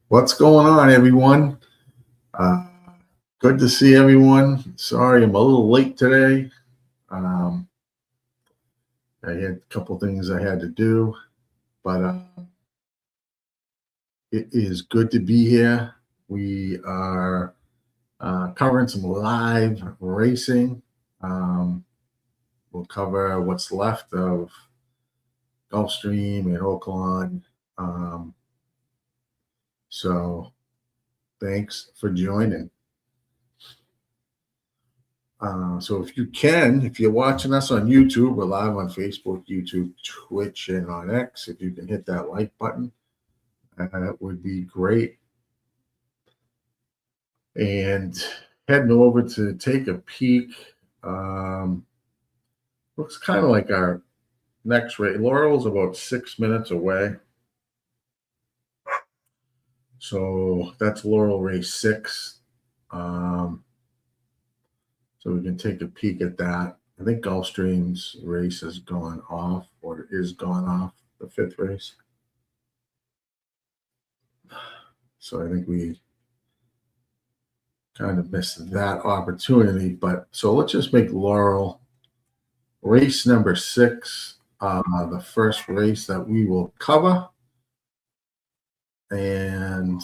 What's going on, everyone? Uh, Good to see everyone. Sorry, I'm a little late today. Um, I had a couple things I had to do, but it is good to be here. We are covering some live racing. We'll cover what's left of Gulfstream and Oaklawn. So thanks for joining. So if you're watching us on YouTube, we're live on Facebook, YouTube, Twitch, and on X. If you can hit that like button, that would be great. And heading over to take a peek. Looks kind of like our next race. Laurel's about 6 minutes away. So that's Laurel race 6. So we can take a peek at that. I think Gulfstream's race has gone off or is gone off, the 5th race. So I think we kind of missed that opportunity. But so let's just make Laurel race number 6 the first race that we will cover. And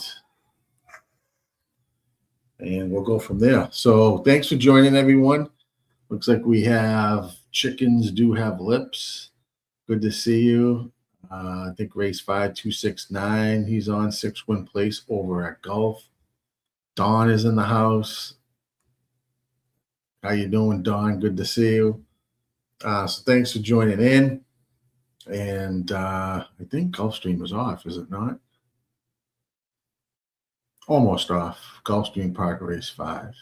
we'll go from there. So thanks for joining, everyone. Looks like we have Chickens Do Have Lips. Good to see you. I think race 5269. He's on 6-win place over at Gulf. Don is in the house. How you doing, Don? Good to see you. So thanks for joining in. And I think Gulfstream is off, is it not? Almost off. Gulfstream Park race 5.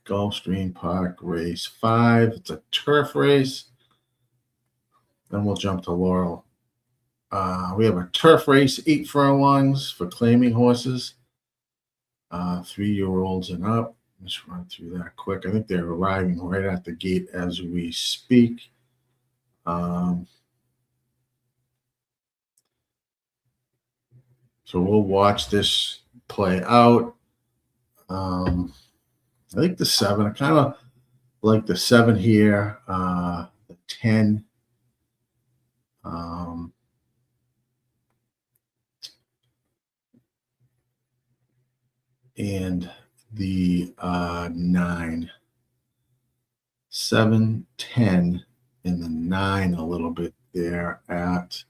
Gulfstream Park race 5. It's a turf race. Then we'll jump to Laurel. We have a turf race, 8 furlongs for claiming horses, 3-year-olds and up. Let's run through that quick. I think they're arriving right at the gate as we speak. So we'll watch this play out. I think the 7, I kind of like the 7 here, the 10. And the 9. 7, 10, and the 9 a little bit there at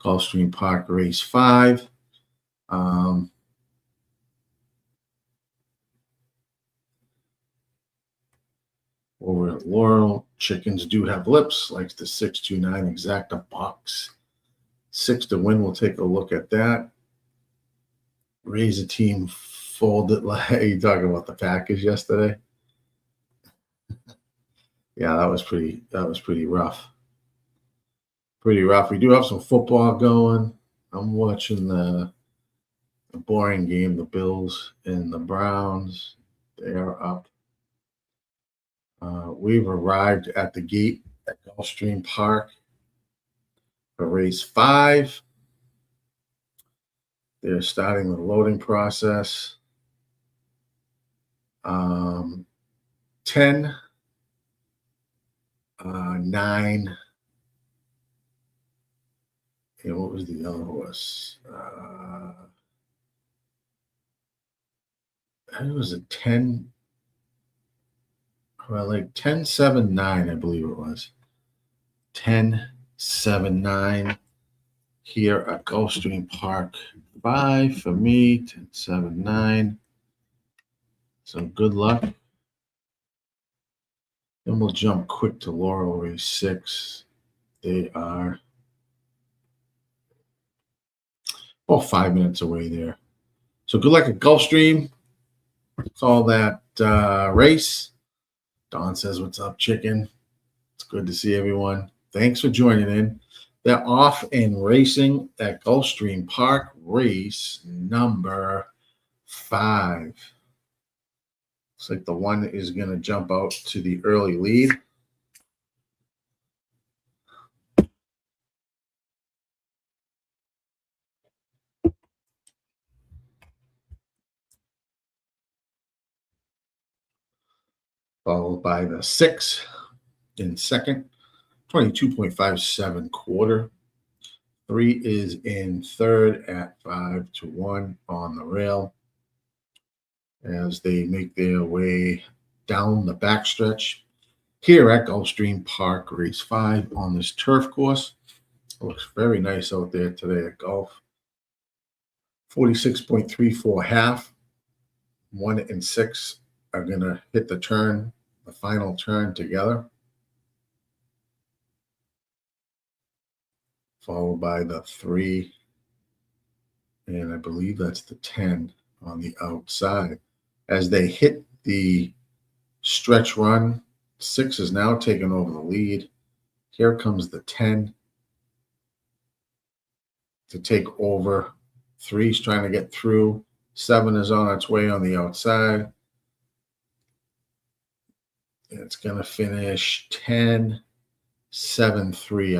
Gulfstream Park race 5. Over at Laurel, Chickens Do Have Lips, likes the 629 exacta box. 6 to win. We'll take a look at that. Razor team folded. Like you talking about the Packers yesterday? Yeah, that was pretty rough. Pretty rough. We do have some football going. I'm watching the boring game, the Bills and the Browns. They are up. We've arrived at the gate at Gulfstream Park for race 5. They're starting the loading process. 10, 9, and what was the other horse? It was a 10. Well, like 10, 7, 9, I believe it was. 10, 7, 9 here at Gulfstream Park 5 for me. 10, 7, 9. So good luck. Then we'll jump quick to Laurel race 6. They are 5 minutes away there. So good luck at Gulfstream. Call that race. Don says, "What's up, chicken?" It's good to see everyone. Thanks for joining in. They're off and racing at Gulfstream Park, race number 5. Looks like the 1 is going to jump out to the early lead. followed by the 6 in second, 22.57 quarter. 3 is in third at 5-1 on the rail as they make their way down the backstretch here at Gulfstream Park, race 5 on this turf course. It looks very nice out there today at golf. 46.34 half. 1 and 6 are going to hit the turn, the final turn together, followed by the 3, and I believe that's the 10 on the outside. As they hit the stretch run, 6 is now taking over the lead. Here comes the 10 to take over. 3's trying to get through. 7 is on its way on the outside. It's going to finish 10-7-3,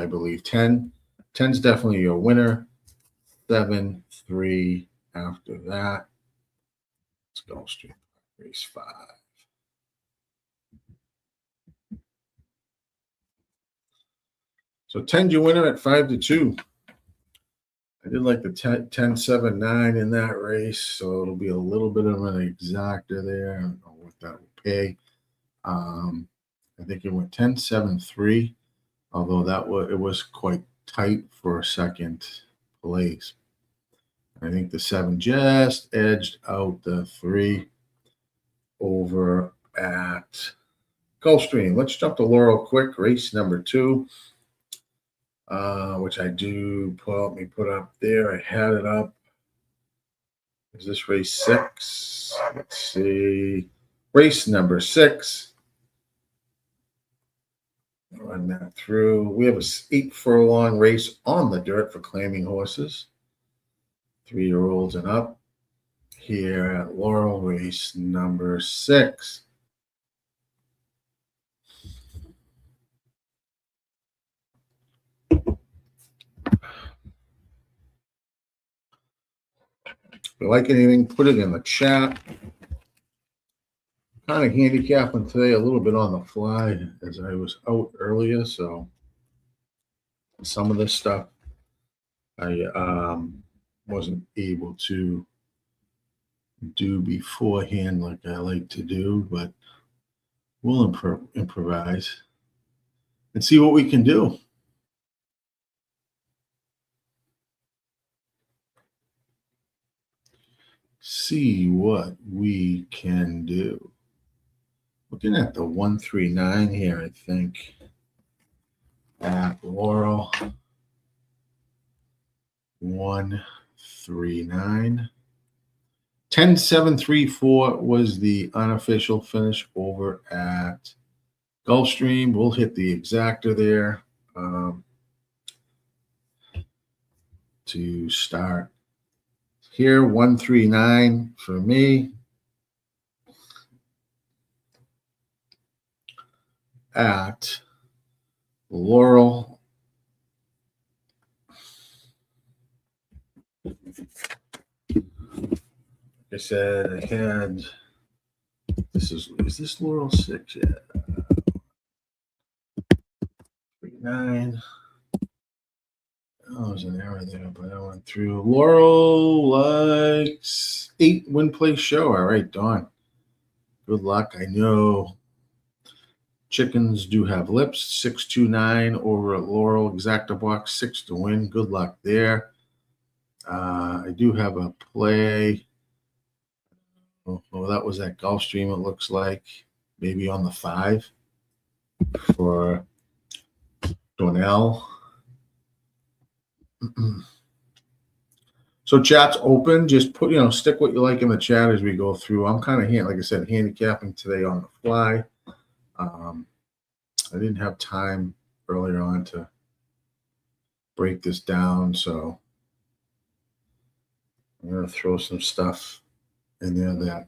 I believe. 10's definitely your winner. 7-3 after that. Let's go straight. Race 5. So 10's your winner at 5-2. I did like the 10-7-9 in that race, so it'll be a little bit of an exacta there. I don't know what that will pay. I think it went 10-7-3, although it was quite tight for second place. I think the 7 just edged out the 3 over at Gulfstream. Let's jump to Laurel quick. Race number 2. Which I do put up there. I had it up. Is this race 6? Let's see. Race number 6. Run that through. We have a 8 furlong race on the dirt for claiming horses. 3-year-olds and up. Here at Laurel, race number 6. If you like anything, put it in the chat. Kind of handicapping today a little bit on the fly as I was out earlier, so some of this stuff I wasn't able to do beforehand like I like to do, but we'll improvise and see what we can do. See what we can do. Looking at the 139 here, I think, at Laurel. 139. 10-7-3-4 was the unofficial finish over at Gulfstream. We'll hit the exacta there to start. Here, 139 for me. At Laurel. Like I said, I had is this Laurel 6? Yeah. 39. Oh, there's an error there, but I went through. Laurel likes 8 win place show. All right, Dawn. Good luck. I know chickens do have lips. 629 over at Laurel. Exacta box 6 to win. Good luck there. I do have a play. Oh, that was at Gulfstream, it looks like. Maybe on the 5 for Donnell. So chat's open. Just put, stick what you like in the chat as we go through. I'm kind of, like I said, handicapping today on the fly. I didn't have time earlier on to break this down, so I'm going to throw some stuff in there that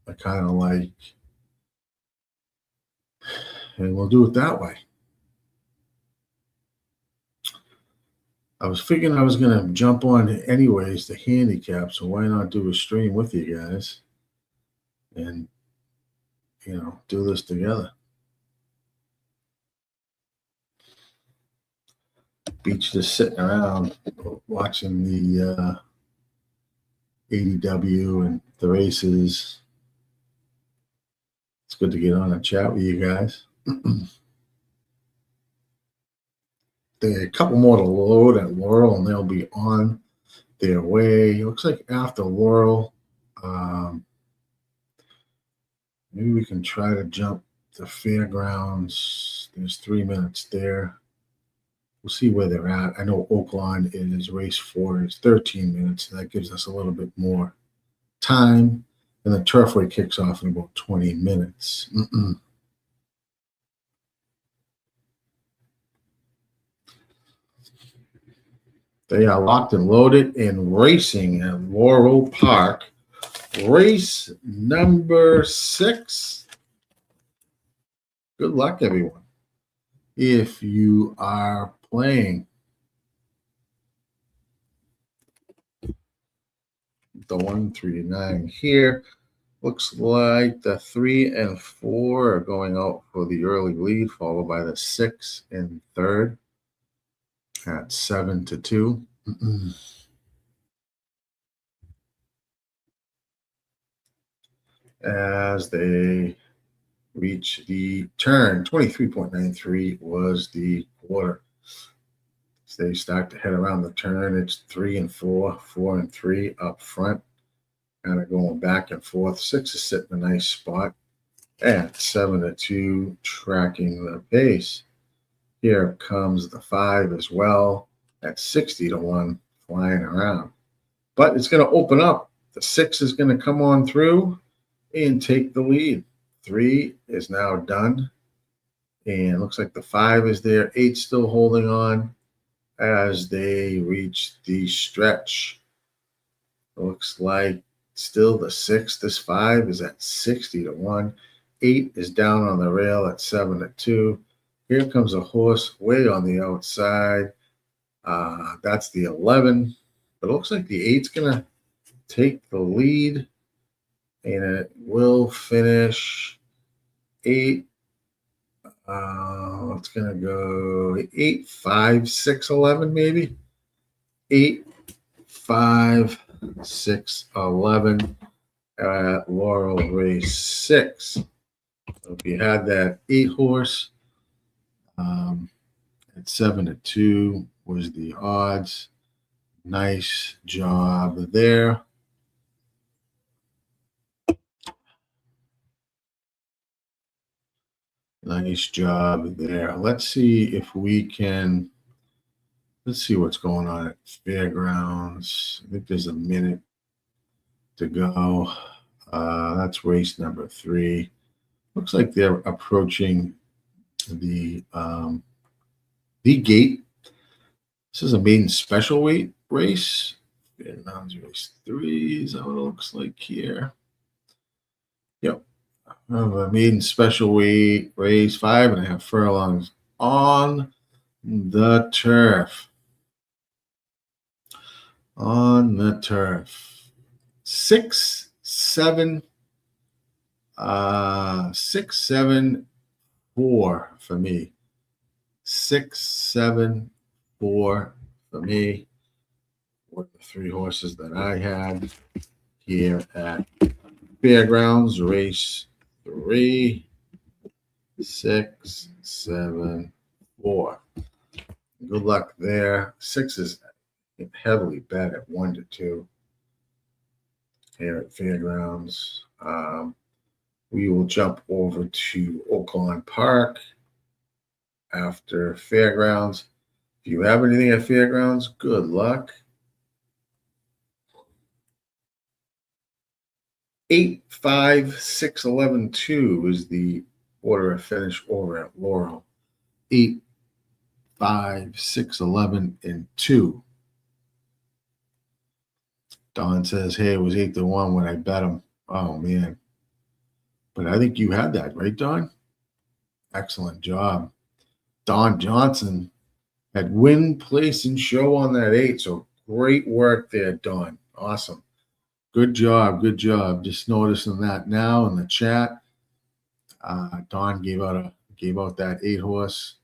I kind of like, and we'll do it that way. I was figuring I was going to jump on anyways to handicap, so why not do a stream with you guys and do this together. Beach just sitting around watching the ADW and the races. It's good to get on and chat with you guys. There are a couple more to load at Laurel, and they'll be on their way. It looks like after Laurel, maybe we can try to jump the fairgrounds. There's 3 minutes there. We'll see where they're at. I know Oaklawn is race 4 is 13 minutes. So that gives us a little bit more time. And the Turfway kicks off in about 20 minutes. They are locked and loaded and racing at Laurel Park. Race number 6. Good luck, everyone. If you are playing the 1, 3, 9 here, looks like the 3 and 4 are going out for the early lead, followed by the 6 and 3rd at 7-2. As they reach the turn, 23.93 was the quarter. As they start to head around the turn, it's 3 and 4, 4 and 3 up front, kind of going back and forth. 6 is sitting in a nice spot at 7-2, tracking the pace. Here comes the 5 as well at 60-1, flying around. But it's going to open up. The 6 is going to come on through and take the lead. 3 is now done. And it looks like the 5 is there. 8 still holding on as they reach the stretch. It looks like still the 6, this 5 is at 60-1. 8 is down on the rail at 7-2. Here comes a horse way on the outside. That's the 11. But it looks like the 8's going to take the lead. And it will finish 8. It's going to go 8, 5, 6, 11 maybe. 8, 5, 6, 11 at Laurel race 6. So if you had that 8 horse at 7-2 was the odds. Nice job there. Nice job there. Let's see if we can. Let's see what's going on at Fairgrounds. I think there's a minute to go. That's race number 3. Looks like they're approaching the gate. This is a maiden special weight race. Fairgrounds race 3 is how it looks like here. Yep. A maiden special weight race, 5.5 furlongs on the turf. On the turf. 6, 7, 6, 7, 4 for me. 6, 7, 4 for me. What the 3 horses that I had here at Fairgrounds race 3, 6, 7, 4. Good luck there. 6 is heavily bet at 1-2 here at Fairgrounds. We will jump over to Oaklawn Park after Fairgrounds. If you have anything at Fairgrounds, good luck. 8, 5, 6, 11, 2 is the order of finish over at Laurel. 8, 5, 6, 11, and 2. Don says, hey, it was 8-1 when I bet him. Oh, man. But I think you had that, right, Don? Excellent job. Don Johnson had win, place, and show on that 8. So great work there, Don. Awesome. Good job. Good job. Just noticing that now in the chat. Don gave out that 8-horse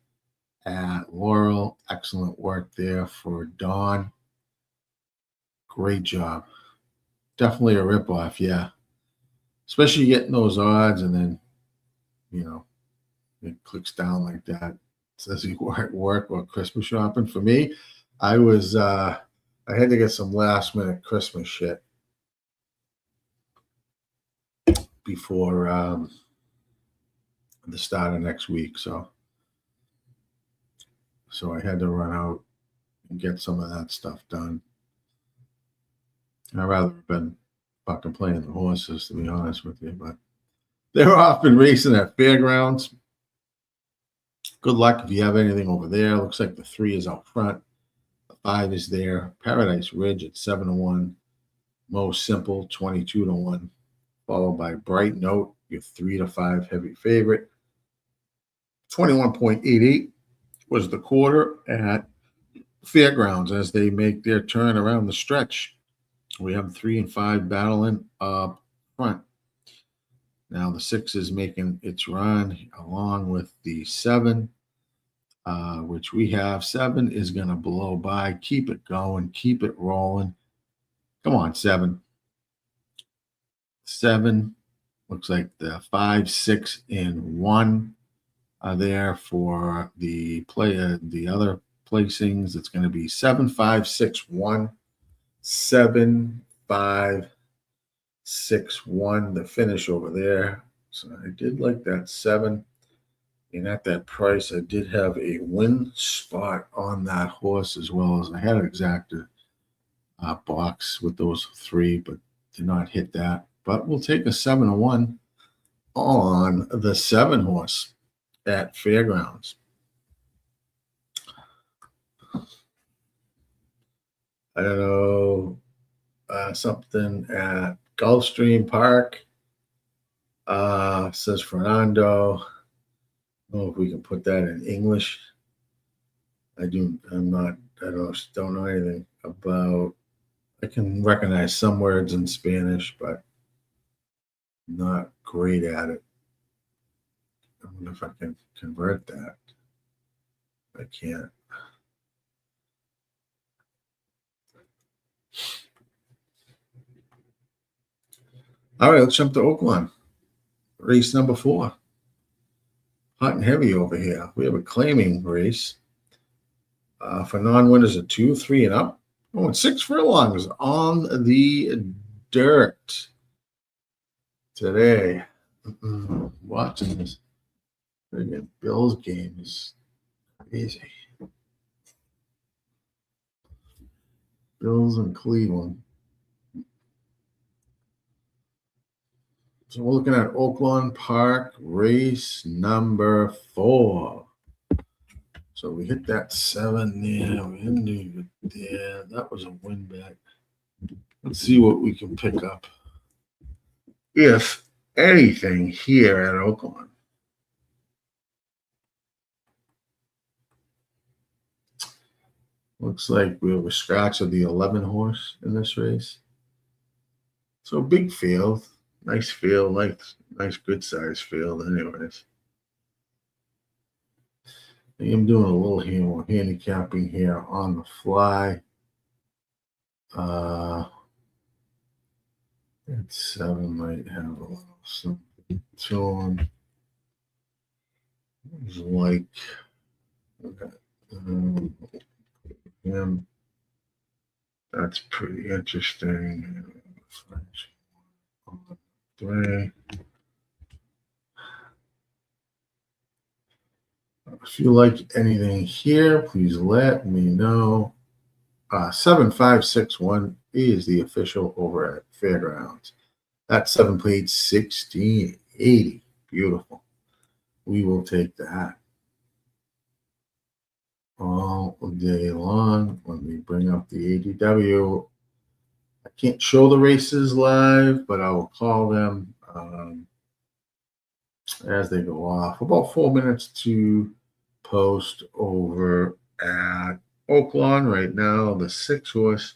at Laurel. Excellent work there for Don. Great job. Definitely a ripoff, yeah. Especially getting those odds and then, it clicks down like that. It says you were at work or Christmas shopping. For me, I had to get some last minute Christmas shit before the start of next week. So I had to run out and get some of that stuff done. I'd rather have been fucking playing the horses, to be honest with you, but they're off and racing at fairgrounds. Good luck if you have anything over there. Looks like the 3 is out front. The 5 is there. Paradise Ridge at 7-1. Most Simple 22-1. Followed by Bright Note, your 3-5 heavy favorite. 21.88 was the quarter at fairgrounds as they make their turn around the stretch. We have 3 and 5 battling up front. Now the 6 is making its run along with the 7, which we have. 7 is going to blow by. Keep it going. Keep it rolling. Come on, 7. 7 looks like the 5, 6, and 1 are there for the other placings. It's going to be 7, 5, 6, 1. 7, 5, 6, 1, the finish over there. So I did like that 7. And at that price, I did have a win spot on that horse, as well as I had an exacted box with those 3, but did not hit that. But we'll take a 7-1 on the 7 horse at fairgrounds. I don't know, something at Gulfstream Park. Says Fernando. I don't know if we can put that in English. I don't know anything about. I can recognize some words in Spanish, but not great at it. I wonder if I can convert that. I can't. All right, let's jump to Oaklawn. Race number 4. Hot and heavy over here. We have a claiming race. For non-winners of 2, 3, and up. Oh, and 6 furlongs on the dirt today. Watching this friggin' Bills game is crazy. Bills and Cleveland. So we're looking at Oaklawn Park, race number 4. So we hit that 7 there. We didn't do it there. That was a win bet. Let's see what we can pick up, if anything, here at Oaklawn. Looks like we have a scratch of the 11 horse in this race. So big field. Nice field, nice good size field anyways. I am doing a little handicapping here on the fly. That 7 might have a little something to him. It's like him. That's pretty interesting. 3. If you like anything here, please let me know. 7, 5, 6, 1 is the official over at Fairgrounds. That 7 played 1680. Beautiful. We will take that all day long. When we bring up the ADW, I can't show the races live, but I will call them as they go off. About 4 minutes to post over at Oaklawn right now. The 6 horse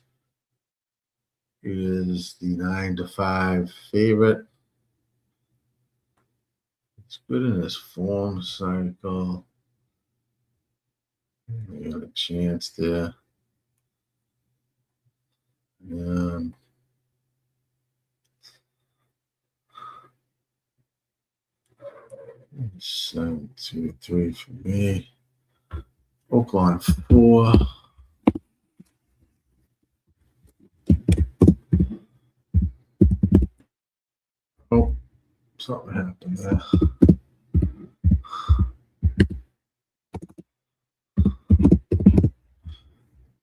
is the 9-5 favorite. It's good in this form cycle. We got a chance there. And 7, 2, 3 for me. Oaklawn 4. Oh, something happened there.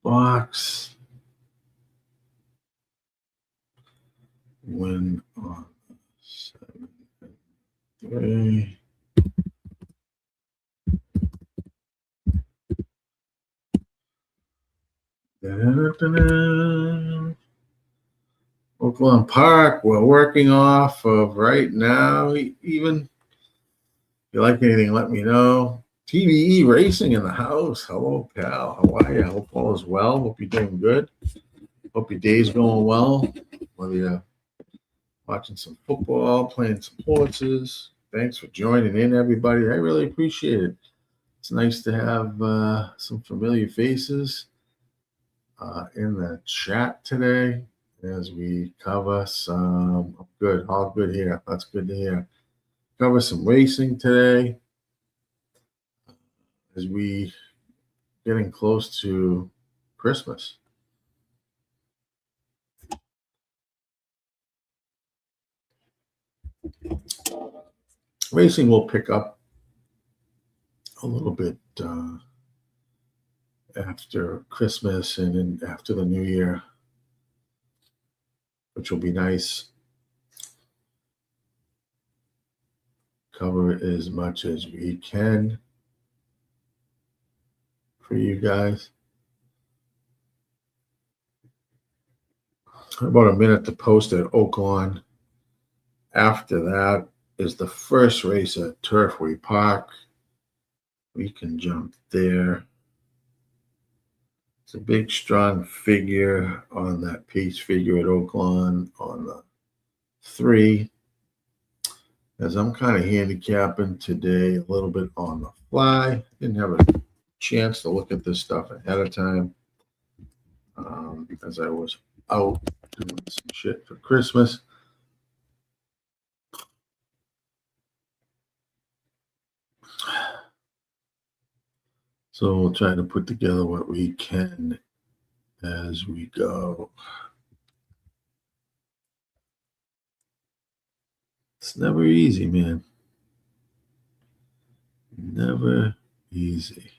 Box. Win on 7 and 3. Da-da-da-da-da. Oaklawn Park, we're working off of right now. Even if you like anything, let me know. TVE Racing in the house. Hello, pal. How are you? Hope all is well. Hope you're doing good. Hope your day's going well. Whether you're watching some football, playing some horses. Thanks for joining in, everybody. I really appreciate it. It's nice to have some familiar faces in the chat today as we cover some good, all good here. That's good to hear. Cover some racing today as we getting close to Christmas. Racing will pick up a little bit after Christmas and then after the New Year, which will be nice. Cover as much as we can for you guys. About a minute to post at Oaklawn. After that is the first race at Turfway Park. We can jump there. It's a big, strong figure on that pace figure at Oaklawn on the 3. As I'm kind of handicapping today a little bit on the fly. Didn't have a chance to look at this stuff ahead of time because I was out doing some shit for Christmas. So we'll try to put together what we can as we go. It's never easy, man. Never easy.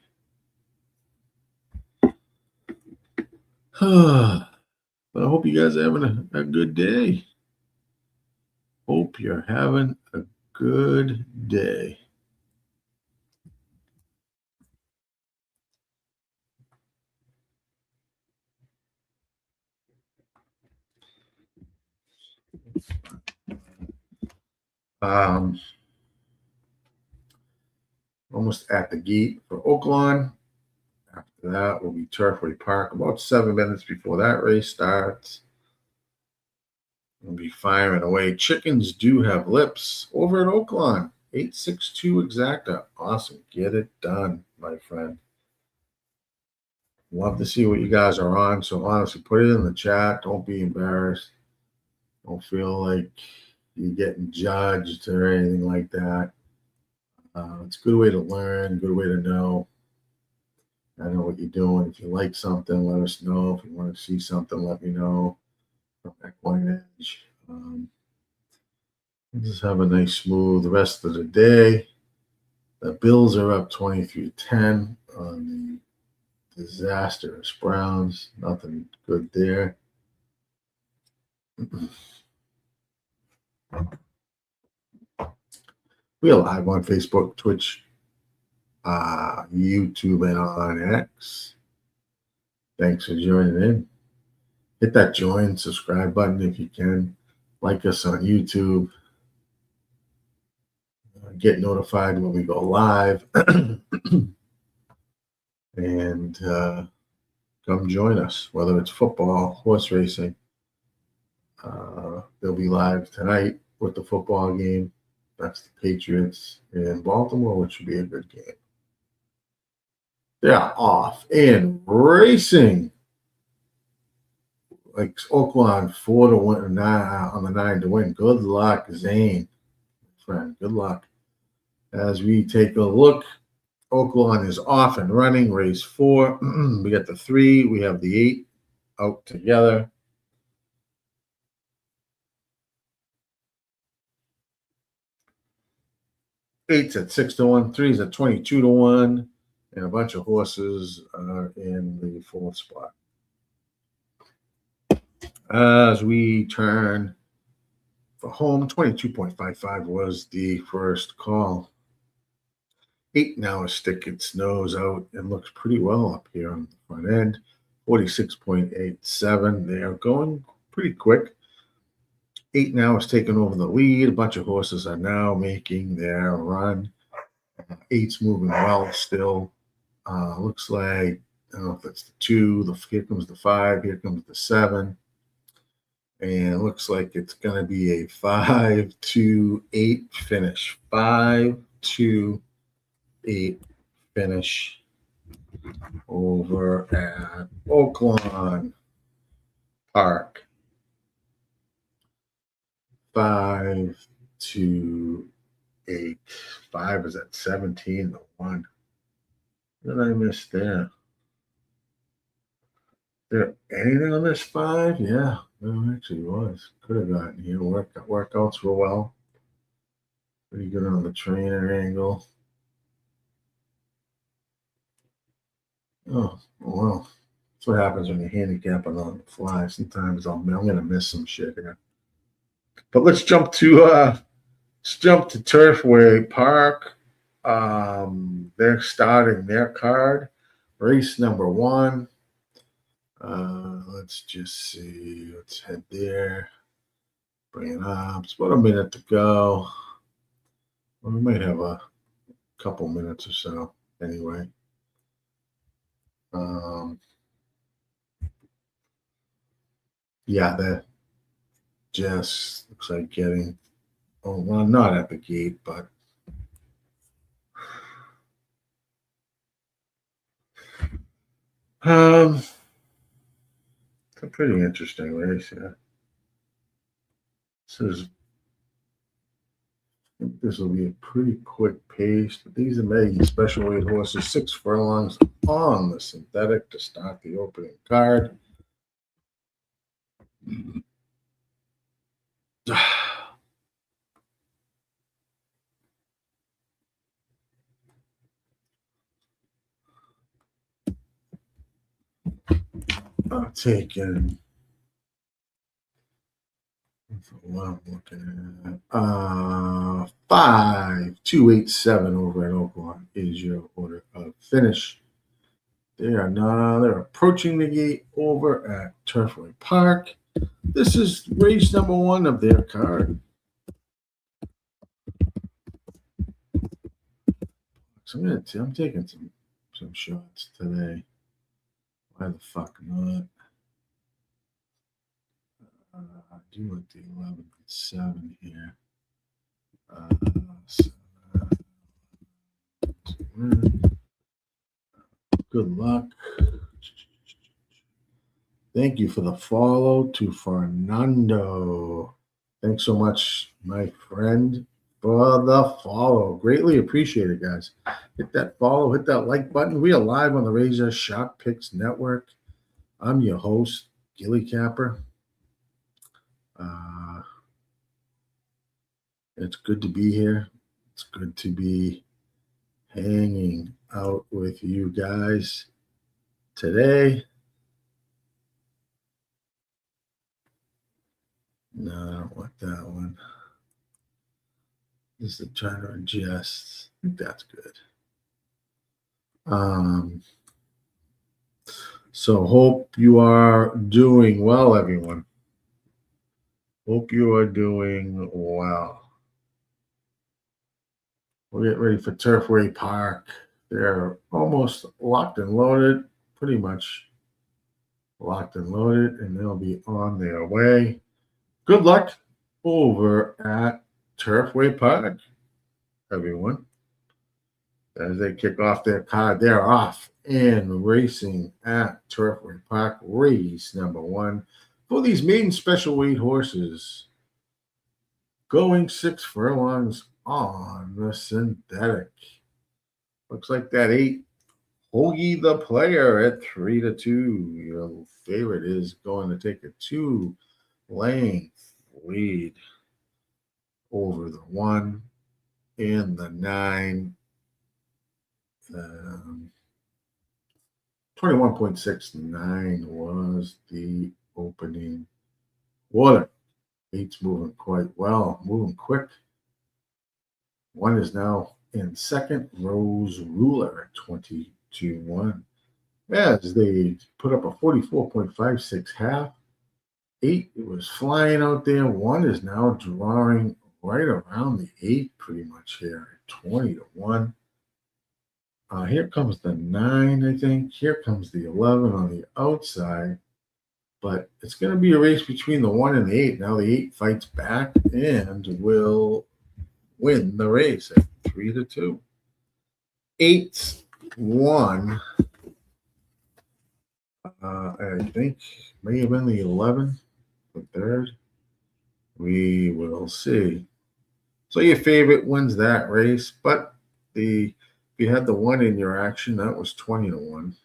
But I hope you guys are having a good day. Hope you're having a good day. Almost at the gate for Oaklawn. After that will be Turfway Park. About 7 minutes before that race starts. We'll be firing away. Chickens do have lips over at Oaklawn. 862 exacta. Awesome. Get it done, my friend. Love to see what you guys are on. So honestly, put it in the chat. Don't be embarrassed. Don't feel like you're getting judged or anything like that. It's a good way to learn, good way to know. I know what you're doing. If you like something, let us know. If you want to see something, let me know. From Equine Edge. Just have a nice, smooth rest of the day. The Bills are up 23-10 on the disastrous Browns. Nothing good there. We are live on Facebook, Twitch, YouTube, and on X. Thanks for joining in. Hit that join, subscribe button if you can. Like us on YouTube. Get notified when we go live. And come join us, whether it's football, horse racing. They'll be live tonight with the football game. That's the Patriots in Baltimore, which should be a good game. They're off and racing. Like Oaklawn 4-1 on the 9 to win. Good luck, Zane, friend. Good luck. As we take a look, Oaklawn is off and running. Race 4. We got the 3. We have the 8 out together. 8's at 6-1. 3's at 22-1. And a bunch of horses are in the 4th spot. As we turn for home, 22.55 was the first call. 8 now is sticking its nose out and looks pretty well up here on the front end. 46.87. They are going pretty quick. 8 now is taking over the lead. A bunch of horses are now making their run. 8's moving well still. Looks like, I don't know if it's the 2, here comes the 5, here comes the 7. And it looks like it's going to be a 5-2-8 finish. 5-2-8 finish over at Oaklawn Park. 5-2-8. 5 is at 17-1. What did I miss there? There anything on this 5? Yeah, no, actually was. Could have gotten here. Workouts were well. Pretty good on the trainer angle. Oh, well. That's what happens when you handicap it on the fly. Sometimes I'm gonna miss some shit here. But let's jump to Turfway Park. They're starting their card. Race number 1. Let's just see. Let's head there. Bring it up. It's about a minute to go. Well, we might have a couple minutes or so anyway. Yeah, that just looks like getting, oh, well, not at the gate, but it's a pretty interesting race, yeah. This will be a pretty quick pace, but these are making special weight horses, 6 furlongs on the synthetic to start the opening card. I'm taking what I'm looking at. 5-2-8-7 over at Oaklawn is your order of finish. They're approaching the gate over at Turfway Park. This is race number 1 of their card. So I'm taking some shots today. Why the fuck not? I do want the 11 and 7 here. Good luck. Thank you for the follow to Fernando. Thanks so much, my friend, for the follow. Greatly appreciate it, guys. Hit that follow, hit that like button. We are live on the RazorSharpPicks Network. I'm your host, GillyCapper. It's good to be here. It's good to be hanging out with you guys today. No, I don't want that one. This is trying to adjust. I think that's good. So hope you are doing well, everyone. Hope you are doing well. We'll get ready for Turfway Park. They're almost locked and loaded, pretty much locked and loaded, and they'll be on their way. Good luck over at Turfway Park, everyone. As they kick off their card, they're off and racing at Turfway Park, race number 1 for these maiden special weight horses. Going 6 furlongs on the synthetic. Looks like that 8, Hoagie the Player at 3-2. Your favorite is going to take a 2-length lead over the 1 and the 9. 21.69 was the opening water. 8's moving quite well, moving quick. 1 is now in second. Rose Ruler, 22-1. As they put up a 44.56 half. 8, it was flying out there. 1 is now drawing right around the 8 pretty much here at 20-1. Here comes the 9, I think. Here comes the 11 on the outside. But it's going to be a race between the 1 and the 8. Now the 8 fights back and will win the race at 3-2. 8 1. I think may have been the 11, the 3rd. We will see. So your favorite wins that race, but if you had the 1 in your action, that was 20-1.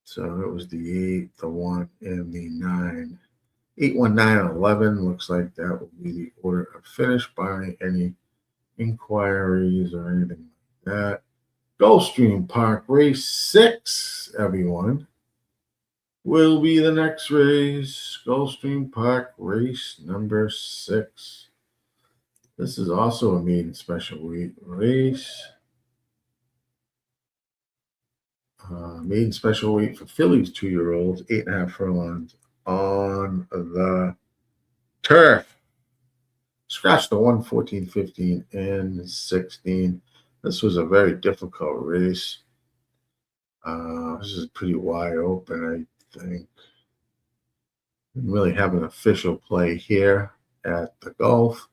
So it was the 8, the 1, and the 9. 8, 1, 9, and 11. Looks like that will be the order of finish, barring any inquiries or anything like that. Gulfstream Park, race 6, everyone, will be the next race. Gulfstream Park, race number 6. This is also a maiden special weight race. Maiden special weight for fillies, 2-year-olds, 8.5 furlongs on the turf. Scratch the 1, 14, 15, and 16. This was a very difficult race. This is pretty wide open, I think. Didn't really have an official play here at the Gulf.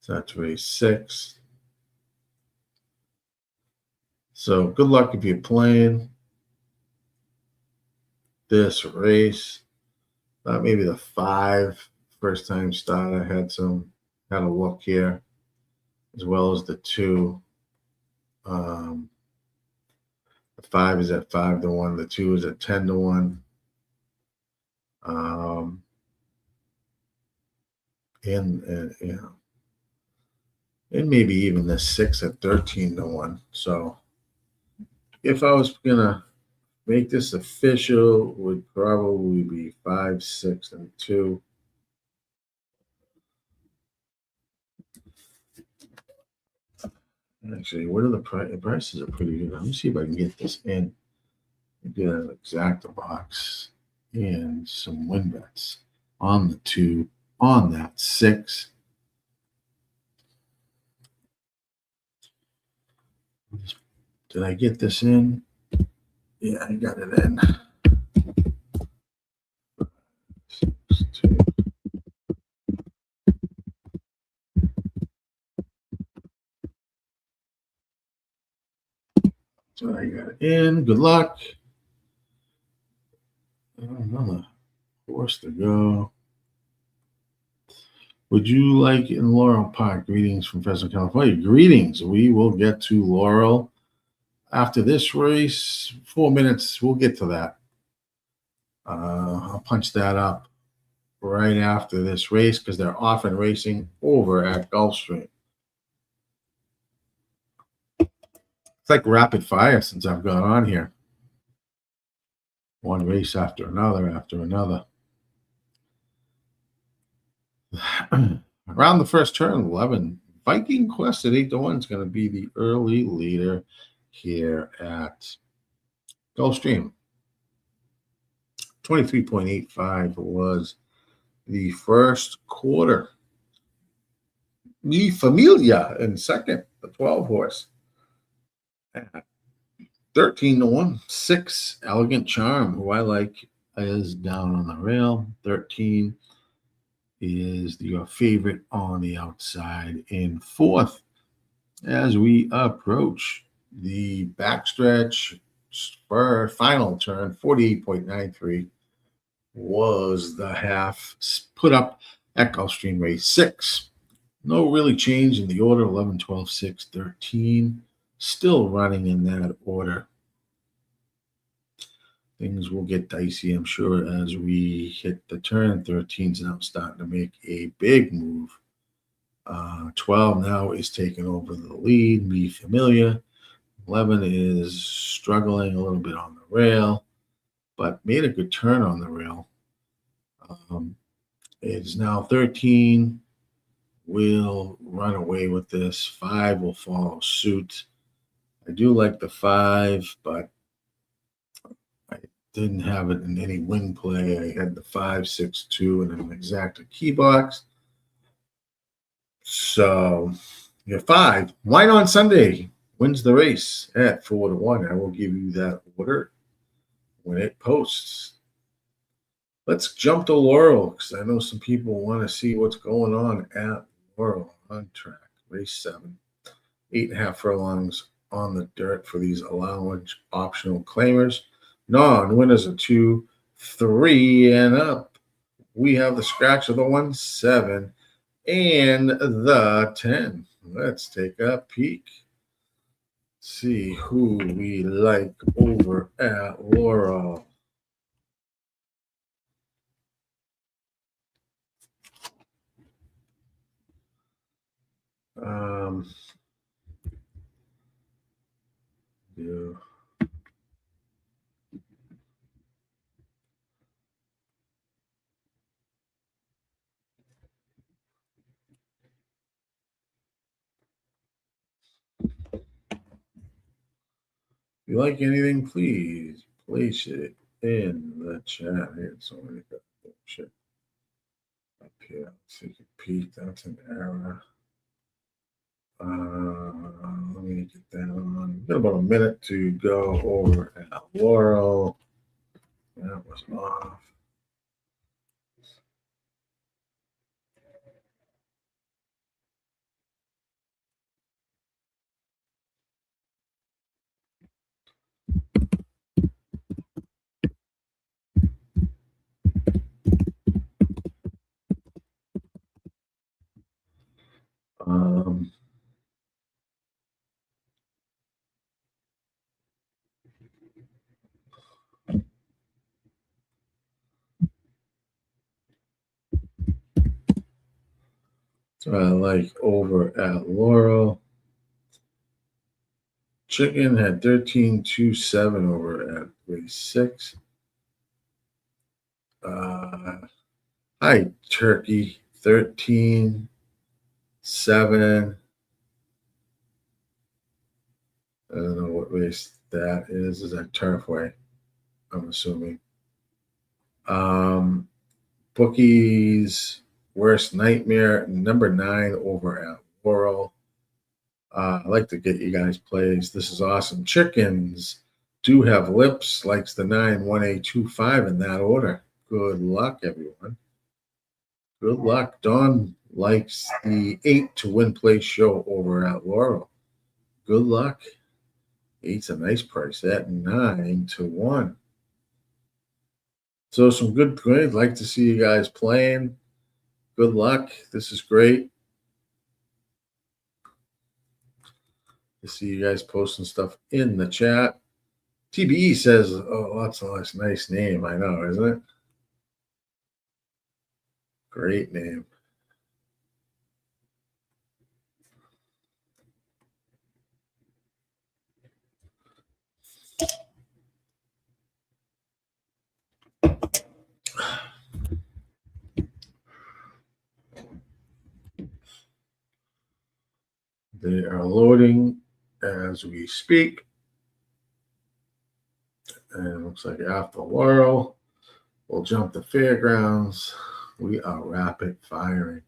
So that's race 6. So good luck if you're playing this race. Maybe the 5 first time starter had a look here, as well as the 2. The 5 is at 5-1. The 2 is at 10-1. And you know, and maybe even the 6 at 13-1. So if I was gonna make this official, would probably be 5, 6, and 2. Actually, what are the prices? Are pretty good. Let me see if I can get this in. Get an exacta box and some win bets on the 2, on that 6. Did I get this in? Yeah, I got it in. 6, 2. So I got it in. Good luck. Another horse to go. Would you like in Laurel Park? Greetings from Fresno, California. Greetings. We will get to Laurel after this race. 4 minutes. We'll get to that. I'll punch that up right after this race because they're often racing over at Gulfstream. It's like rapid fire since I've gone on here. One race after another after another. Around the first turn, 11. Viking Quest at 8-1 is going to be the early leader here at Gulfstream. 23.85 was the first quarter. Mi Familia in second, the 12 horse. 13-1. 6, Elegant Charm, who I like, is down on the rail. 13 is your favorite on the outside. In fourth, as we approach the backstretch for final turn, 48.93 was the half put up at Gulfstream Race 6. No really change in the order, 11, 12, 6, 13. Still running in that order. Things will get dicey, I'm sure, as we hit the turn. 13's now starting to make a big move. 12 now is taking over the lead. Me Familia. 11 is struggling a little bit on the rail, but made a good turn on the rail. It's now 13. Will run away with this. 5 will follow suit. I do like the 5, but I didn't have it in any win play. I had the 5, 6, 2 in an exacta key box. So your 5, Wine on Sunday, wins the race at 4-1. I will give you that order when it posts. Let's jump to Laurel, because I know some people want to see what's going on at Laurel on track. Race 7, 8.5 furlongs on the dirt for these allowance optional claimers. Non-winners are 2, 3, and up. We have the scratch of the 1, 7, and the 10. Let's take a peek. See who we like over at Laurel. Yeah. If you like anything, please place it in the chat. Here, somebody got shit up here. Let's take a peek. That's an error. Let me get that on. Got about a minute to go over at Laurel. That was off. So I like over at Laurel. Chicken had 13.27 over at race 6. Hi, Turkey, 13.7. I don't know what race that is. Is that Turfway? I'm assuming. Bookies Worst Nightmare, number 9 over at Laurel. I like to get you guys plays. This is awesome. Chickens do have lips, likes the 9, 1A, 2, 5 in that order. Good luck, everyone. Good luck. Don likes the 8 to win place show over at Laurel. Good luck. 8's a nice price at 9-1. So some good grades. Like to see you guys playing. Good luck. This is great to see you guys posting stuff in the chat. TBE says, "Oh, that's a nice name." I know, isn't it? Great name. They are loading as we speak. And it looks like after Laurel, we'll jump to Fairgrounds. We are rapid firing.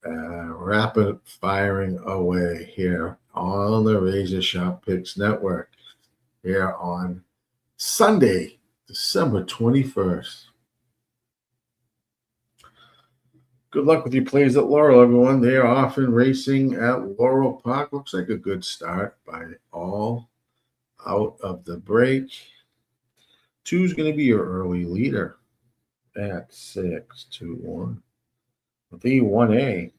Rapid firing away here on the Razor Sharp Picks Network here on Sunday, December 21st. Good luck with your plays at Laurel, everyone. They are off and racing at Laurel Park. Looks like a good start by all out of the break. 2 is going to be your early leader at 6-1. The 1A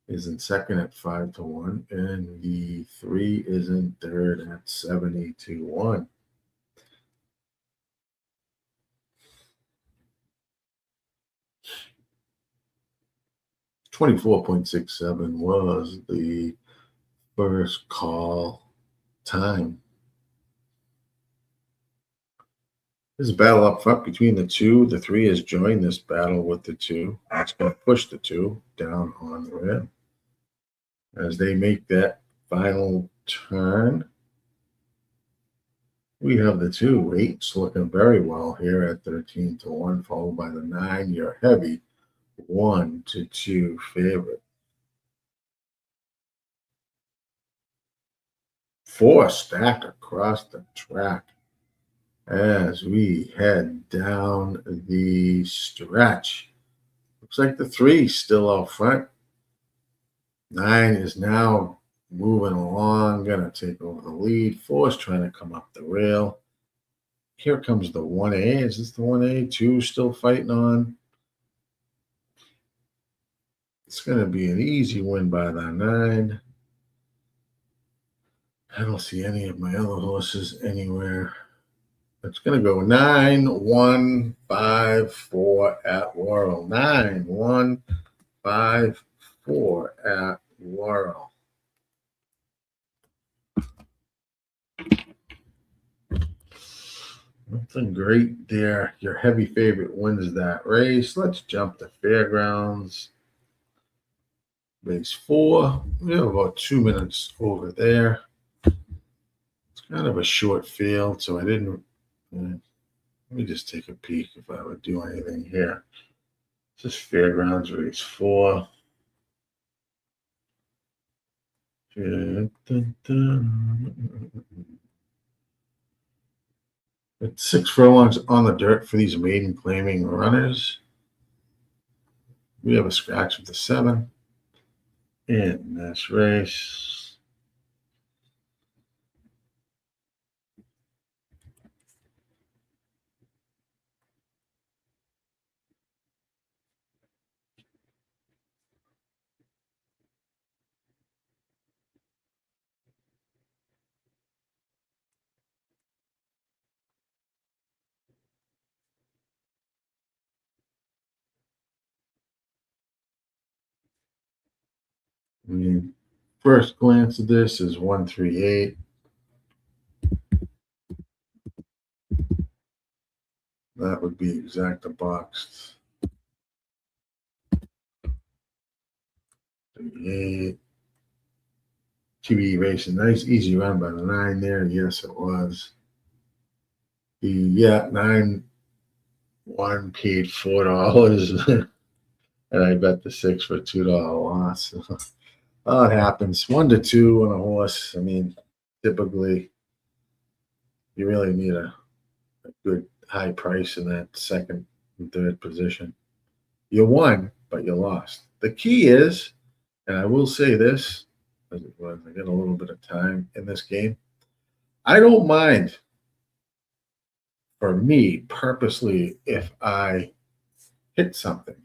is in second at 5-1, and the 3 is in third at 70-1. $24.67 was the first call time. There's a battle up front between the 2. The 3 has joined this battle with the 2. It's going to push the 2 down on the rim. As they make that final turn, we have the 2. 8's looking very well here at 13-1, followed by the 9. Your heavy 1-2 favorite. 4 stacked across the track as we head down the stretch. Looks like the 3 still out front. 9 is now moving along, gonna take over the lead. 4 is trying to come up the rail. Here comes the 1A. Is this the 1A? 2 still fighting on. It's gonna be an easy win by the 9. I don't see any of my other horses anywhere. It's going to go 9-1-5-4 at Laurel. 9-1-5-4 at Laurel. Nothing great there. Your heavy favorite wins that race. Let's jump to Fairgrounds. Race 4. We have about 2 minutes over there. It's kind of a short field, so I didn't. Let me just take a peek if I would do anything here. This is Fairgrounds race 4. It's 6 furlongs on the dirt for these maiden claiming runners. We have a scratch with the 7 in this race. I mean, first glance at this is 138. That would be exacta boxed. 38. TV racing, nice easy run by the 9 there. Yes, it was. The 9-1 paid $4, and I bet the 6 for a $2 loss. Oh, it happens. 1-2 on a horse. I mean, typically, you really need a good high price in that second and third position. You won, but you lost. The key is, and I will say this, as it was, I got a little bit of time in this game. I don't mind, for me, purposely, if I hit something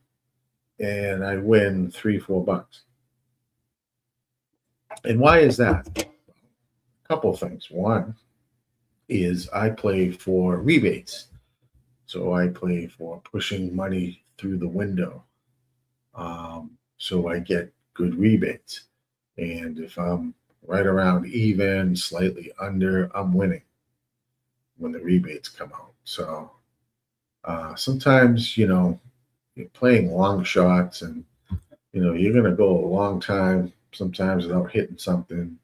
and I win $3-4. And why is that? A couple of things. One is I play for rebates. So I play for pushing money through the window. So I get good rebates. And if I'm right around even, slightly under, I'm winning when the rebates come out. So sometimes, you're playing long shots and, you're going to go a long time sometimes without hitting something.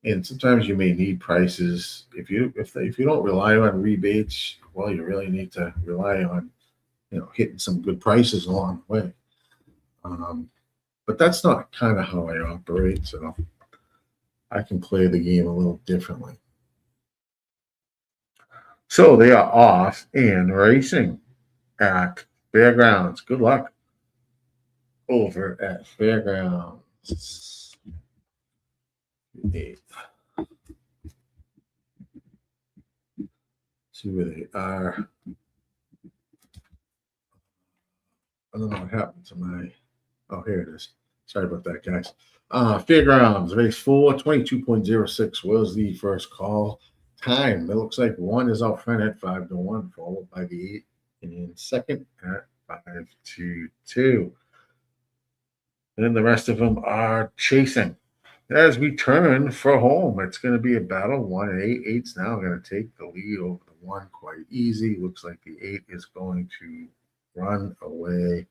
And sometimes you may need prices. If you don't rely on rebates, well, you really need to rely on, hitting some good prices along the way. But that's not kind of how I operate. So I can play the game a little differently. So they are off and racing at Fairgrounds. Good luck over at Fairgrounds. 8. See where they are. I don't know what happened to my. Oh, here it is. Sorry about that, guys. Fairgrounds, race 4, 22.06 was the first call. Time, it looks like 1 is out front at 5-1, followed by the 8 in second at 5-2. And the rest of them are chasing. As we turn for home, it's going to be a battle. 1 and 8. 8's now going to take the lead over the 1 quite easy. Looks like the 8 is going to run away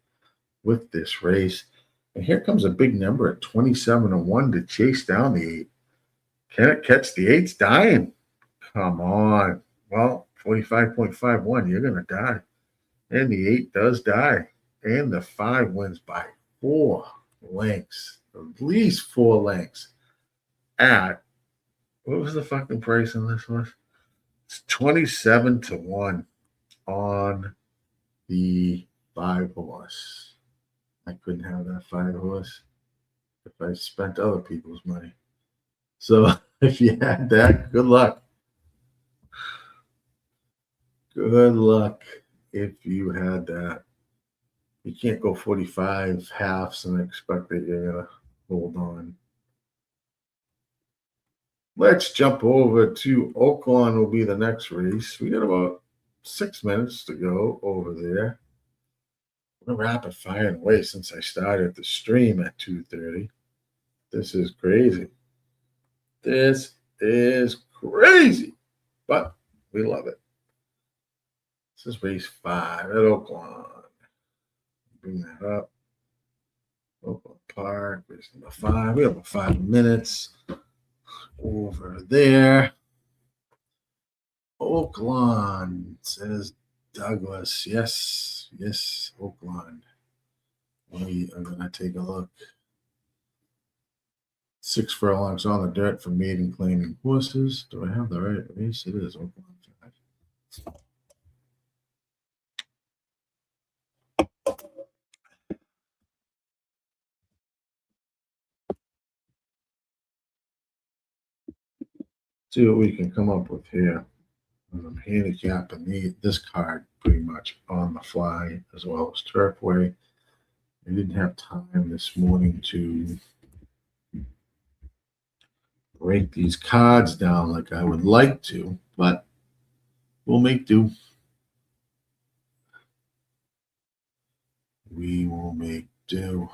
with this race. And here comes a big number at 27-1 to chase down the 8. Can it catch the 8's dying? Come on. Well, 45.51, you're going to die. And the 8 does die. And the 5 wins by 4 lengths. At least 4 lengths. At, what was the fucking price on this one? It's 27-1 on the 5 horse. I couldn't have that 5 horse if I spent other people's money. So if you had that, good luck. Good luck if you had that. You can't go 45 halves and expect that you're going to hold on. Let's jump over to Oaklawn will be the next race. We got about 6 minutes to go over there. We're rapid firing away since I started the stream at 2:30. This is crazy. This is crazy, but we love it. This is race 5 at Oaklawn. Bring that up. Oaklawn Park, race number 5. We have about 5 minutes over there. Oaklawn, says Douglas. Yes, Oaklawn. We are going to take a look. 6 furlongs on the dirt for maiden claiming horses. Do I have the right race? It is Oaklawn 5. See what we can come up with here. I'm handicapping this card pretty much on the fly, as well as Turfway. I didn't have time this morning to break these cards down like I would like to, but we'll make do. We will make do.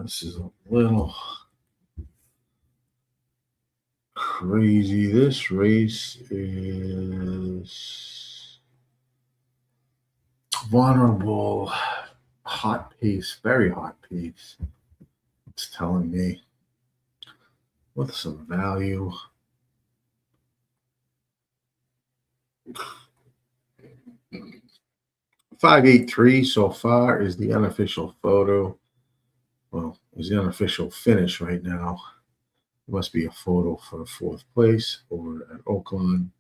This is a little crazy. This race is vulnerable, hot pace, very hot pace. It's telling me with some value. $583 so far is the unofficial photo. Well, is the unofficial finish right now. It must be a photo for 4th place over at Oaklawn.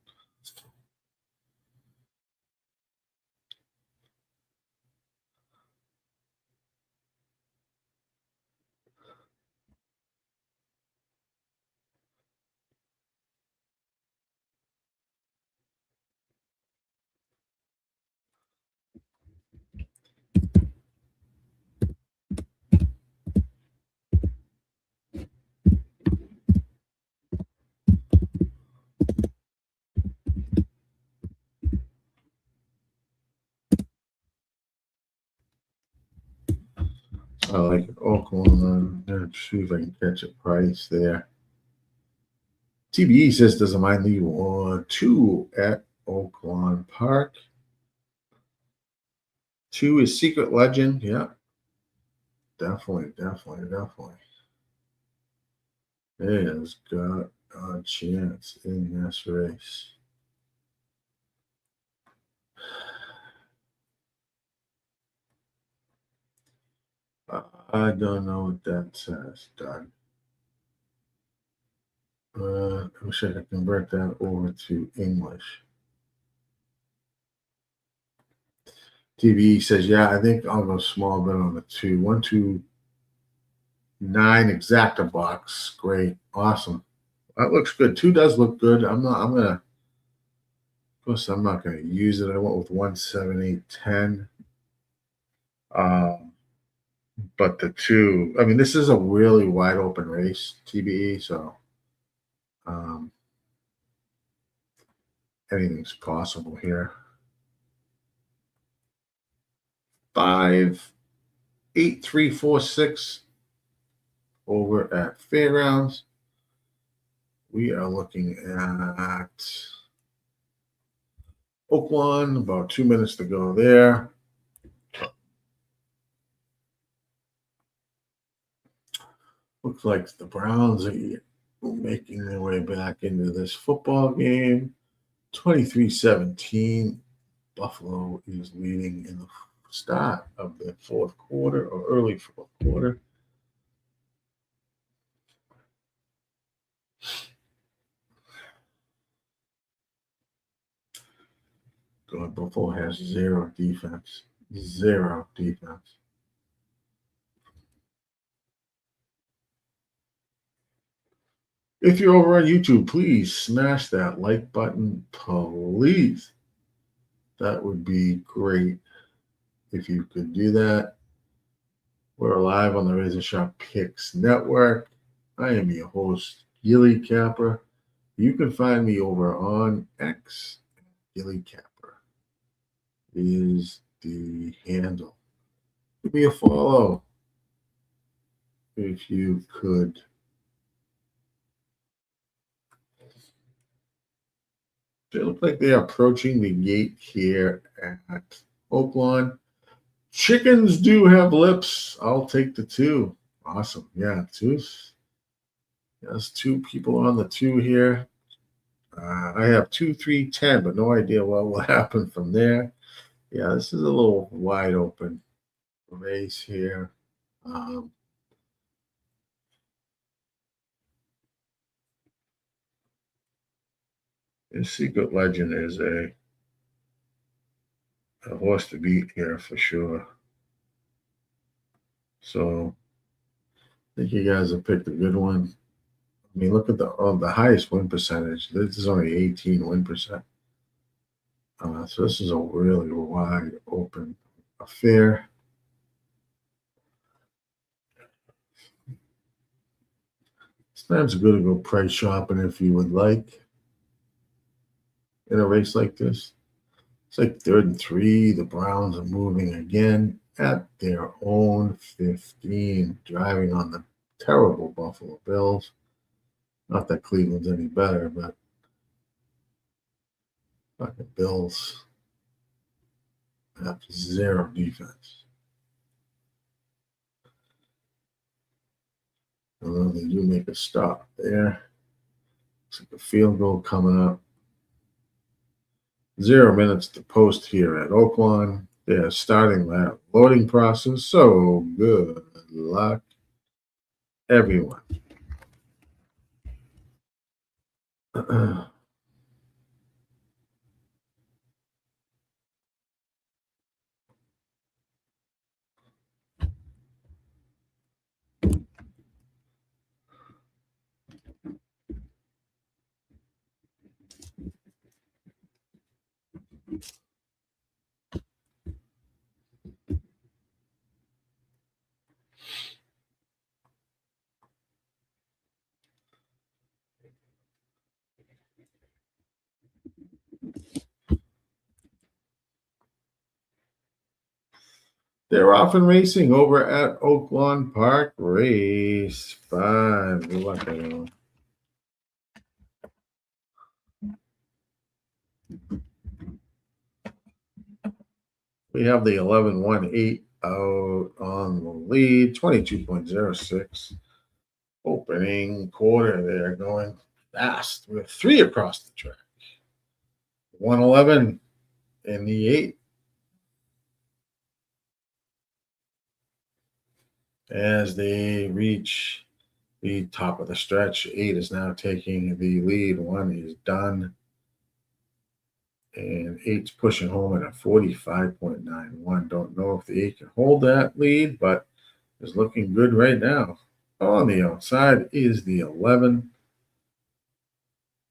I like Oaklawn. Let's see if I can catch a price there. TBE says doesn't mind the 2 at Oaklawn Park. 2 is Secret Legend. Yeah. Definitely. It has got a chance in this race. I don't know what that says, Doug. I wish I could convert that over to English. TV says, yeah, I think I'll go small bit on the 2. 129 exacta box. Great. Awesome. That looks good. 2 does look good. I'm gonna, of course, I'm not gonna use it. I went with 17810. But the 2, I mean, this is a really wide open race, TBE, so anything's possible here. 58346 over at Fairgrounds. We are looking at Oaklawn, about 2 minutes to go there. Looks like the Browns are making their way back into this football game. 23-17. Buffalo is leading in the start of the fourth quarter or early fourth quarter. Buffalo has zero defense. Zero defense. If you're over on YouTube, please smash that like button, please. That would be great if you could do that. We're live on the RazorSharpPicks network. I am your host, GillyCapper. You can find me over on X. GillyCapper is the handle. Give me a follow if you could. They look like they are approaching the gate here at Oaklawn. Chickens do have lips. I'll take the 2. Awesome. Yeah, 2. There's 2 people on the 2 here. I have 2, 3, 10, but no idea what will happen from there. Yeah, this is a little wide open race here. This Secret Legend is a horse to beat here for sure. So I think you guys have picked a good one. I mean, look at the highest win percentage. This is only 18 win percent. So this is a really wide open affair. Sometimes it's good to go price shopping if you would like in a race like this. It's like 3rd and 3. The Browns are moving again at their own 15, driving on the terrible Buffalo Bills. Not that Cleveland's any better, but fucking Bills have zero defense. Although they do make a stop there. Looks like a field goal coming up. 0 minutes to post here at Oaklawn. They're starting that loading process. So good luck, everyone. They're off and racing over at Oaklawn Park. Race 5. Good luck, everyone. We have the 11-1-8 out on the lead. 22.06. Opening quarter. They're going fast. We have 3 across the track. 111 in the 8. as they reach the top of the stretch. 8 is now taking the lead. 1 is done. And 8's pushing home at a 45.91. Don't know if the 8 can hold that lead, but it's looking good right now. On the outside is the 11.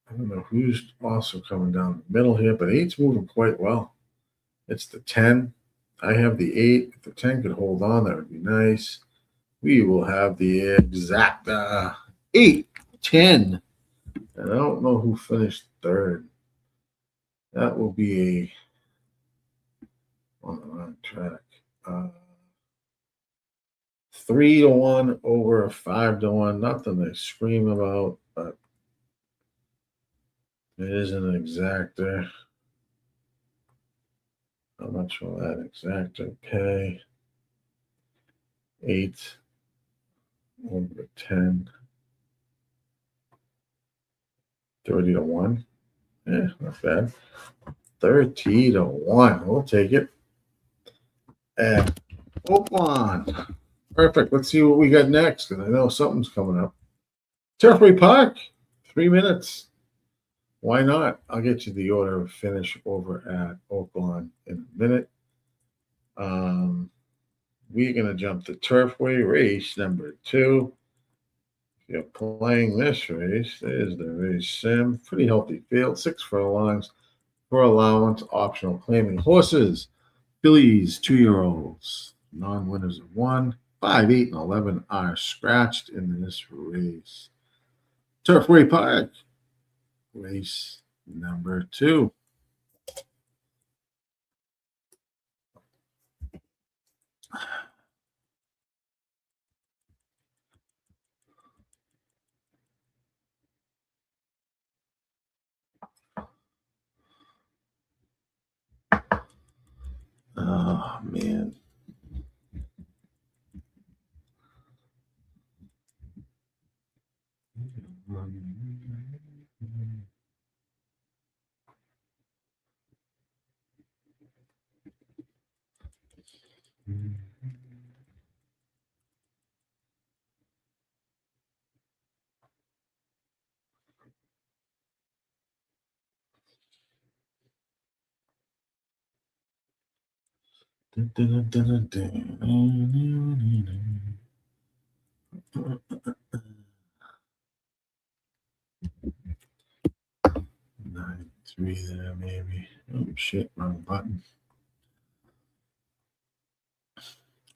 I don't know who's also coming down the middle here, but 8's moving quite well. It's the 10. I have the 8. If the 10 could hold on, that would be nice. We will have the exact 8, 10. And I don't know who finished third. That will be on the wrong track. 3-1 over 5-1. Nothing to scream about, but it is an exactor. How much will that exactor pay? 8 over 10. 30-1. Yeah, not bad. 30-1. We'll take it. And Oaklawn. Perfect. Let's see what we got next, because I know something's coming up. Turfway Park. 3 minutes. Why not? I'll get you the order of finish over at Oaklawn in a minute. We're going to jump to Turfway race number 2. If you're playing this race, there's the race sim. Pretty healthy field. 6 furlongs for allowance. Optional claiming horses. Fillies, 2-year-olds. Non-winners of 1. 5, 8, and 11 are scratched in this race. Turfway Park. Race number 2. Oh, man. Nine, 3 there, maybe. Oh, shit, wrong button.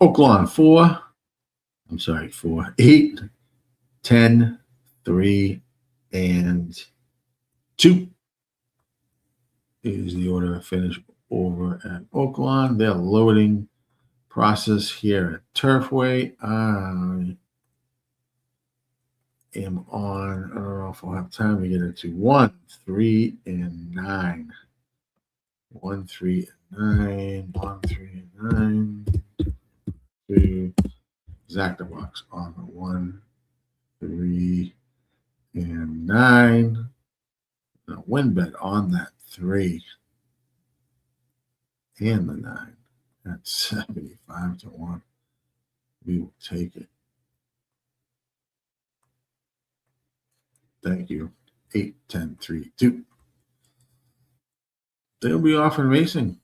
Oaklawn 4. I'm sorry, 4, 8, 10, 3, and 2 is the order of finish over at Oaklawn. They're loading process here at Turfway. I am on, I don't know if I'll have time to get into 1, 3, and 9. 1, 3, and 9. 1, 3, and 9. 2. Exacta box on the 1, 3, and 9. The win bet on that 3 and the 9. That's 75-1. We will take it. Thank you. 8, 10, 3, 2. They'll be off and racing.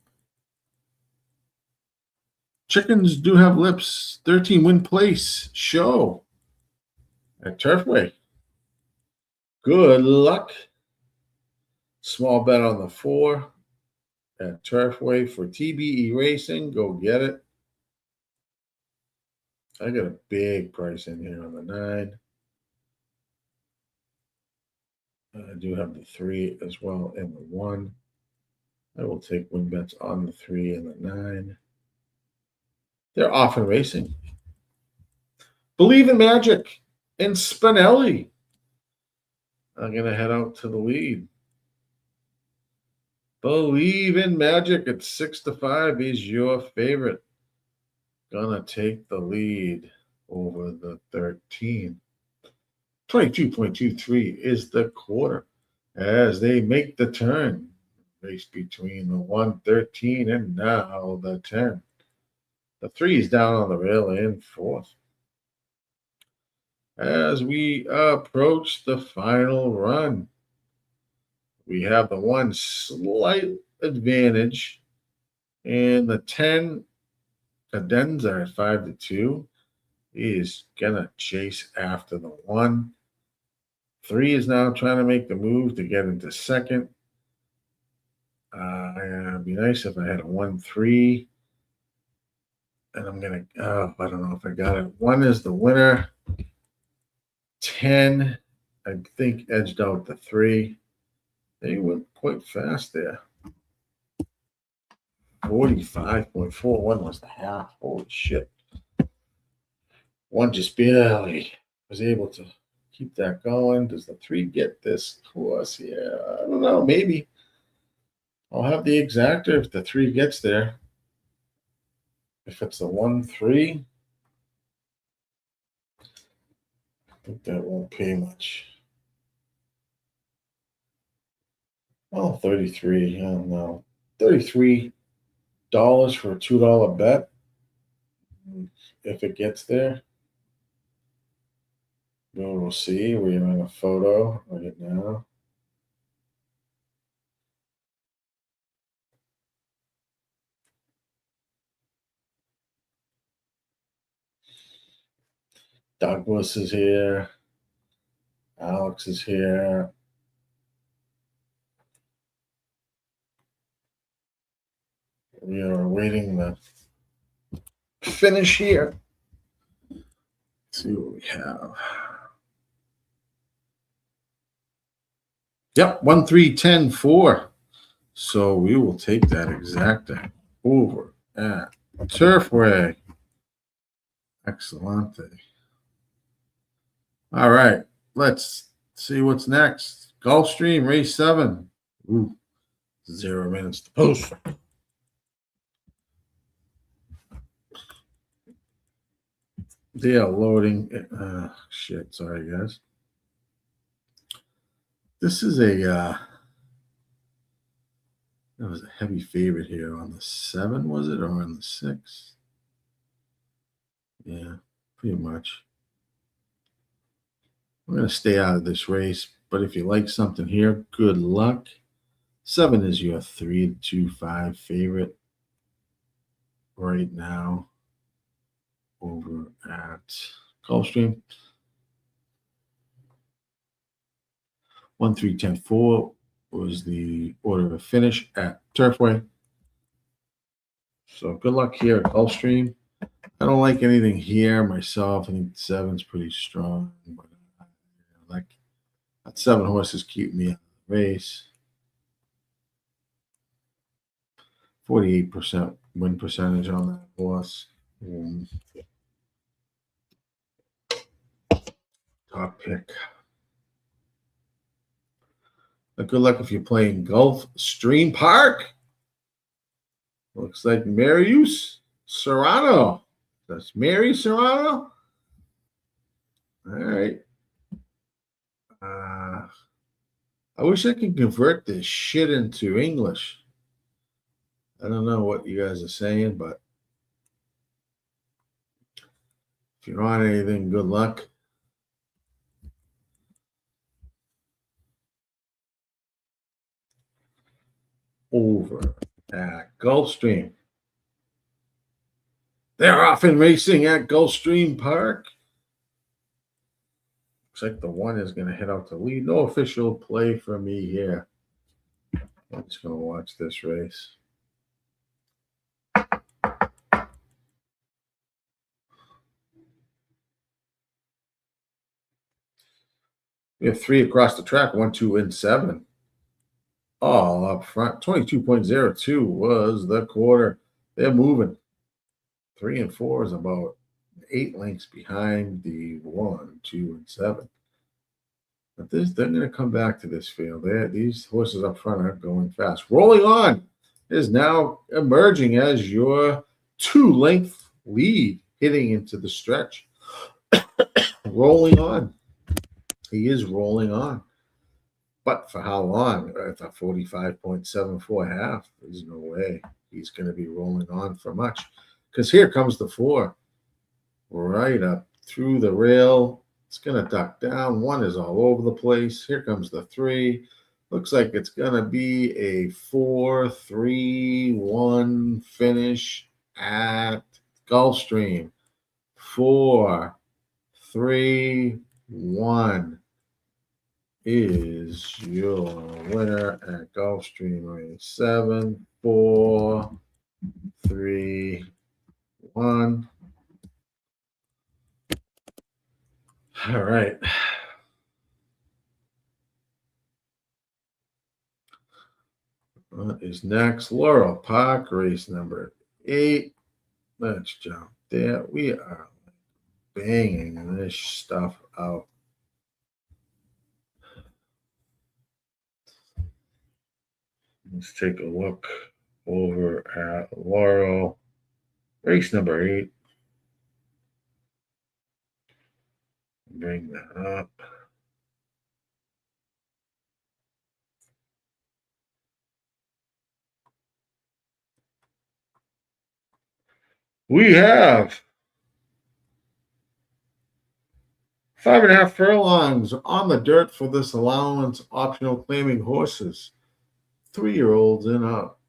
Chickens do have lips. 13 win place show at Turfway. Good luck. Small bet on the 4 at Turfway for TBE Racing. Go get it. I got a big price in here on the 9. I do have the 3 as well and the 1. I will take win bets on the 3 and the 9. They're off and racing. Believe in Magic and Spinelli. I'm going to head out to the lead. Believe in Magic at 6-5 is your favorite. Gonna take the lead over the 13. 22.23 is the quarter as they make the turn. Race between the 113 and now the 10. The 3 is down on the rail in 4th. as we approach the final run. We have the one slight advantage, and the 10 cadenza at 5-2. He is gonna chase after the 1. 3 is now trying to make the move to get into second. It'd be nice if I had a 1-3. And I'm gonna I don't know if I got it. 1 is the winner. 10, I think, edged out the 3. They went quite fast there. 45.41 was the half. Holy shit. 1 just barely was able to keep that going. Does the 3 get this course? Yeah, I don't know. Maybe. I'll have the exacta if the 3 gets there. If it's the 1-3, I think that won't pay much. Well, 33. I don't know. $33 for a $2 bet. If it gets there, we'll see. We're in a photo right now. Douglas is here. Alex is here. We are awaiting the finish here. Let's see what we have. Yep, 1-3-10-4. So we will take that exacta over at Turfway. Excellente. All right, let's see what's next. Gulfstream race 7. Ooh, 0 minutes to post. They are loading. Shit, sorry guys. This is that was a heavy favorite here on the 7, was it, or on the 6? Yeah, pretty much. I'm going to stay out of this race, but if you like something here, good luck. 7 is your 3-2-5 favorite right now over at Gulfstream. 1-3-10-4 was the order of finish at Turfway. So good luck here at Gulfstream. I don't like anything here myself. I think 7's pretty strong, but like that 7 horses keep me in the race. 48% win percentage on that horse. Top pick. But good luck if you're playing Gulfstream Park. Looks like Marius Serrano. That's Mary Serrano. All right. I wish I could convert this shit into English. I don't know what you guys are saying, but if you're on anything, good luck. Over at Gulfstream. They're off and racing at Gulfstream Park. Looks like the 1 is going to head out to lead. No official play for me here. I'm just going to watch this race. We have 3 across the track, 1, 2, and 7. All up front. 22.02 was the quarter. They're moving. 3 and 4 is about 8 lengths behind the 1, 2, and 7. But they're going to come back to this field. These horses up front aren't going fast. Rolling On is now emerging as your 2-length lead hitting into the stretch. Rolling On. He is rolling on. But for how long? At a 45.74 half, there's no way he's going to be rolling on for much. Because here comes the 4. Right up through the rail It's going to duck down. 1 is all over the place. Here comes the 3. Looks like it's going to be a 4-3-1 finish at Gulfstream. 4-3-1 is your winner at Gulfstream race 7. 4-3-1. All right. What is next? Laurel Park, race number 8. Let's jump there. We are banging this stuff out. Let's take a look over at Laurel, race number 8. Bring that up. We have 5.5 furlongs on the dirt for this allowance, optional claiming horses, 3-year-olds and up.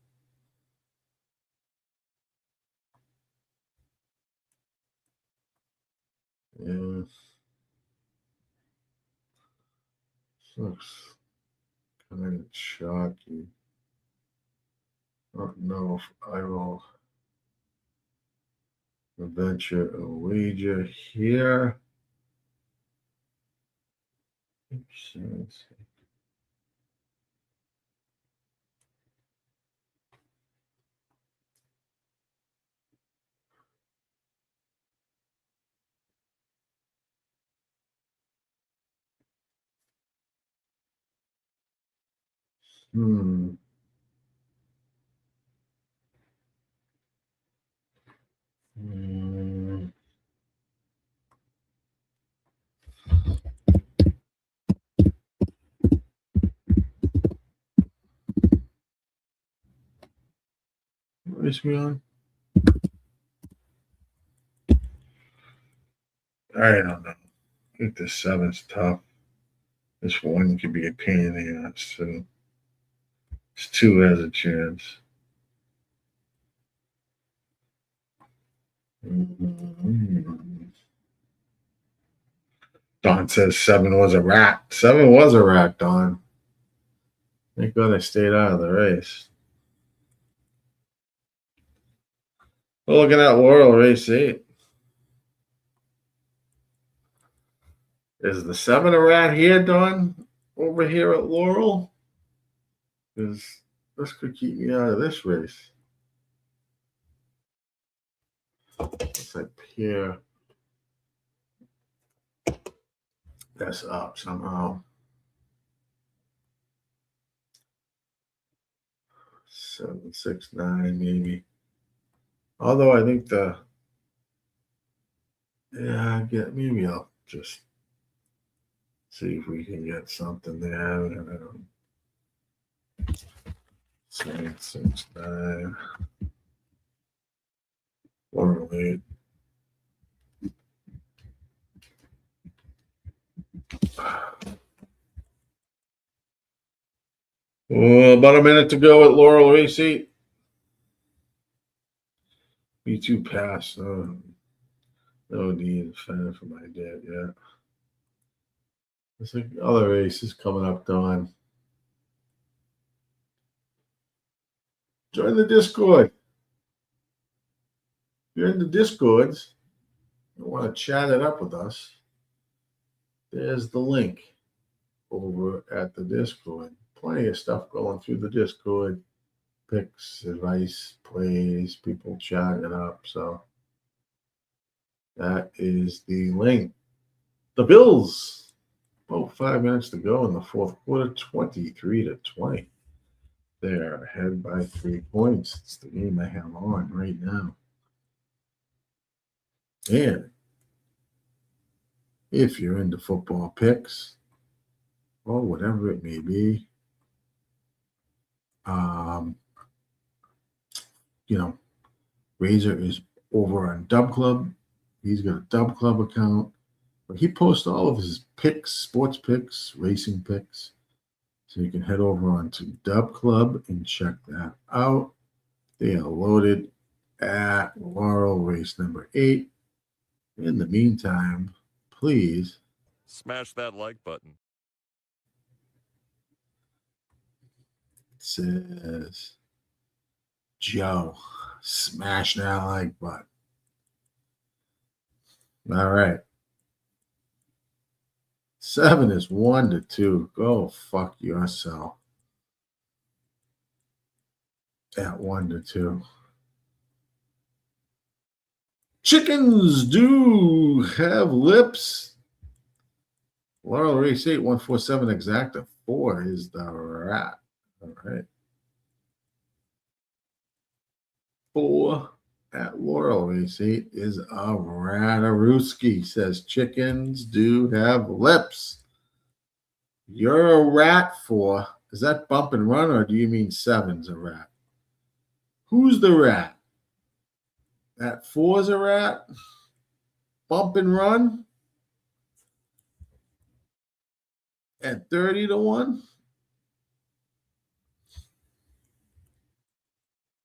Yeah. Looks kind of chalky. I don't know if I will venture a wager here. Oops. Hmm. What is we on? I don't know. I think the 7's tough. This 1 could be a pain in the ass too. This 2 has a chance. Don says 7 was a rat. 7 was a rat, Don. Thank God I stayed out of the race. We're looking at Laurel, race 8. Is the 7 a rat here, Don? Over here at Laurel? Because this could keep me out of this race. It's like here. That's up somehow. 7, 6, 9, maybe. Although I think maybe I'll just see if we can get something there. 7, 6, 9. 108. About a minute to go at Laurel race 8. B2 pass. No need to fan for my dad yet. There's like other races coming up, Don. Join the Discord. If you're in the Discords and want to chat it up with us, there's the link over at the Discord. Plenty of stuff going through the Discord. Picks, advice, plays, people chatting it up. So that is the link. The Bills, about 5 minutes to go in the fourth quarter, 23-20. They're ahead by 3 points. It's the game I have on right now. And if you're into football picks or whatever it may be, Razor is over on Dub Club. He's got a Dub Club account. But he posts all of his picks, sports picks, racing picks. So you can head over onto Dub Club and check that out. They are loaded at Laurel race number 8. In the meantime, please smash that like button. It says, Joe, smash that like button. All right. 7 is 1-2. Go fuck yourself. At 1-2. Chickens do have lips. Laurel race 8, 147 exacta. 4 is the rat. All right. 4 at Laurel race 8 is a Ratarooski. Says chickens do have lips. You're a rat 4. Is that bump and run, or do you mean 7's a rat? Who's the rat? That 4's a rat? Bump and run? At 30-1?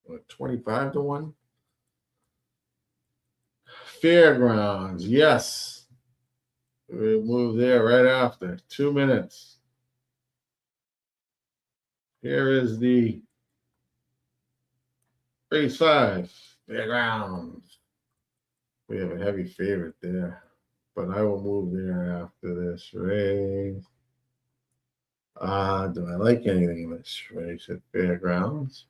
Or 25-1? Fairgrounds, yes. We'll move there right after. 2 minutes. Here is the race 5, Fairgrounds. We have a heavy favorite there, but I will move there after this race. Do I like anything in this race at Fairgrounds?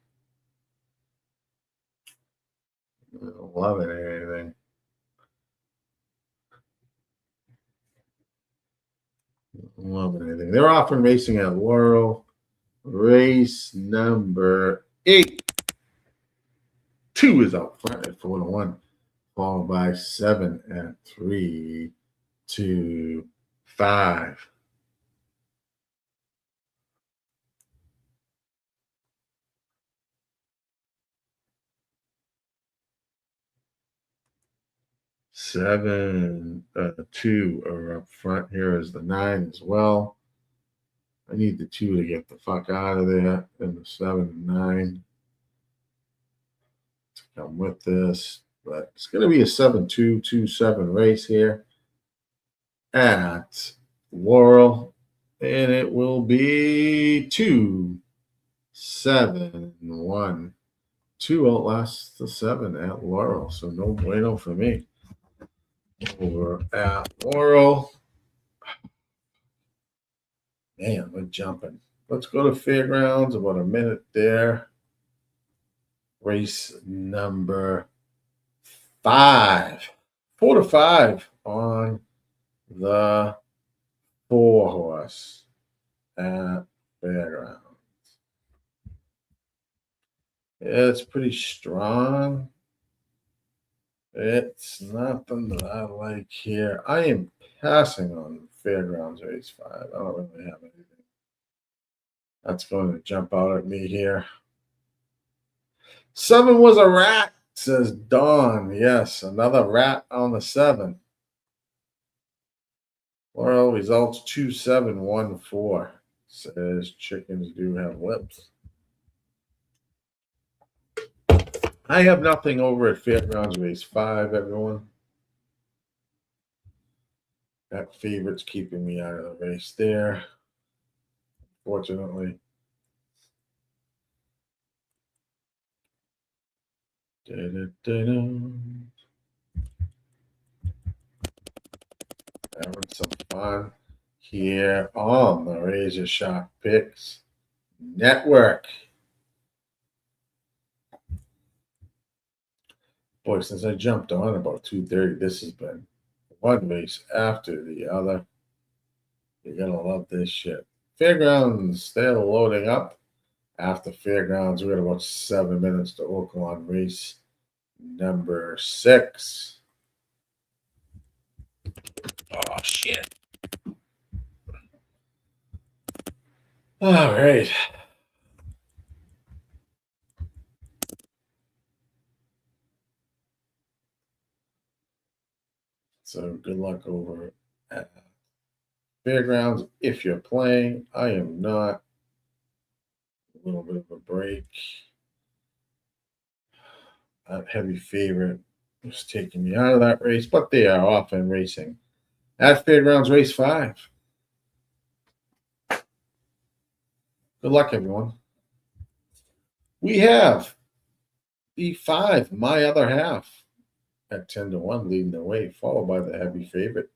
I don't love it or anything. Love anything. They're often racing at Laurel. Race number 8. 2 is out front at 4-1, followed by 7 at 3-5. 7, 2 are up front. Here is the 9 as well. I need the 2 to get the fuck out of there, and the 7 and 9 to come with this. But it's going to be a 7-2, 2-7 race here at Laurel, and it will be 2-7-1. 2 outlasts the 7 at Laurel, so no bueno for me. Over at Laurel. Man, we're jumping. Let's go to Fairgrounds. About a minute there. Race number 5. 4-5 on the 4-horse at Fairgrounds. It's pretty strong. It's nothing that I like here. I am passing on Fairgrounds race 5. I don't really have anything that's going to jump out at me here. 7 was a rat, says Dawn. Yes, another rat on the 7. Laurel results 2-7-1-4. Says chickens do have lips. I have nothing over at Fairgrounds race 5, everyone. That favorite's keeping me out of the race there, fortunately. Having some fun here on the RazorSharpPicks Network. Boy, since I jumped on about 2:30, this has been one race after the other. You're going to love this shit. Fairgrounds, they're loading up. After Fairgrounds, we got about 7 minutes to Oaklawn race number 6. Oh, shit. All right. So good luck over Fairgrounds, if you're playing. I am not. A little bit of a break. That heavy favorite was taking me out of that race, but they are off and racing. At Fairgrounds, race 5. Good luck, everyone. We have the 5, My Other Half, at 10-1, leading the way, followed by the heavy favorite,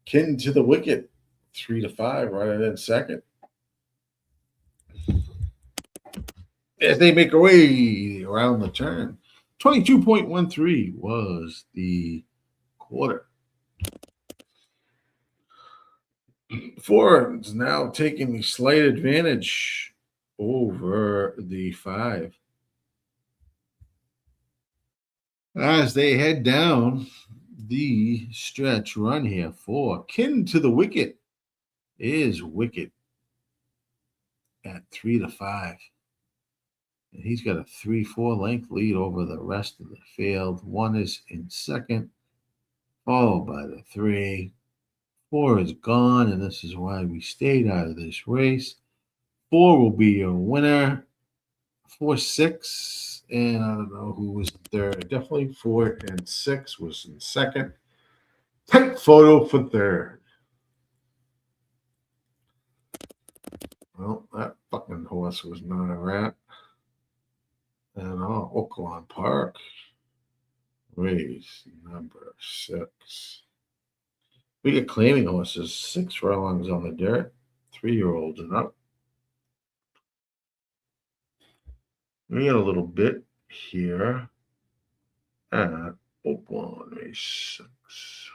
Kin to the Wicket, 3-5, running in second. As they make their way around the turn, 22.13 was the quarter. Ford's now taking the slight advantage over the 5. As they head down the stretch run here for Kin to the Wicket is Wicket at 3-5. And he's got a 3-4 length lead over the rest of the field. 1 is in second, followed by the 3. 4 is gone, and this is why we stayed out of this race. 4 will be your winner. 4, 6, and I don't know who was third. Definitely 4 and 6 was in second. Tight photo for third. Well, that fucking horse was not a rat. And Oaklawn Park, race number 6. We get claiming horses, 6 furlongs on the dirt, 3-year-olds and up. We got a little bit here at Oaklawn race 6.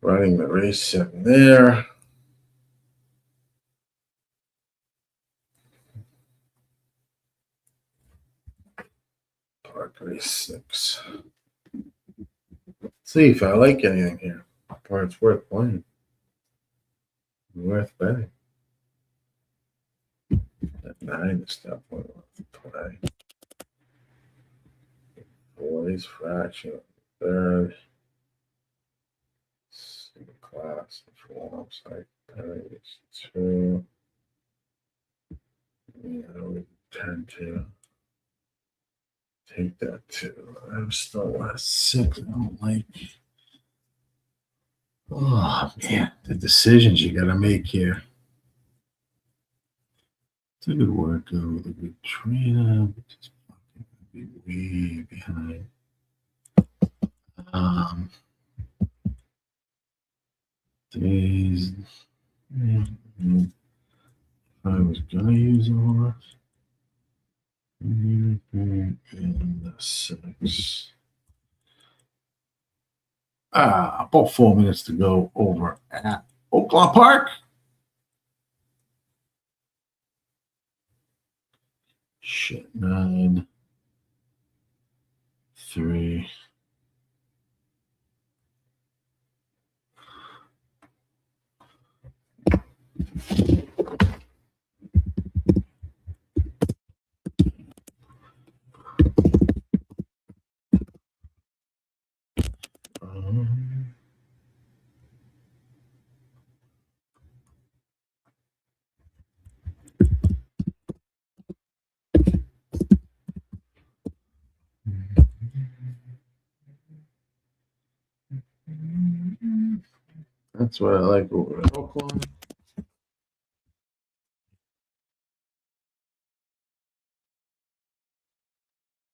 Running the race in there. Park race 6. See if I like anything here. Or it's worth playing. Worth betting. That 9 is definitely worth play. 4 is fraction. 3rd. Class forms like pennies 2. Yeah, I would tend to take that too. I'm still at 6. I don't like. Oh man, the decisions you got to make here. It's a good workout with a good trainer, but just be way behind. Days. If I was gonna use a horse, and the 6. About 4 minutes to go over at Oaklawn Park. Shit, 9, 3. That's what I like over at Oaklawn.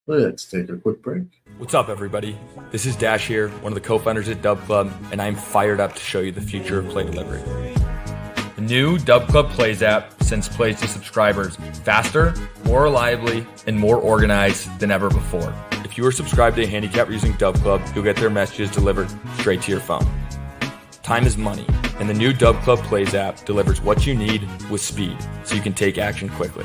Let's take a quick break. What's up, everybody? This is Dash here, one of the co-founders at Dub Club, and I'm fired up to show you the future of play delivery. The new Dub Club Plays app sends plays to subscribers faster, more reliably, and more organized than ever before. If you are subscribed to a handicapper using Dub Club, you'll get their messages delivered straight to your phone. Time is money, and the new Dub Club Plays app delivers what you need with speed, so you can take action quickly.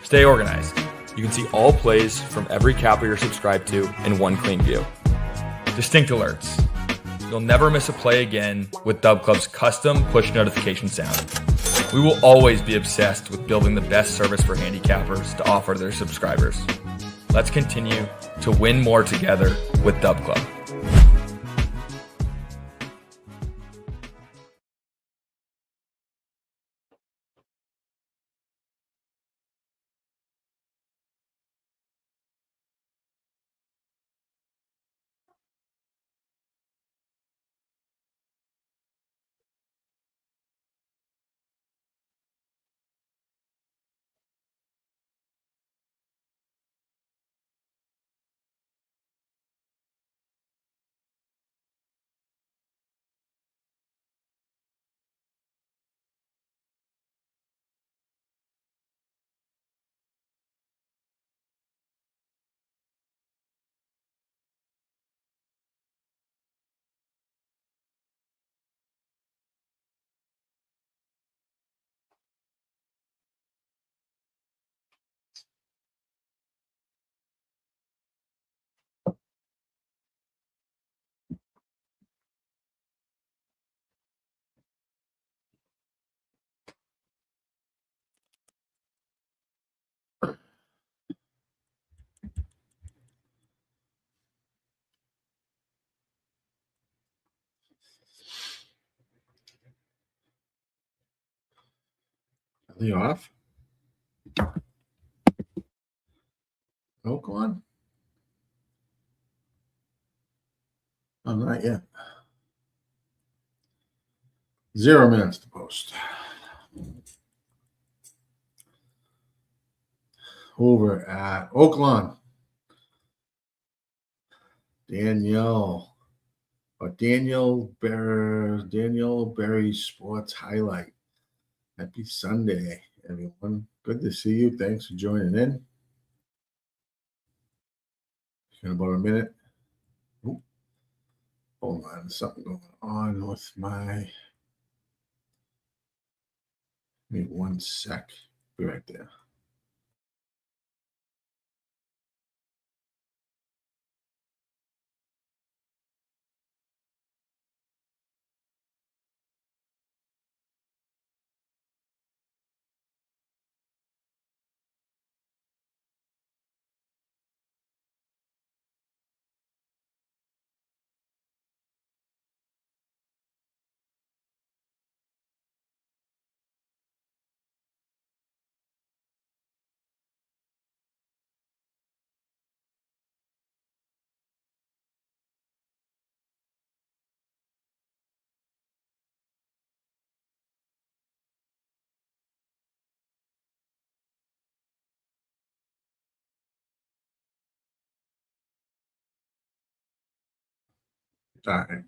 Stay organized. You can see all plays from every capper you're subscribed to in one clean view. Distinct alerts. you'll never miss a play again with Dub Club's custom push notification sound. We will always be obsessed with building the best service for handicappers to offer their subscribers. Let's continue to win more together with Dub Club. Are they off? Oaklawn? Oh, not yet. 0 minutes to post. Over at Oaklawn. Danielle Berry Sports Highlight. Happy Sunday, everyone. Good to see you. Thanks for joining in. In about a minute. Ooh. Hold on, something going on with my. Give me 1 sec. Be right there. All right.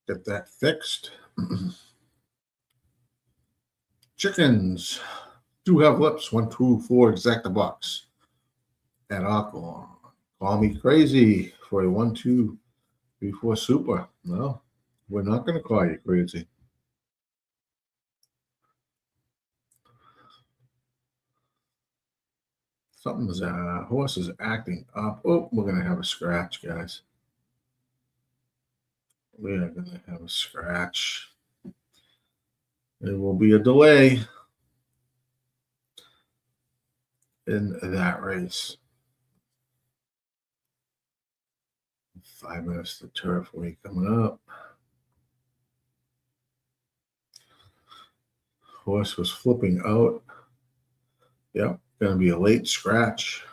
Get that fixed. Chickens do have lips. 1, 2, 4 exacta bucks at Aqueduct. Call me crazy for a 1, 2, 3, 4 super. No, we're not going to call you crazy. Something's horse is acting up. Oh, we're going to have a scratch, guys. We are going to have a scratch. There will be a delay in that race. 5 minutes to Turfway coming up. Horse was flipping out. Yep, going to be a late scratch.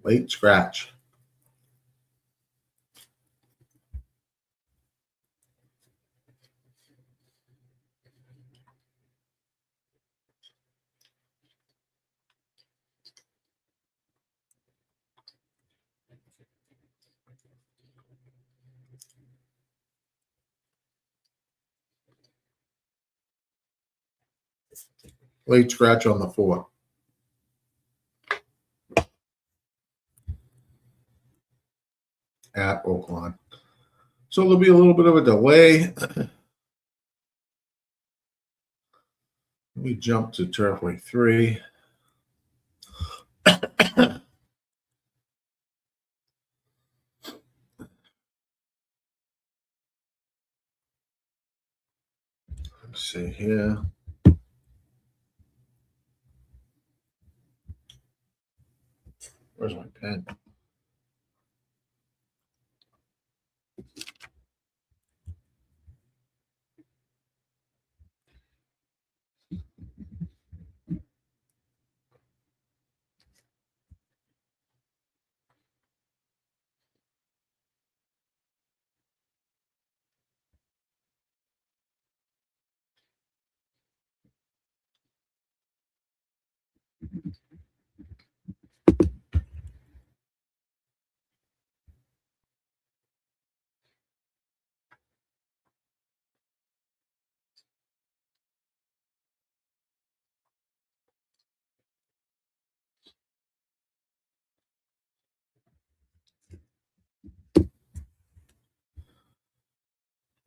Late scratch. Late scratch on the 4. At Oaklawn. So there'll be a little bit of a delay. We jump to Turfway 3. see here. Where's my pen?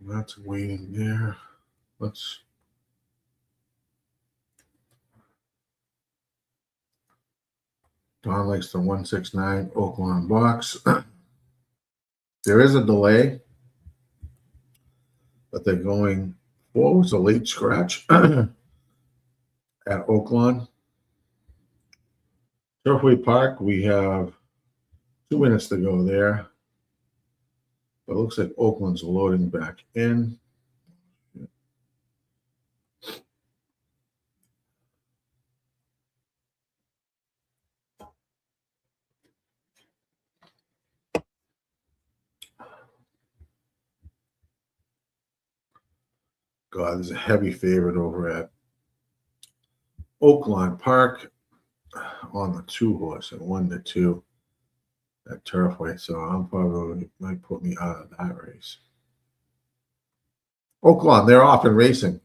That's waiting there. Let's. Don likes the 169 Oaklawn box. There is a delay, but they're going forward. It's a late scratch at Oaklawn. Turfway Park, we have 2 minutes to go there. But it looks like Oakland's loading back in. God, there's a heavy favorite over at Oaklawn Park on the 2-horse and 1-2 at Turfway. So I'm probably might put me out of that race. Oaklawn, they're off and racing.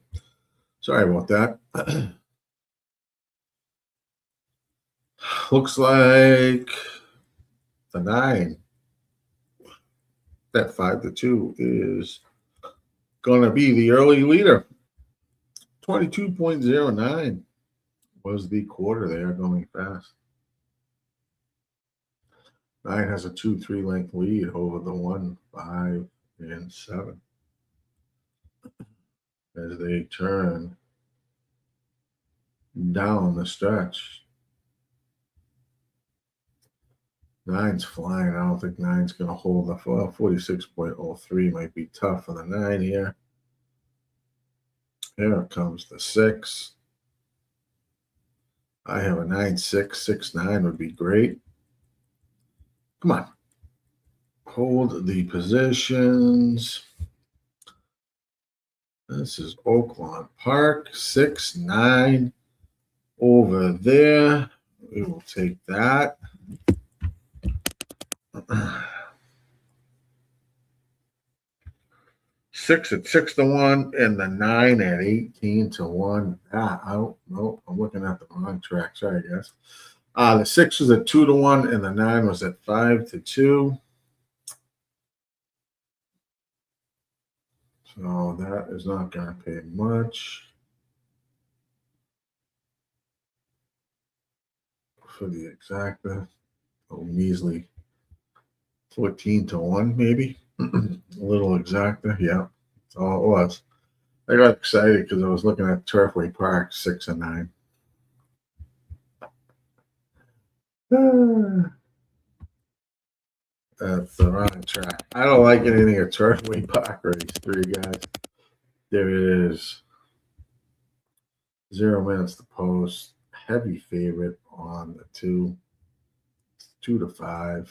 Sorry about that. Looks like the 9. That 5-2 is going to be the early leader. 22.09 was the quarter there, going fast. 9 has a 2-3 length lead over the 1, 5, and 7 as they turn down the stretch. 9's flying. I don't think 9's going to hold the 46.03 might be tough for the 9 here. Here comes the 6. I have a 9-6, 6-9 would be great. Come on. Hold the positions. This is Oaklawn Park, 6-9 over there. We will take that. 6 at 6-1 and the 9 at 18-1. Oh, no, I'm looking at the wrong track. Sorry, guys. The 6 was at 2-1 and the 9 was at 5-2. So that is not going to pay much for the exacta. Oh, measly 14-1, maybe. A little exacta, yeah. That's all it was. I got excited because I was looking at Turfway Park, 6 and 9. That's the wrong track. I don't like anything at Turfway Park race 3, guys. There it is. 0 minutes to post. Heavy favorite on the 2. 2-5.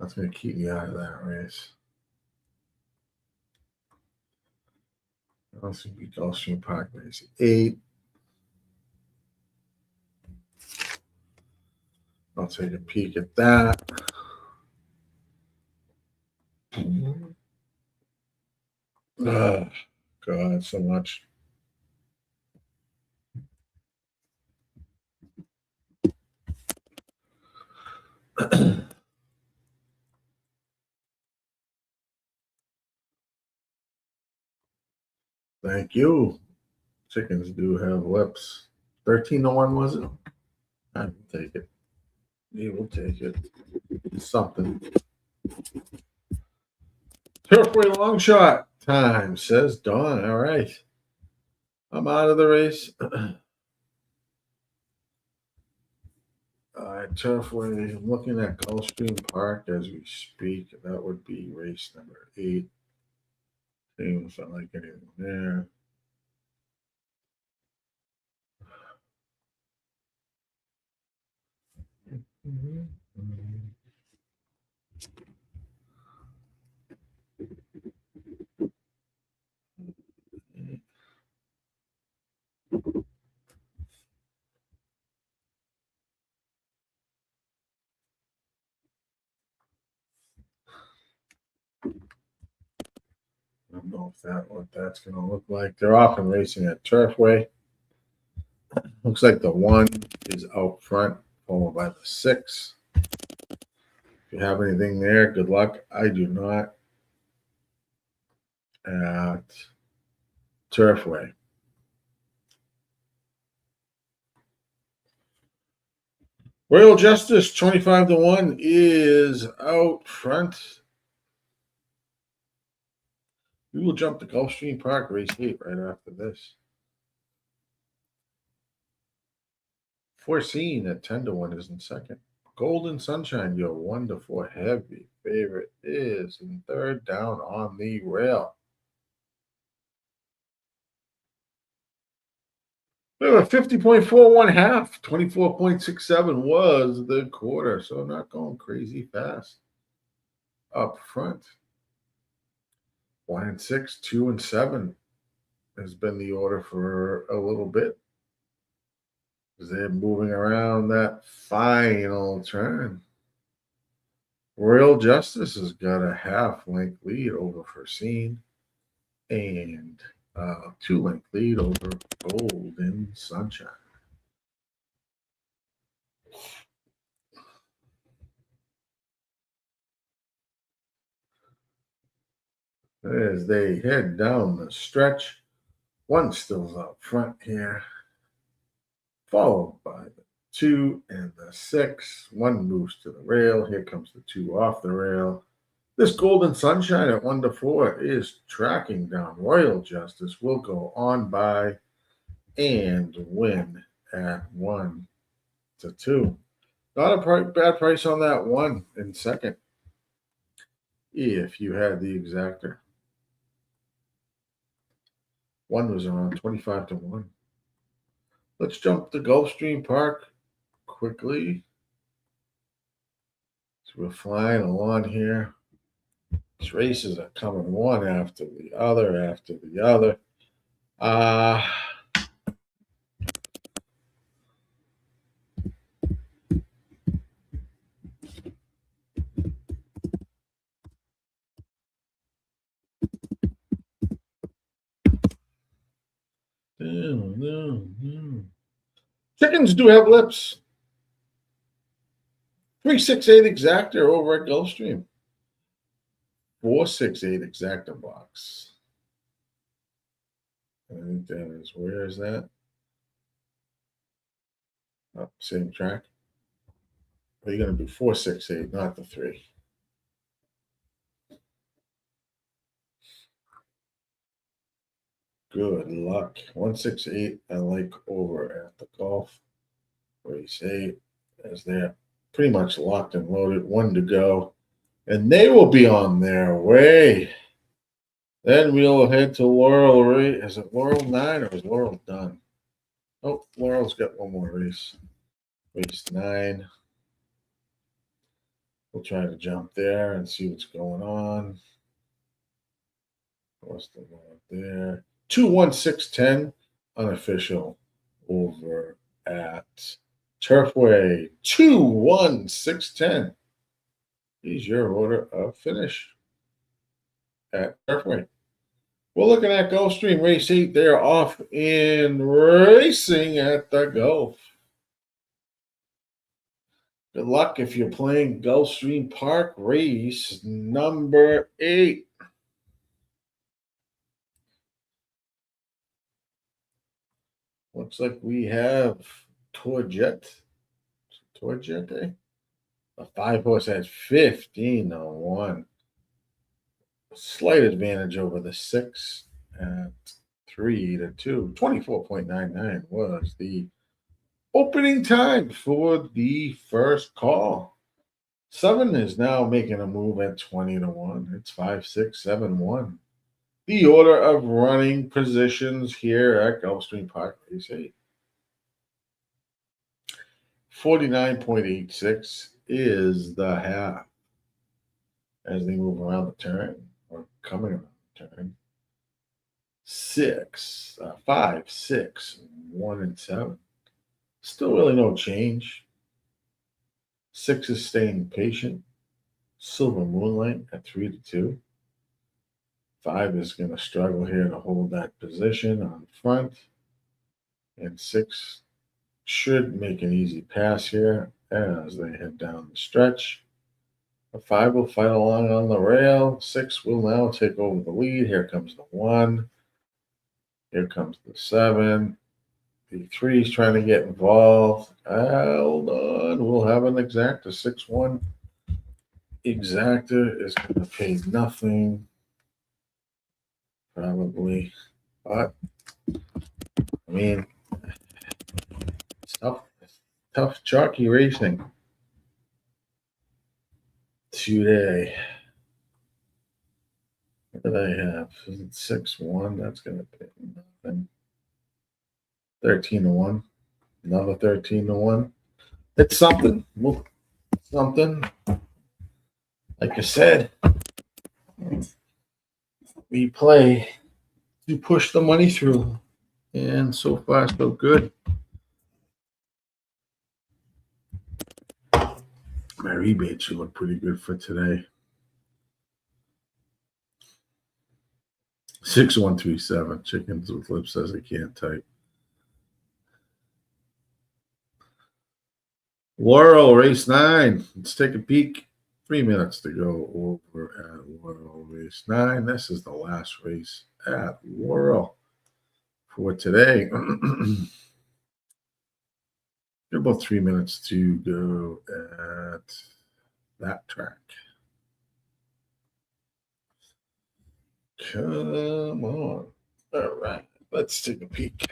That's going to keep me out of that race. Gulfstream Park race 8. I'll take a peek at that. Oh, God, so much. Thank you. Chickens do have lips. 13-1, was it? I will take it. We will take it. Something. Turfway long shot time, says Dawn. All right. I'm out of the race. Turfway, I'm looking at Gulfstream Park as we speak. That would be race number 8. See if I like anything there. I don't know if what that's going to look like. They're often racing at Turfway. Looks like the 1 is out front, followed by the 6. If you have anything there, good luck. I do not. At Turfway. Royal Justice 25-1 is out front. We will jump to Gulfstream Park race 8 right after this. Foreseen at 10-1 is in second. Golden Sunshine, your 1-4 heavy favorite, is in third down on the rail. We have a 50.41 half. 24.67 was the quarter, so not going crazy fast. Up front. 1 and 6, 2 and 7 has been the order for a little bit. They're moving around that final turn. Royal Justice has got a half-length lead over Foreseen and 2-length lead over Golden Sunshine. As they head down the stretch, 1 still's up front here, followed by the 2 and the 6. 1 moves to the rail. Here comes the 2 off the rail. This Golden Sunshine at 1-4 is tracking down. Royal Justice will go on by and win at 1-2. Not a bad price on that 1 in second if you had the exactor. 1 was around 25-1. Let's jump to Gulfstream Park quickly. So we're flying along here. These races are coming one after the other after the other. Chickens do have lips. 368 exactor over at Gulfstream. 468 exactor box. I think that is, where is that? Oh, same track. Are you going to do 468, not the 3? Good luck. 168, I like over at the golf. Race 8, as they're pretty much locked and loaded. 1 to go. And they will be on their way. Then we'll head to Laurel. Is it Laurel 9 or is Laurel done? Oh, Laurel's got 1 more race. Race 9. We'll try to jump there and see what's going on. What's the one there? 2-1-6-10 unofficial over at Turfway. 2-1-6-10 is your order of finish at Turfway. We're looking at Gulfstream Race 8. They're off in racing at the Gulf. Good luck if you're playing Gulfstream Park race number 8. Looks like we have Torjet, eh? A 5-horse at 15-1. slight advantage over the 6 at 3-2. 24.99 was the opening time for the first call. 7 is now making a move at 20-1. It's 5, 6, 7, 1. The order of running positions here at Gulfstream Park is 8. 49.86 is the half as they move around the turn or coming around the turn. 5, 6, 1, and 7. Still really no change. 6 is staying patient. Silver Moonlight at 3-2. 5 is going to struggle here to hold that position on front. And 6 should make an easy pass here as they head down the stretch. A 5 will fight along on the rail. 6 will now take over the lead. Here comes the 1. Here comes the 7. The 3 is trying to get involved. Hold on. We'll have an exacta. 6-1. Exacta is going to pay nothing. Probably. But, I mean, it's tough jockey racing today. What do they have? Is it 6-1? That's going to pay nothing. 13-1. Another 13-1. It's something. Well, something. Like I said, we play to push the money through. And so far, so good. My rebate should look pretty good for today. 6137. Chickens with lips says they can't type. Laurel, race 9. Let's take a peek. 3 minutes to go over at Laurel, race 9. This is the last race at Laurel for today. About 3 minutes to go at that track. Come on. All right, let's take a peek.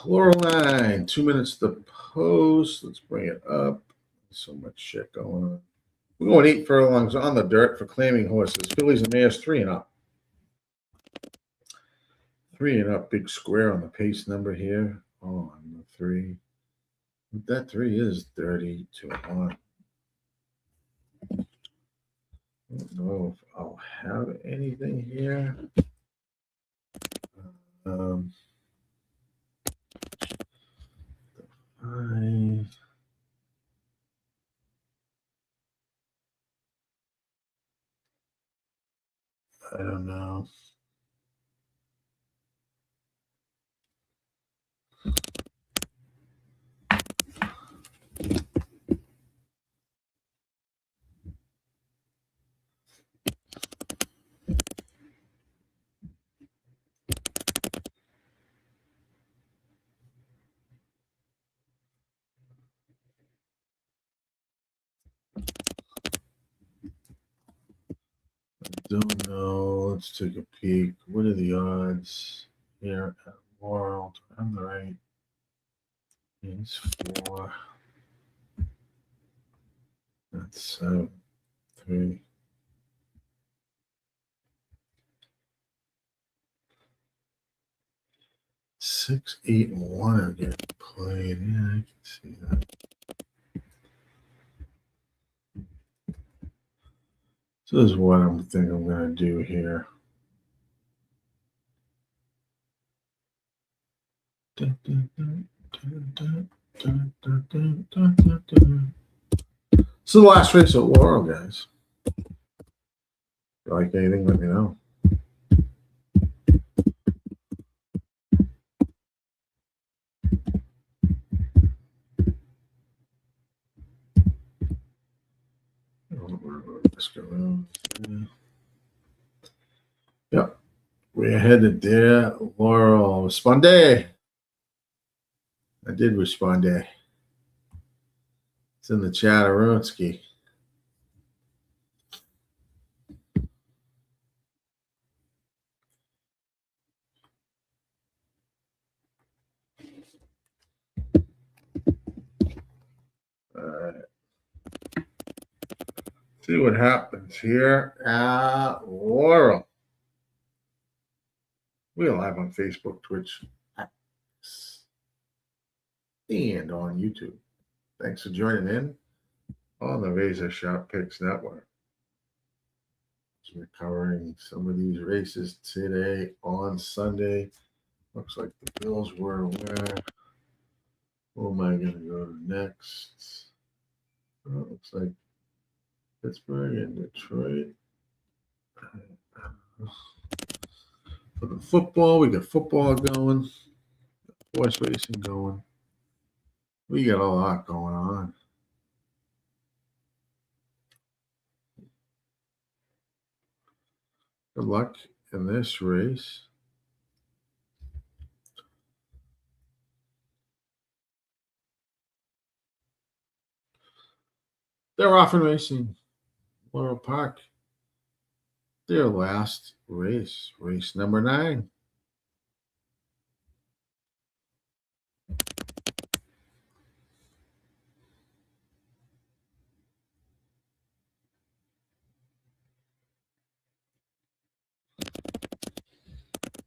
Laurel 9, 2 minutes to post. Let's bring it up. So much shit going on. We're going 8 furlongs on the dirt for claiming horses. Fillies and mares 3 and up. 3 and up, big square on the pace number here. On the 3. That 3 is 30-1. I don't know if I'll have anything here. I don't know. Don't know. Let's take a peek. What are the odds here at Laurel? I'm the right. It's 4. That's 7, 3. Six, 8, and 1 are getting played. Yeah, I can see that. So this is what I'm thinking I'm going to do here. So the last race at Laurel, guys. If you like anything, let me know. Yep, we're headed there. Laurel, responde. I did respond. It's in the chat, Aronsky. See what happens here at Laurel. We're live on Facebook, Twitch, X, and on YouTube. Thanks for joining in on the RazorSharpPicks Network. We're covering some of these races today on Sunday. Looks like the Bills were where. Who am I going to go to next? Well, it looks like Pittsburgh and Detroit. For the football, we got football going, horse racing going. We got a lot going on. Good luck in this race. They're off and racing Laurel Park. Their last race, race number 9.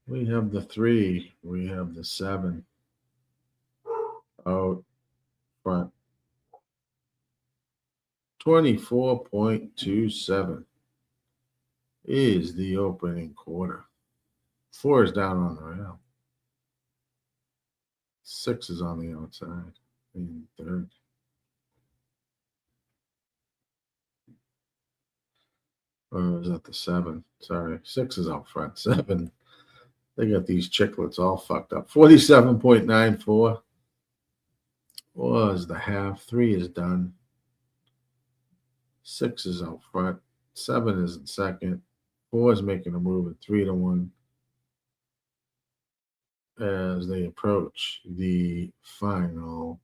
We have the 3. We have the 7 out front. 24.27 is the opening quarter. 4 is down on the rail. 6 is on the outside in third. Or is that the 7? Sorry, 6 is out front. 7. They got these chicklets all fucked up. 47.94 was the half. 3 is done. 6 is out front. 7 is in second. 4 is making a move at 3-1 as they approach the final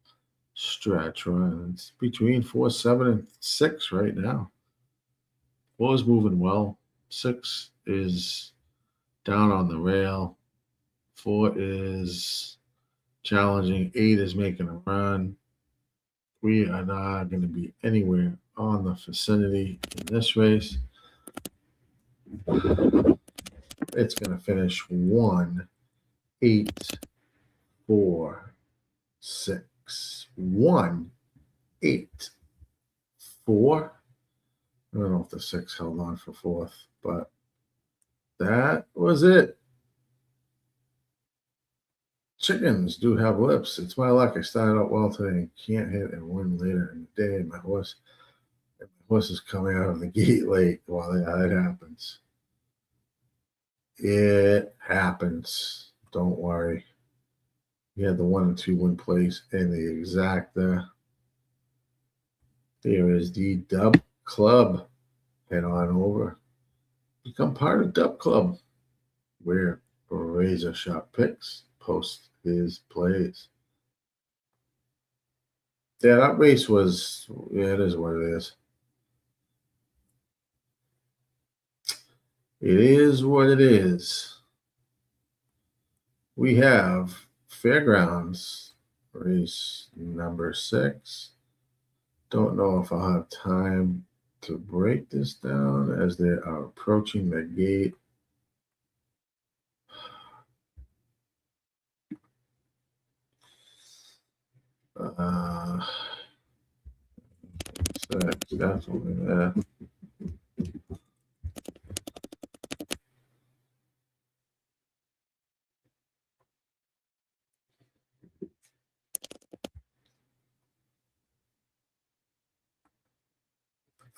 stretch run. It's between 4, 7, and 6 right now. 4 is moving well. 6 is down on the rail. 4 is challenging. 8 is making a run. We are not going to be anywhere on the vicinity in this race. It's going to finish 1, 8, 4, 6. 1, 8, 4. I don't know if the 6 held on for 4th, but that was it. Chickens do have lips. It's my luck. I started out well today and can't hit and win later in the day. My horse is coming out of the gate late while that happens. It happens. Don't worry. We had the 1 and 2 win place in the exacta. There is the Dub Club. Head on over. Become part of Dub Club, where RazorSharpPicks posts his plays. Yeah, that race was, it is what it is. It is what it is. We have Fairgrounds, race number 6. Don't know if I'll have time to break this down as they are approaching the gate. So that's definitely that.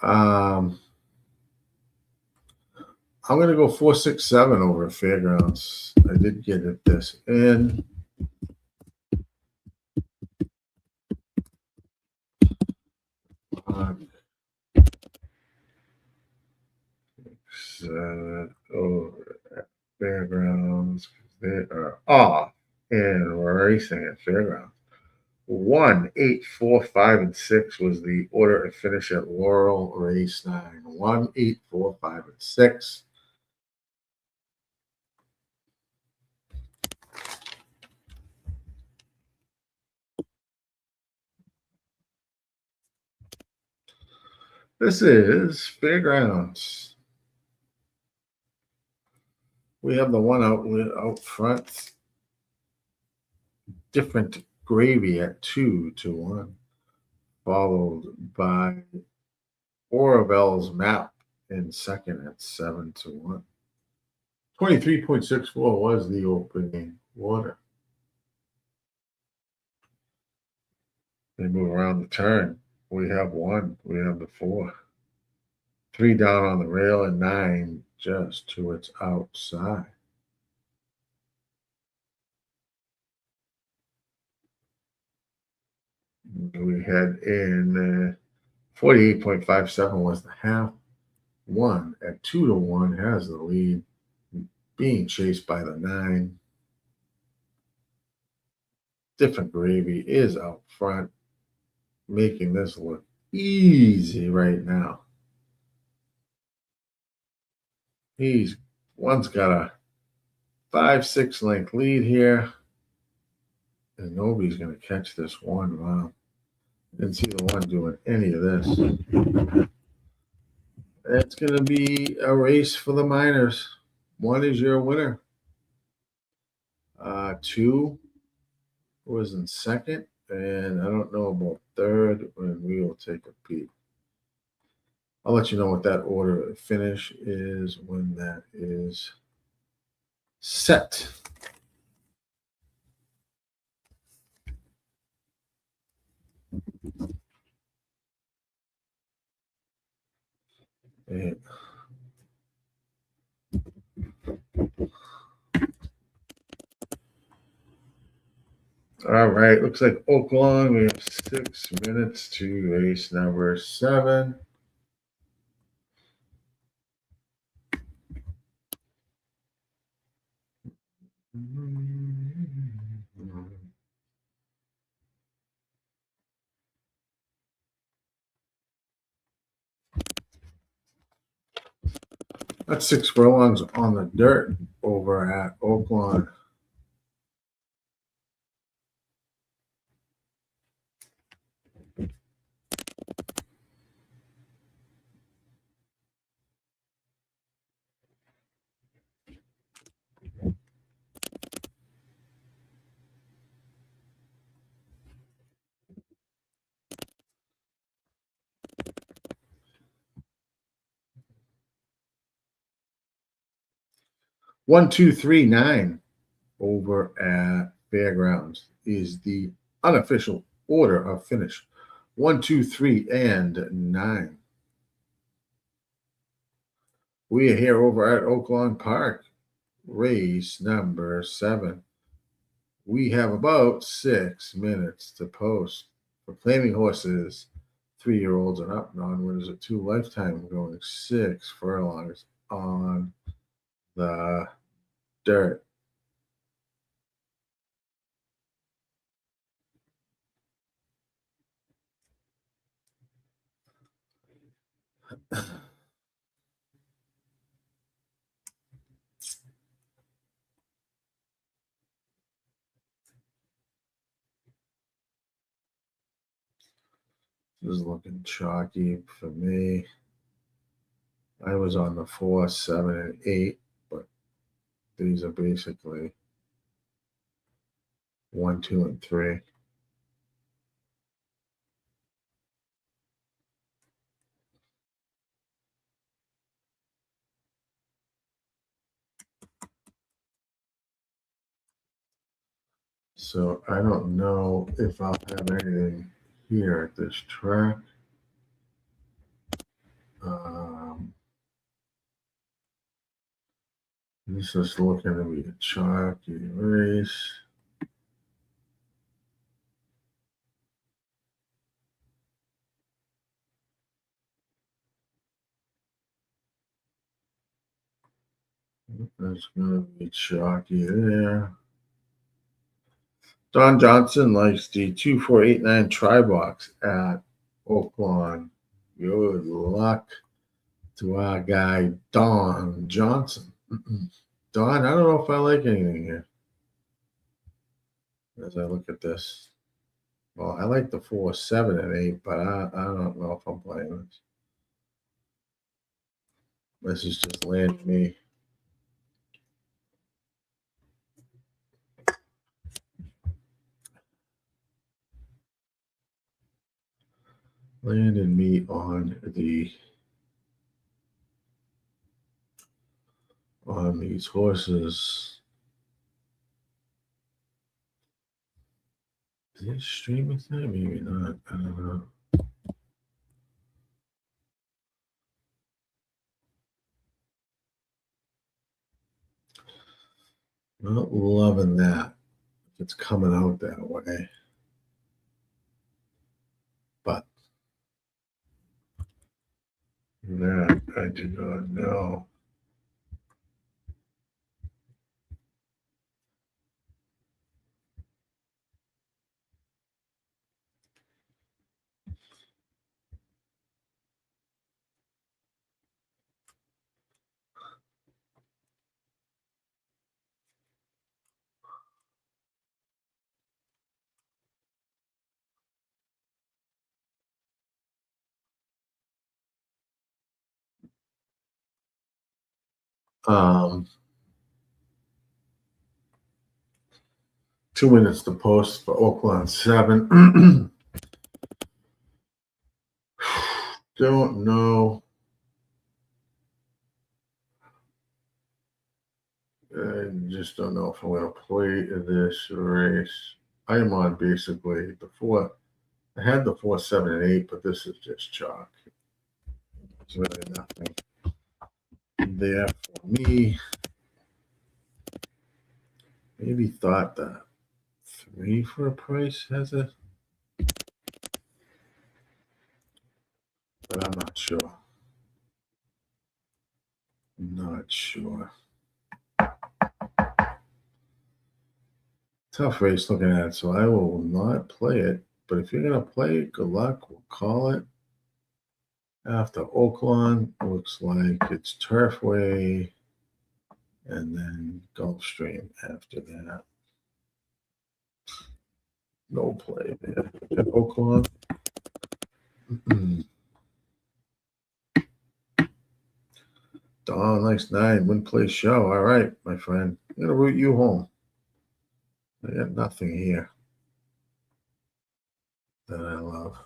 I'm going to go 4, 6, 7 over at Fairgrounds. I did get it this in. Over at Fairgrounds. They are off and racing at Fairgrounds. 1, 8, 4, 5, and 6 was the order to finish at Laurel race 9. 1, 8, 4, 5, and 6. This is Fairgrounds. We have the one out front. Different Gravy at 2-1, followed by Orville's Map in second at 7-1. 23.64 was the opening order. They move around the turn. We have 1. We have the 4. 3 down on the rail and 9 just to its outside. We had in 48.57 was the half. 1 at 2-1 has the lead, being chased by the 9. Different Gravy is out front, making this look easy right now. One's got a 5-6 length lead here, and nobody's going to catch this one. Wow. Didn't see the one doing any of this. It's going to be a race for the minors. 1 is your winner. 2 was in second, and I don't know about third, and we will take a peek. I'll let you know what that order of finish is when that is set. And all right, looks like Oaklawn. We have 6 minutes to race number 7. That's 6 furlongs on the dirt over at Oaklawn. One, 2, 3, 9 over at Fairgrounds is the unofficial order of finish. 1, 2, 3, and 9. We are here over at Oaklawn Park, race number 7. We have about 6 minutes to post. For claiming horses, 3-year-olds and up, non-winners at 2 lifetime, going 6 furlongs on the dirt. This is looking chalky for me. I was on the 4, 7, and 8, but these are basically 1, 2, and 3. So I don't know if I'll have anything here at this track. This is looking to be a chalky race. There's going to be chalky there. Don Johnson likes the 2489 Tri-Box at Oaklawn. Good luck to our guy, Don Johnson. Don, I don't know if I like anything here as I look at this. Well, I like the 4, 7, and 8, but I don't know if I'm playing this. This is just landing me. Landed me on these horses. Did it stream with that? Maybe not. I don't know. Not loving that. It's coming out that way. But that I do not know. Um, 2 minutes to post for Oaklawn 7. Don't know. I just don't know if I'm going to play this race. I am on basically the 4. I had the 4, 7, and 8, but this is just chalk. It's really nothing there for me. Maybe thought that 3 for a price has a, but I'm not sure. Not sure. Tough race looking at it, so I will not play it. But if you're going to play it, good luck. We'll call it. After Oaklawn, looks like it's Turfway and then Gulfstream after that. No play there. At Oaklawn. Dawn, nice 9. Win, play, show. All right, my friend. I'm going to root you home. I got nothing here that I love.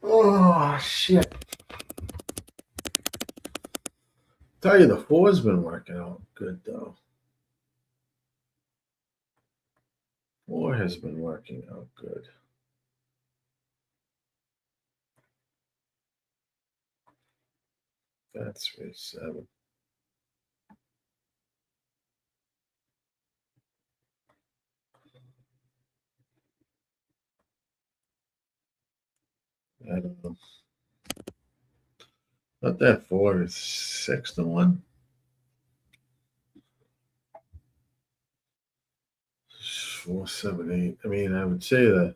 Oh, shit. Tell you, the 4's been working out good, though. 4 has been working out good. That's race 7. I don't know. Not that 4 is 6 to 1. 4, 7, 8. I mean, I would say that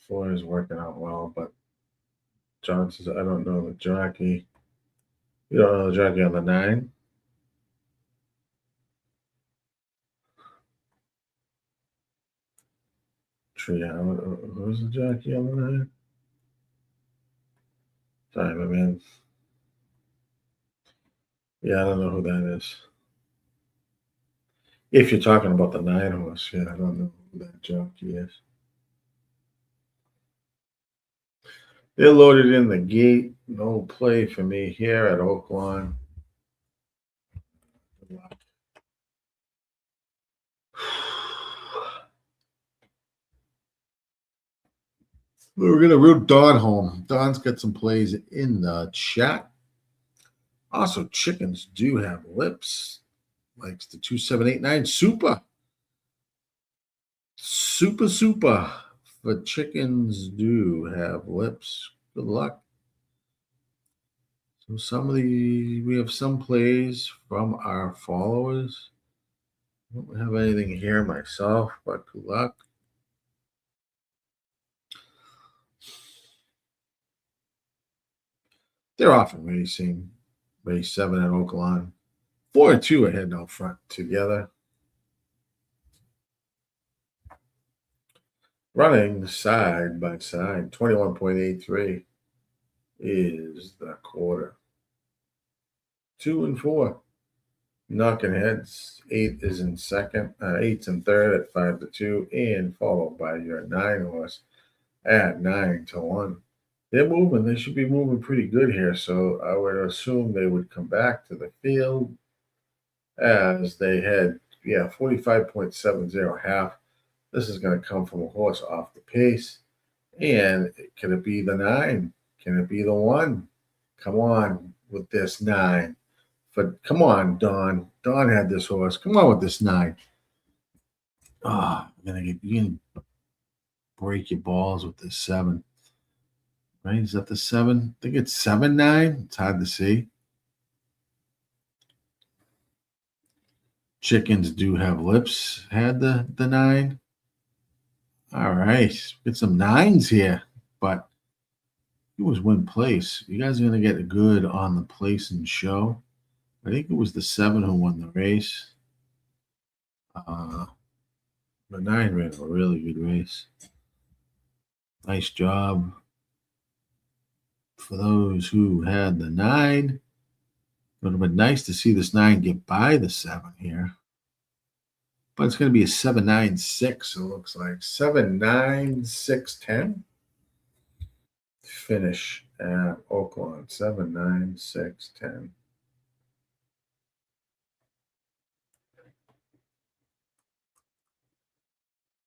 4 is working out well, but John says, I don't know the jockey. You don't know the jockey on the 9? Who's the jockey on the 9? Sorry, my man. Yeah, I don't know who that is. If you're talking about the 9 horse, yeah, I don't know who that jockey is. They're loaded in the gate. No play for me here at Oaklawn. We're going to root Dawn home. Dawn's got some plays in the chat. Also, chickens do have lips. Likes the 2789. Super. But chickens do have lips. Good luck. So we have some plays from our followers. I don't have anything here myself, but good luck. They're often racing. Race 7 at Oaklawn. 4 and 2 are heading out front together. Running side by side, 21.83 is the quarter. 2 and 4. Knocking heads. 8 is in second. 8's in third at 5 to 2, and followed by your 9 horse at 9 to 1. They're moving. They should be moving pretty good here. So I would assume they would come back to the field as they had, 45.70 half. This is going to come from a horse off the pace. And can it be the 9? Can it be the 1? Come on with this 9. Come on, Don. Don had this horse. Come on with this 9. I'm going to break your balls with this 7. Right? Is that the 7? I think it's 7-9. It's hard to see. Chickens do have lips. Had the 9. All right. Get some 9s here. But it was win place. You guys are going to get good on the place and show. I think it was the 7 who won the race. The 9 ran a really good race. Nice job for those who had the 9. It would have been nice to see this 9 get by the 7 here. But it's going to be a 7-9-6, it looks like. 7-9-6-10. Finish at Oaklawn. 7-9-6-10.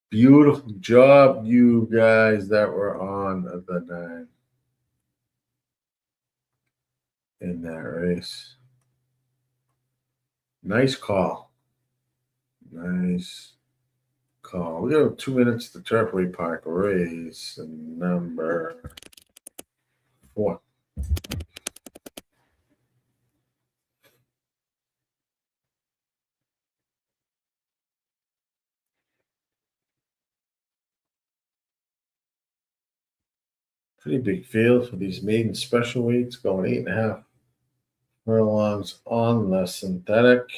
Beautiful job, you guys that were on the 9 in that race. Nice call. Nice call. We got 2 minutes to Turfway Park race number 4. Pretty big field for these maiden special weights, going 8.5 furlongs on the synthetic.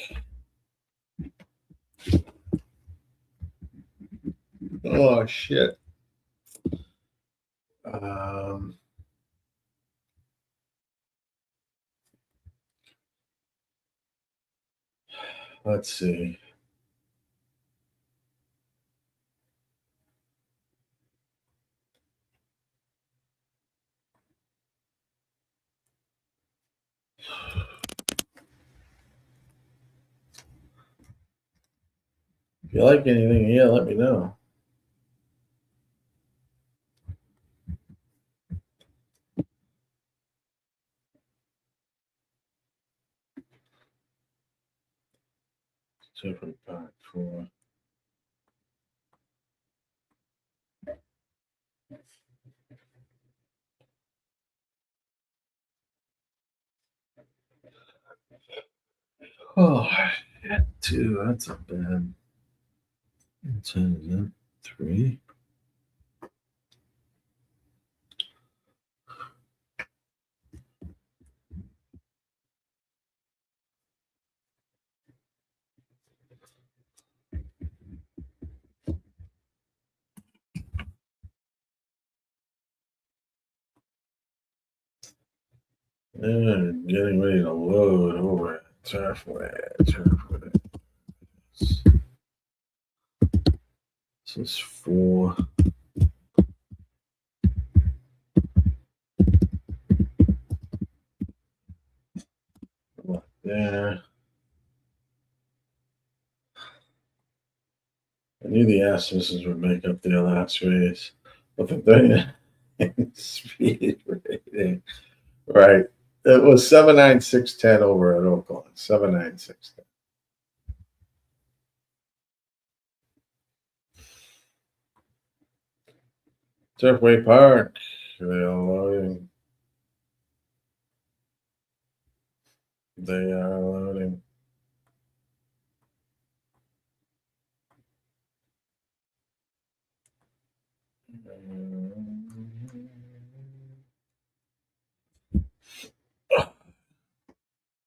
Oh shit. Let's see. If you like anything here, let me know. Turfway Park 4. Oh, shit, 2. That's a bad. 10, 3. And getting ready to load over at Turfway. This is 4. There. I knew the Asmuses would make up their last race with a 39 speed rating. Right. It was 7-9-6-10 over at Oaklawn. 7-9-6-10. Turfway Park. They are loading. They are loading.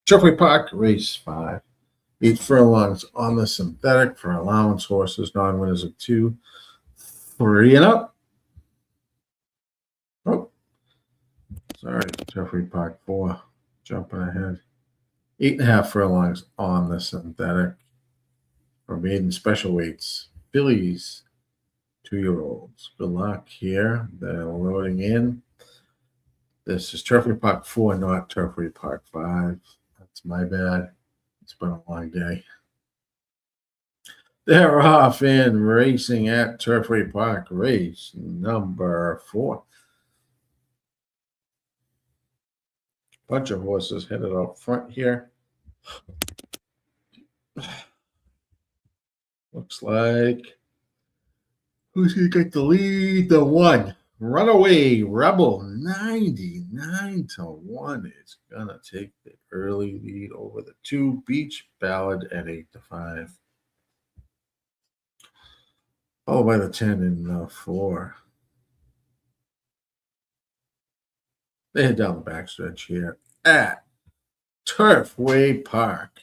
Turfway Park, race 5. 8 furlongs on the synthetic for allowance horses, non-winners of 2, 3 and up. Oh, sorry, Turfway Park 4, jumping ahead. 8.5 furlongs on the synthetic for maiden special weights, fillies, 2-year-olds. Good luck here. They're loading in. This is Turfway Park 4, not Turfway Park 5. That's my bad. It's been a long day. They're off and racing at Turfway Park. Race number 4. Bunch of horses headed up front here. Looks like who's going to get the lead? The 1. Runaway Rebel, 99-1 is going to take the early lead over the 2. Beach Ballad at 8-5. Followed by the 10 and the 4. They head down the backstretch here at Turfway Park.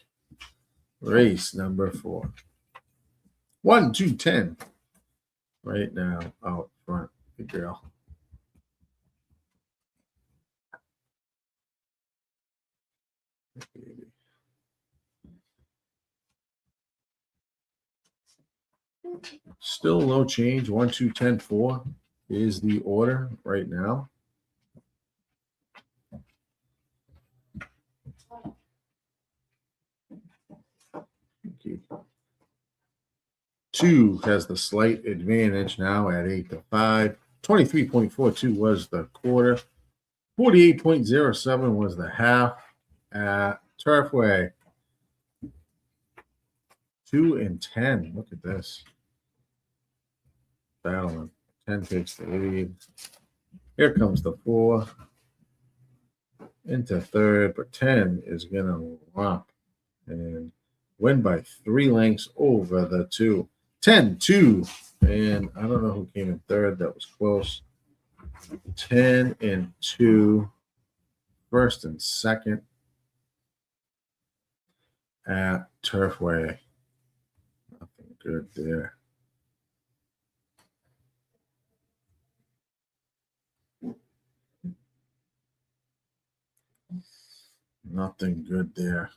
Race number 4. 1, 2, 10. Right now out front. Good girl. Still no change. 1, 2, 10, 4 is the order right now. Okay. 2 has the slight advantage now at 8-5. 23.42 was the quarter. 48.07 was the half at Turfway. 2 and 10. Look at this. Battling. 10 takes the lead. Here comes the 4 into third, but 10 is going to romp and win by 3 lengths over the 2. 10-2. And I don't know who came in third. That was close. 10 and 2. First and second at Turfway. Nothing good there. Nothing good there.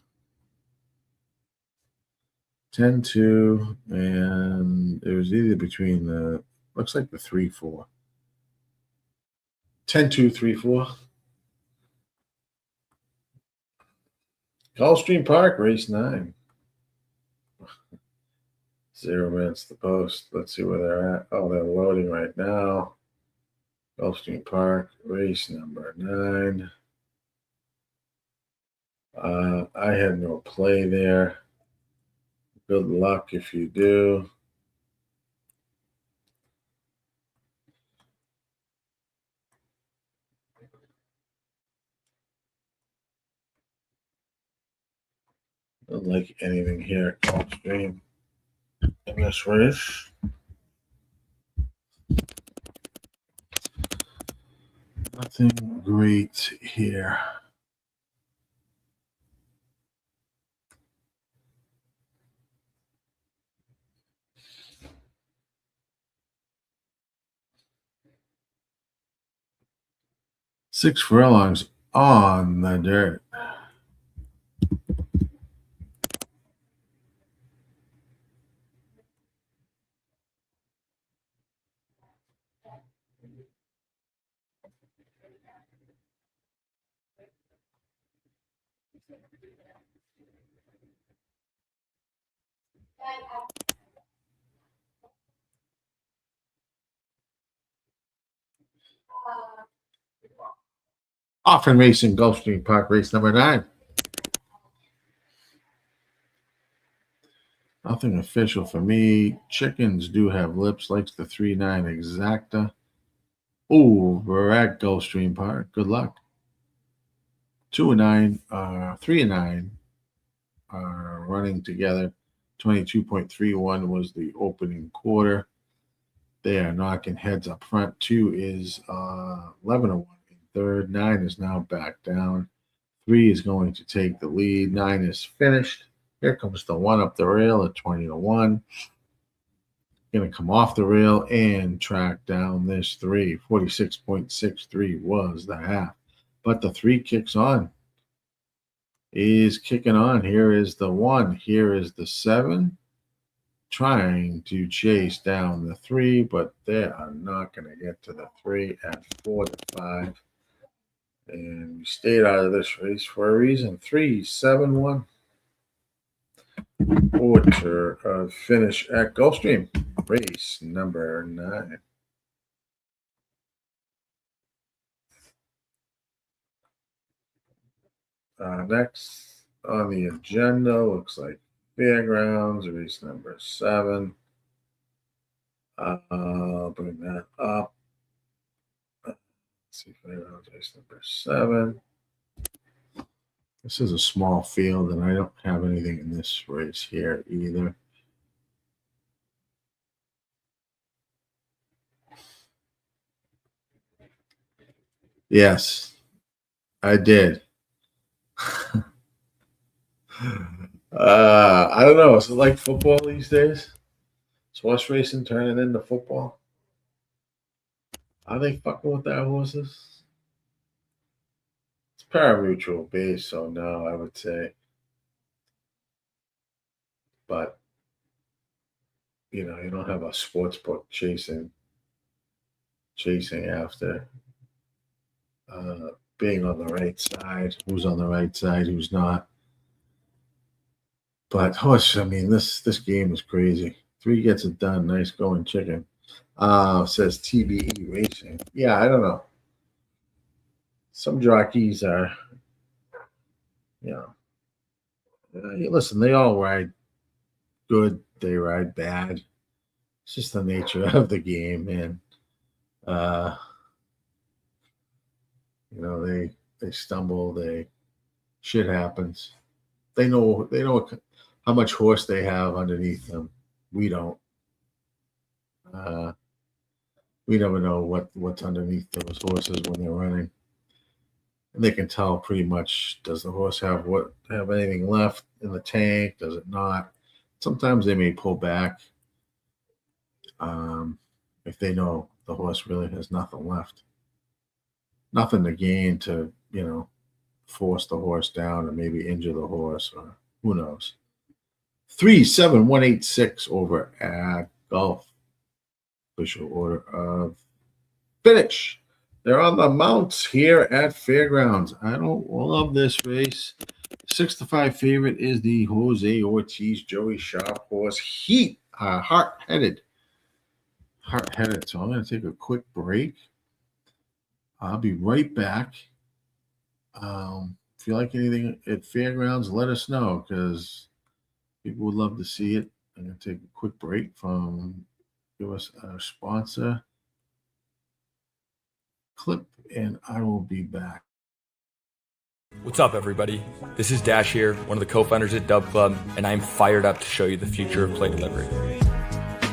10-2, and it was either between the, looks like the 3-4. 10-2, 3-4. Gulfstream Park, race 9. 0 minutes to post. Let's see where they're at. Oh, they're loading right now. Gulfstream Park, race number 9. I had no play there. Good luck if you do. Don't like anything here at Gulfstream in this race. Nothing great here. Six furlongs on the dirt. Often racing Gulfstream Park, race number 9. Nothing official for me. Chickens do have lips, likes the 3-9 exacta. Over at Gulfstream Park. Good luck. 2 and 9, 3 and 9 are running together. 22.31 was the opening quarter. They are knocking heads up front. 2 is 11-1 in third. 9 is now back down. 3 is going to take the lead. 9 is finished. Here comes the 1 up the rail at 20-1. Going to come off the rail and track down this 3. 46.63 was the half. But the 3 kicks on. Is kicking on. Here is the 1. Here is the 7. Trying to chase down the 3, but they are not going to get to the 3 at 4-5. And we stayed out of this race for a reason. 3-7-1. Quarter finish at Gulfstream. Race number 9. Next on the agenda looks like Fairgrounds, race number 7. I'll bring that up. Let's see, Fairgrounds, race number 7. This is a small field, and I don't have anything in this race here either. Yes, I did. I don't know. Is it like football these days? Is horse racing turning into football? Are they fucking with that horses? It's pari-mutuel base, so no, I would say. But, you know, you don't have a sports book chasing after being on the right side. Who's on the right side, who's not. But horse, I mean, this game is crazy. 3 gets it done. Nice going, chicken. Says TBE Racing. Yeah, I don't know. Some jockeys are, you know, listen, they all ride good. They ride bad. It's just the nature of the game, and you know, they stumble. Shit happens. They know how much horse they have underneath them. We don't. We never know what's underneath those horses when they're running. And they can tell pretty much, does the horse have anything left in the tank? Does it not? Sometimes they may pull back if they know the horse really has nothing left. Nothing to gain to, you know, force the horse down and maybe injure the horse, or who knows. 3-7-1-8-6 over at Gulf. Official order of finish. They're on the mounts here at Fairgrounds. I don't love this race. 6-5 favorite is the Jose Ortiz Joey Sharp horse. Heat, heart-headed. So I'm going to take a quick break. I'll be right back. If you like anything at Fairgrounds, let us know, because people would love to see it. I'm going to take a quick break from give us our sponsor clip, and I will be back. What's up, everybody? This is Dash here, one of the co-founders at Dub Club, and I'm fired up to show you the future of play delivery.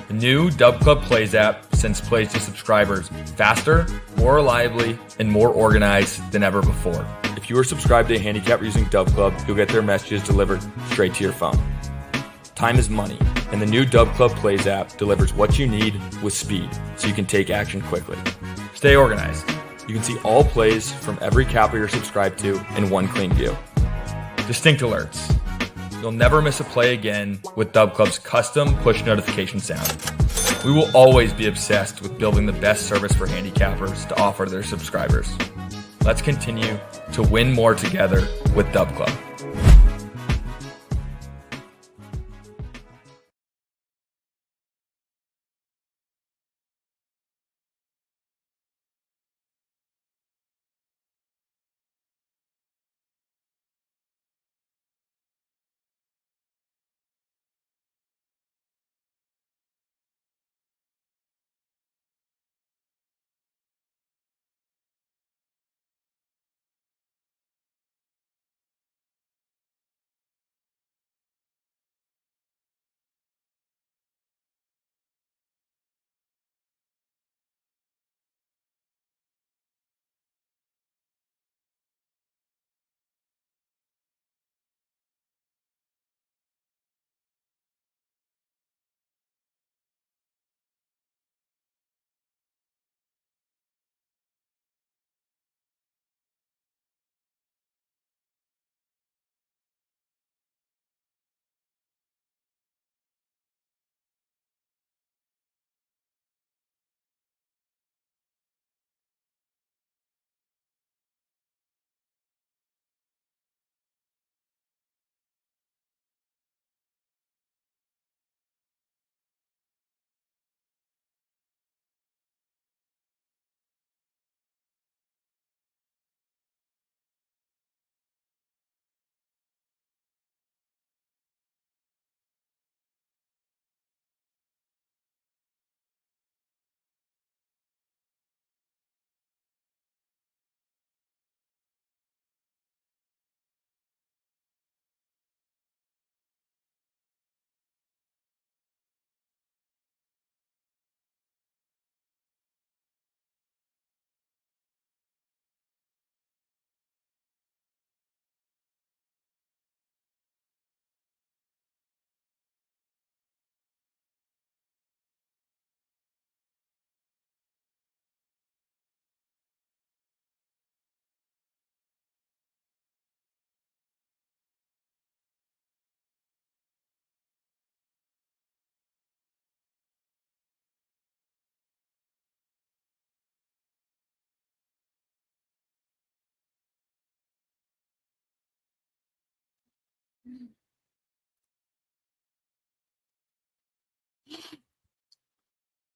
The new Dub Club Plays app sends plays to subscribers faster, more reliably, and more organized than ever before. If you are subscribed to a handicapper using Dub Club, you'll get their messages delivered straight to your phone. Time is money, and the new Dub Club Plays app delivers what you need with speed, so you can take action quickly. Stay organized. You can see all plays from every capper you're subscribed to in one clean view. Distinct alerts. You'll never miss a play again with Dub Club's custom push notification sound. We will always be obsessed with building the best service for handicappers to offer to their subscribers. Let's continue to win more together with Dub Club.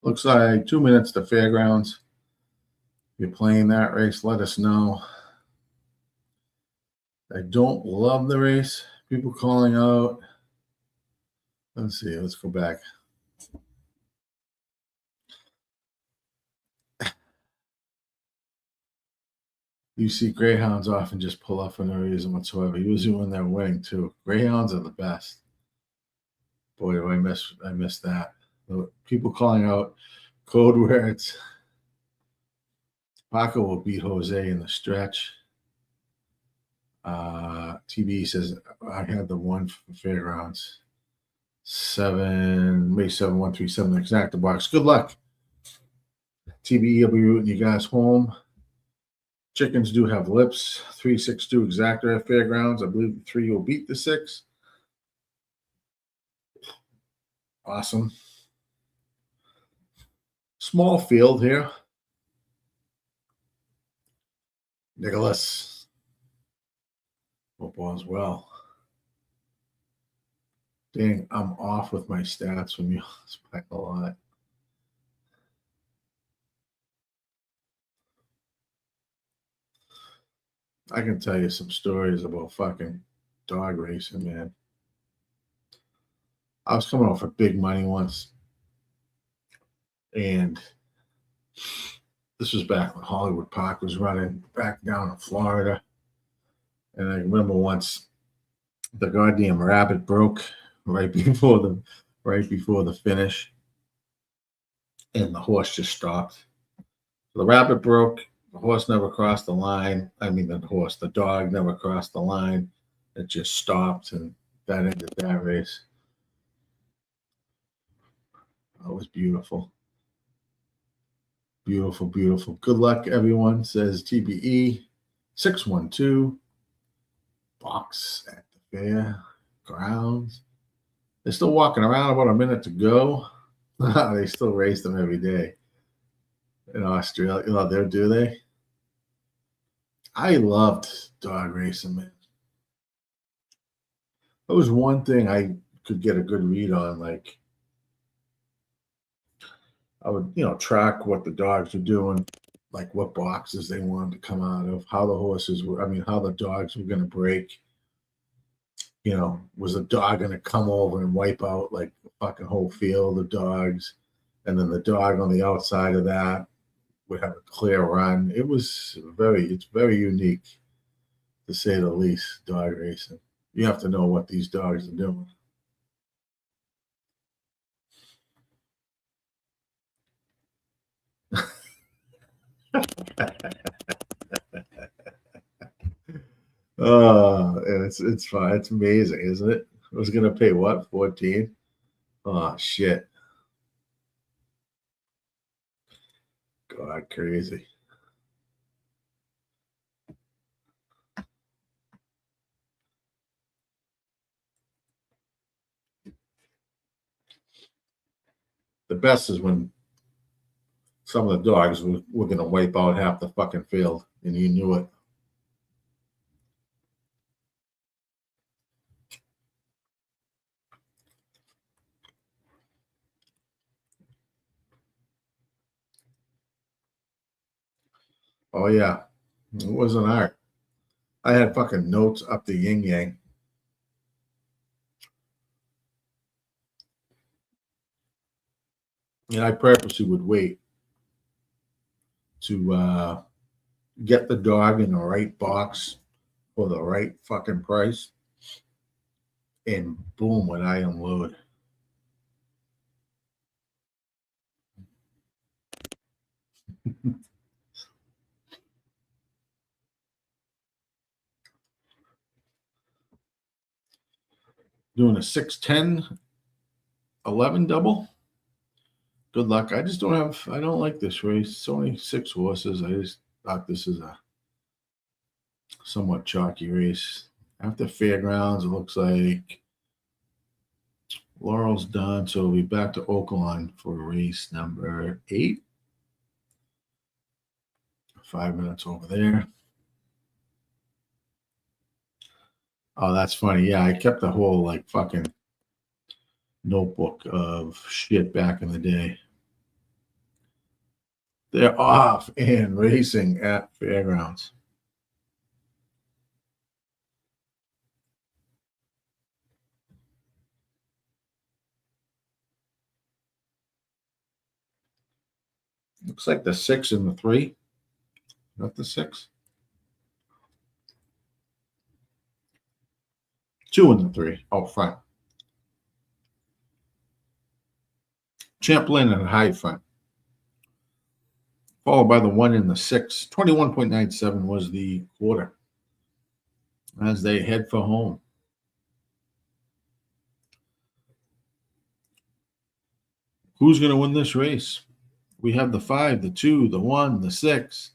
Looks like 2 minutes to fairgrounds. If you're playing that race, let us know. I don't love the race. People calling out. Let's see. Let's go back. You see greyhounds often just pull off for no reason whatsoever. Usually when they're winning too. Greyhounds are the best. Boy, do I miss that. People calling out code words. Paco will beat Jose in the stretch. TB says I had the one for fairgrounds. 7137 exact box. Good luck. TBE will be rooting you guys home. Chickens do have lips. 362 exactor at fairgrounds. I believe the 3 will beat the 6. Awesome. Small field here. Nicholas. Football as well. Dang, I'm off with my stats from you. Expect a lot. I can tell you some stories about fucking dog racing, man. I was coming off for big money once, and this was back when Hollywood Park was running back down in Florida. And I remember once the goddamn rabbit broke right before the finish, and the horse just stopped. The rabbit broke. The horse never crossed the line. I mean, the dog never crossed the line. It just stopped, and that ended that race. That was beautiful. Beautiful, beautiful. Good luck, everyone, says TBE. 612. Box at the fair grounds. They're still walking around, about a minute to go. They still race them every day in Australia. Oh, do they? I loved dog racing, man. That was one thing I could get a good read on. Like, I would, track what the dogs were doing, like what boxes they wanted to come out of, how the horses were, how the dogs were going to break. Was the dog going to come over and wipe out like the fucking whole field of dogs? And then the dog on the outside of that would have a clear run. It's very unique, to say the least, dog racing. You have to know what these dogs are doing. And it's fine. It's amazing, isn't it? I was gonna pay what, 14? Oh shit. God, crazy. The best is when some of the dogs were gonna wipe out half the fucking field, and you knew it. Oh yeah, it was an art. I had fucking notes up the yin yang. And I purposely would wait to get the dog in the right box for the right fucking price. And boom, when I unload. Doing a 6-10 11 double. Good luck. I don't like this race. It's only 6 horses. I just thought this is a somewhat chalky race. After fairgrounds, it looks like Laurel's done, so we'll be back to Oaklawn for race number 8. 5 minutes over there. Oh, that's funny. Yeah, I kept a whole like fucking notebook of shit back in the day. They're off and racing at fairgrounds. Looks like the 6 and the 3. Not the 6. 2 and the 3 out front. Champlain and high front. Followed by the 1 and the 6. 21.97 was the quarter as they head for home. Who's going to win this race? We have the 5, the 2, the 1, the 6.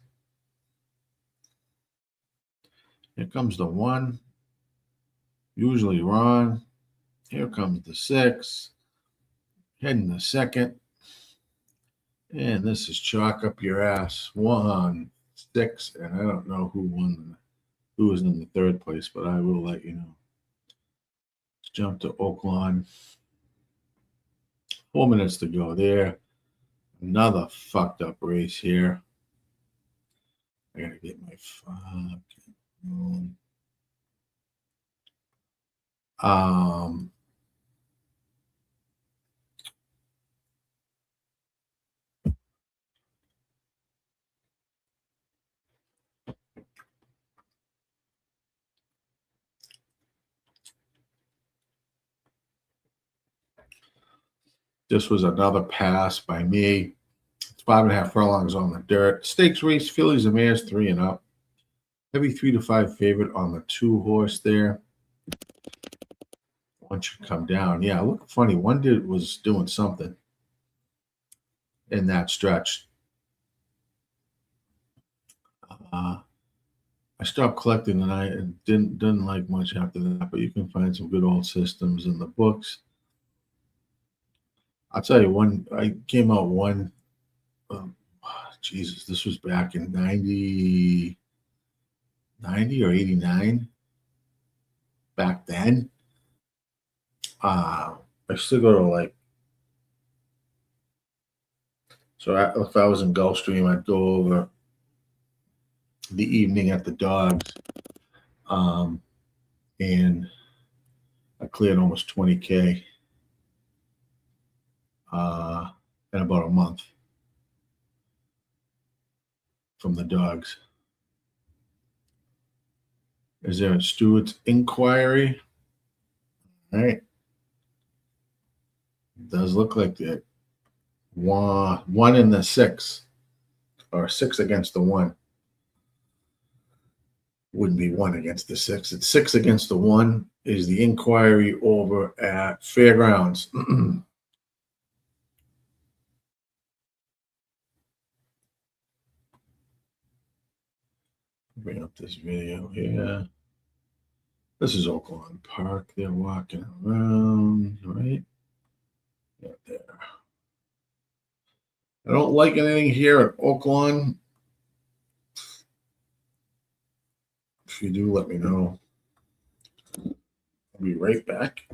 Here comes the 1. Usually Ron. Here comes the 6. Heading the second. And this is chalk up your ass. 1, 6. And I don't know who was in the third place, but I will let you know. Let's jump to Oaklawn. 4 minutes to go there. Another fucked up race here. I gotta get my fucking this was another pass by me. It's 5.5 furlongs on the dirt. Stakes race, fillies and mares 3 and up. Heavy 3 to 5 favorite on the 2 horse there. One should come down. Yeah, look funny. One was doing something in that stretch. I stopped collecting and I didn't like much after that, but you can find some good old systems in the books. I'll tell you one, I came out one, Jesus, this was back in 90 or 89. Back then, I still go to like, so if I was in Gulfstream, I'd go over the evening at the Dogs, and I cleared almost 20K in about a month from the Dogs. Is there a Stewart's inquiry? All right. It does look like that. 1 in the 6, or 6 against the 1. Wouldn't be 1 against the 6. It's 6 against the 1 is the inquiry over at Fairgrounds. Bring up this video here. This is Oaklawn Park. They're walking around, right? Yeah, there. I don't like anything here at Oaklawn. If you do, let me know. I'll be right back.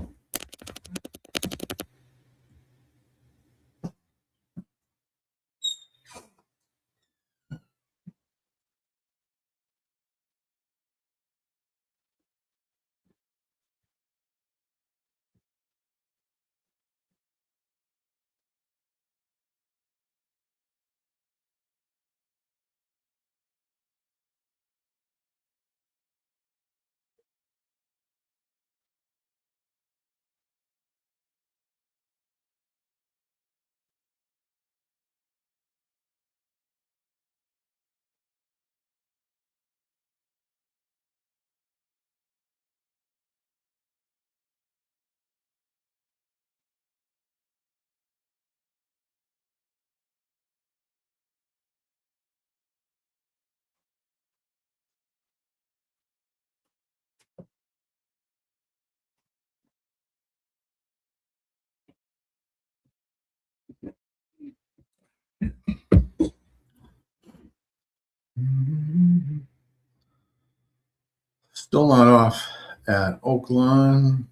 Still not off. at Oaklawn.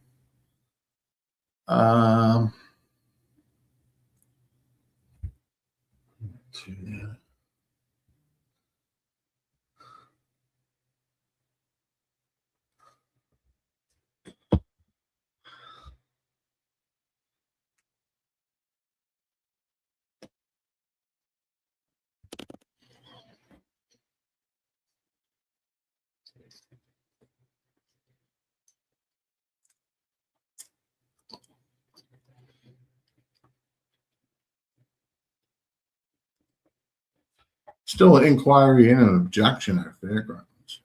Still an inquiry and an objection at Fairgrounds.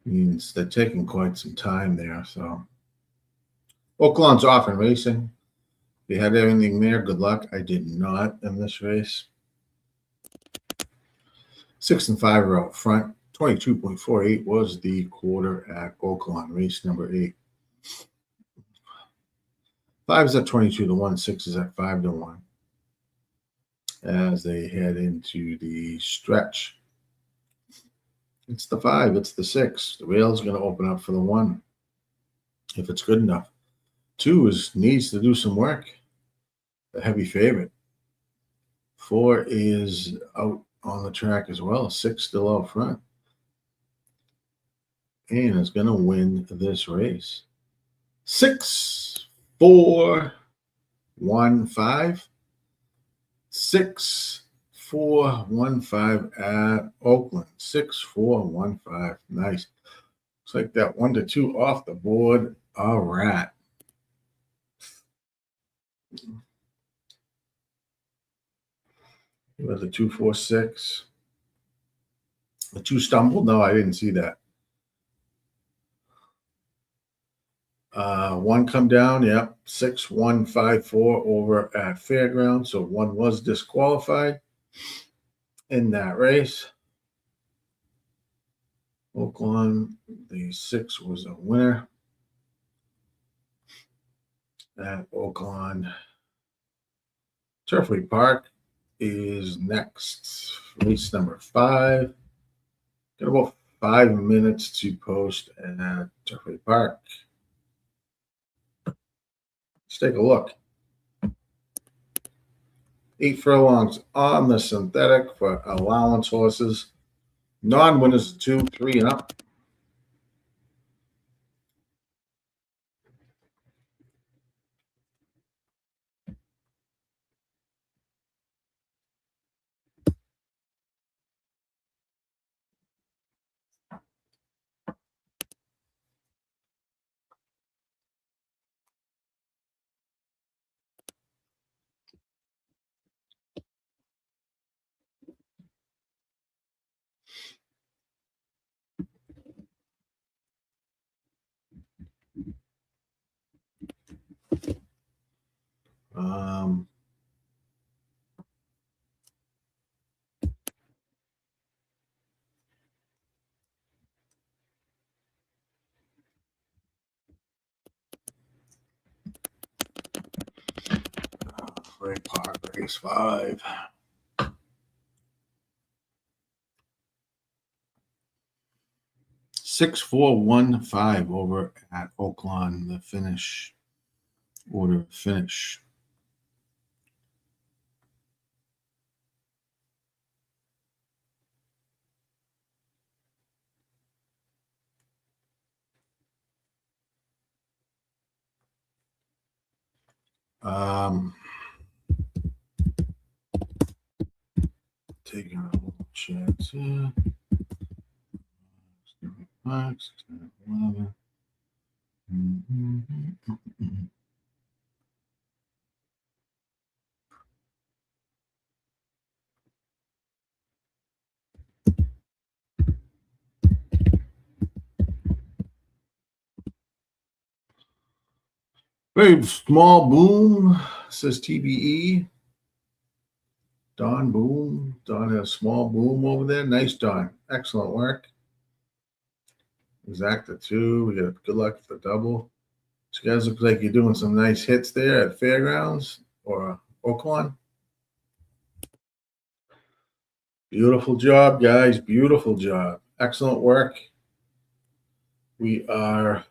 Means they're taking quite some time there. So Oaklawn's off in racing. If you had everything there, good luck. I did not in this race. 6 and 5 are out front. 22.48 was the quarter at Oaklawn, race number 8. 5 is at 22 to 1, 6 is at 5 to 1. As they head into the stretch. It's the 5, it's the 6. The rail's going to open up for the 1 if it's good enough. 2 needs to do some work. A heavy favorite. 4 is out on the track as well. 6 still out front. And is going to win this race. 6, 4, 1, 5. 6, 4, 1, 5 at Oakland. 6, 4, 1, 5. Nice. Looks like that 1 to 2 off the board. All right. With the 2, 4, 6. The 2 stumbled. No, I didn't see that. 1 come down. Yep. 6, 1, 5, 4 over at Fairgrounds. So 1 was disqualified in that race. Oaklawn, the 6 was a winner at Oaklawn. Turfway Park is next. Race number 5. Got about 5 minutes to post at Turfway Park. Let's take a look. 8 furlongs on the synthetic for allowance horses. Non-winners 2, 3 and up. Turfway Park, race 5. Six, 4, 1, 5 over at Oaklawn. The finish order of finish. Taking a little chance here. 5, 6, 9, 11. Very small boom, says TBE. Don Boom. Don has a small boom over there. Nice, Don. Excellent work. Exacta 2. We got good luck for the double. So you guys look like you're doing some nice hits there at Fairgrounds or Oaklawn. Beautiful job, guys. Beautiful job. Excellent work. We are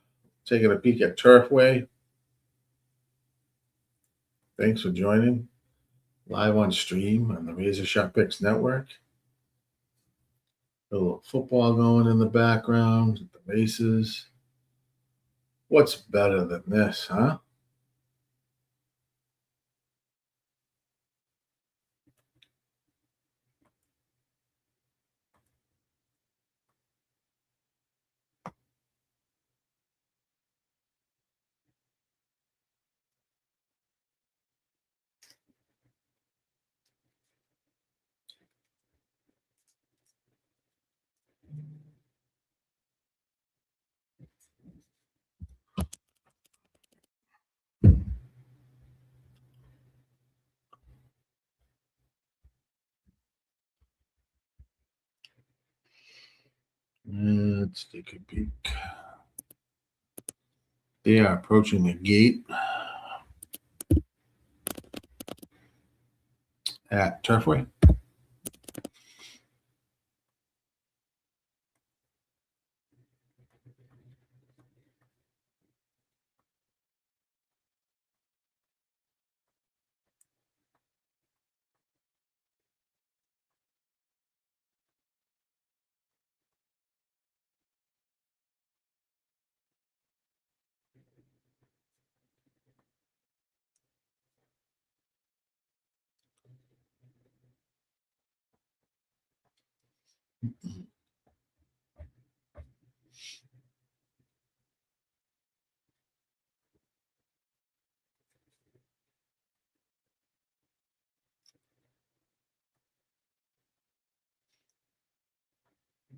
taking a peek at Turfway. Thanks for joining. Live on stream on the RazorSharpPicks network. A little football going in the background, the races. What's better than this, huh? Let's take a peek. They are approaching the gate at Turfway.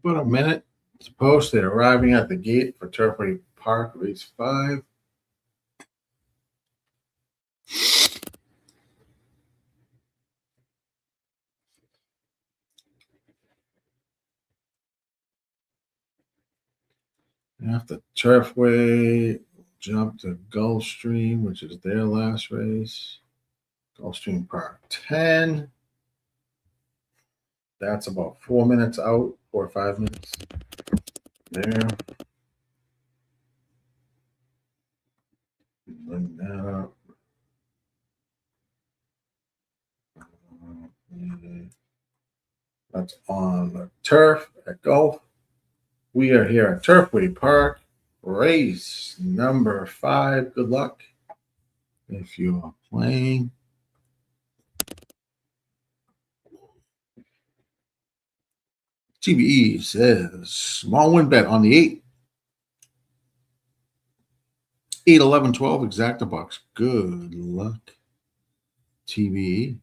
About a minute. Suppose they're arriving at the gate for Turfway Park, race 5. After Turfway, jump to Gulfstream, which is their last race. Gulfstream Park 10. That's about 4 minutes out, 4 or 5 minutes. There. Bring that up. That's on the turf at Gulf. We are here at Turfway Park, race number 5. Good luck if you are playing. TBE says small win bet on the 8. 8, 11, 12 exacta box. Good luck, TBE.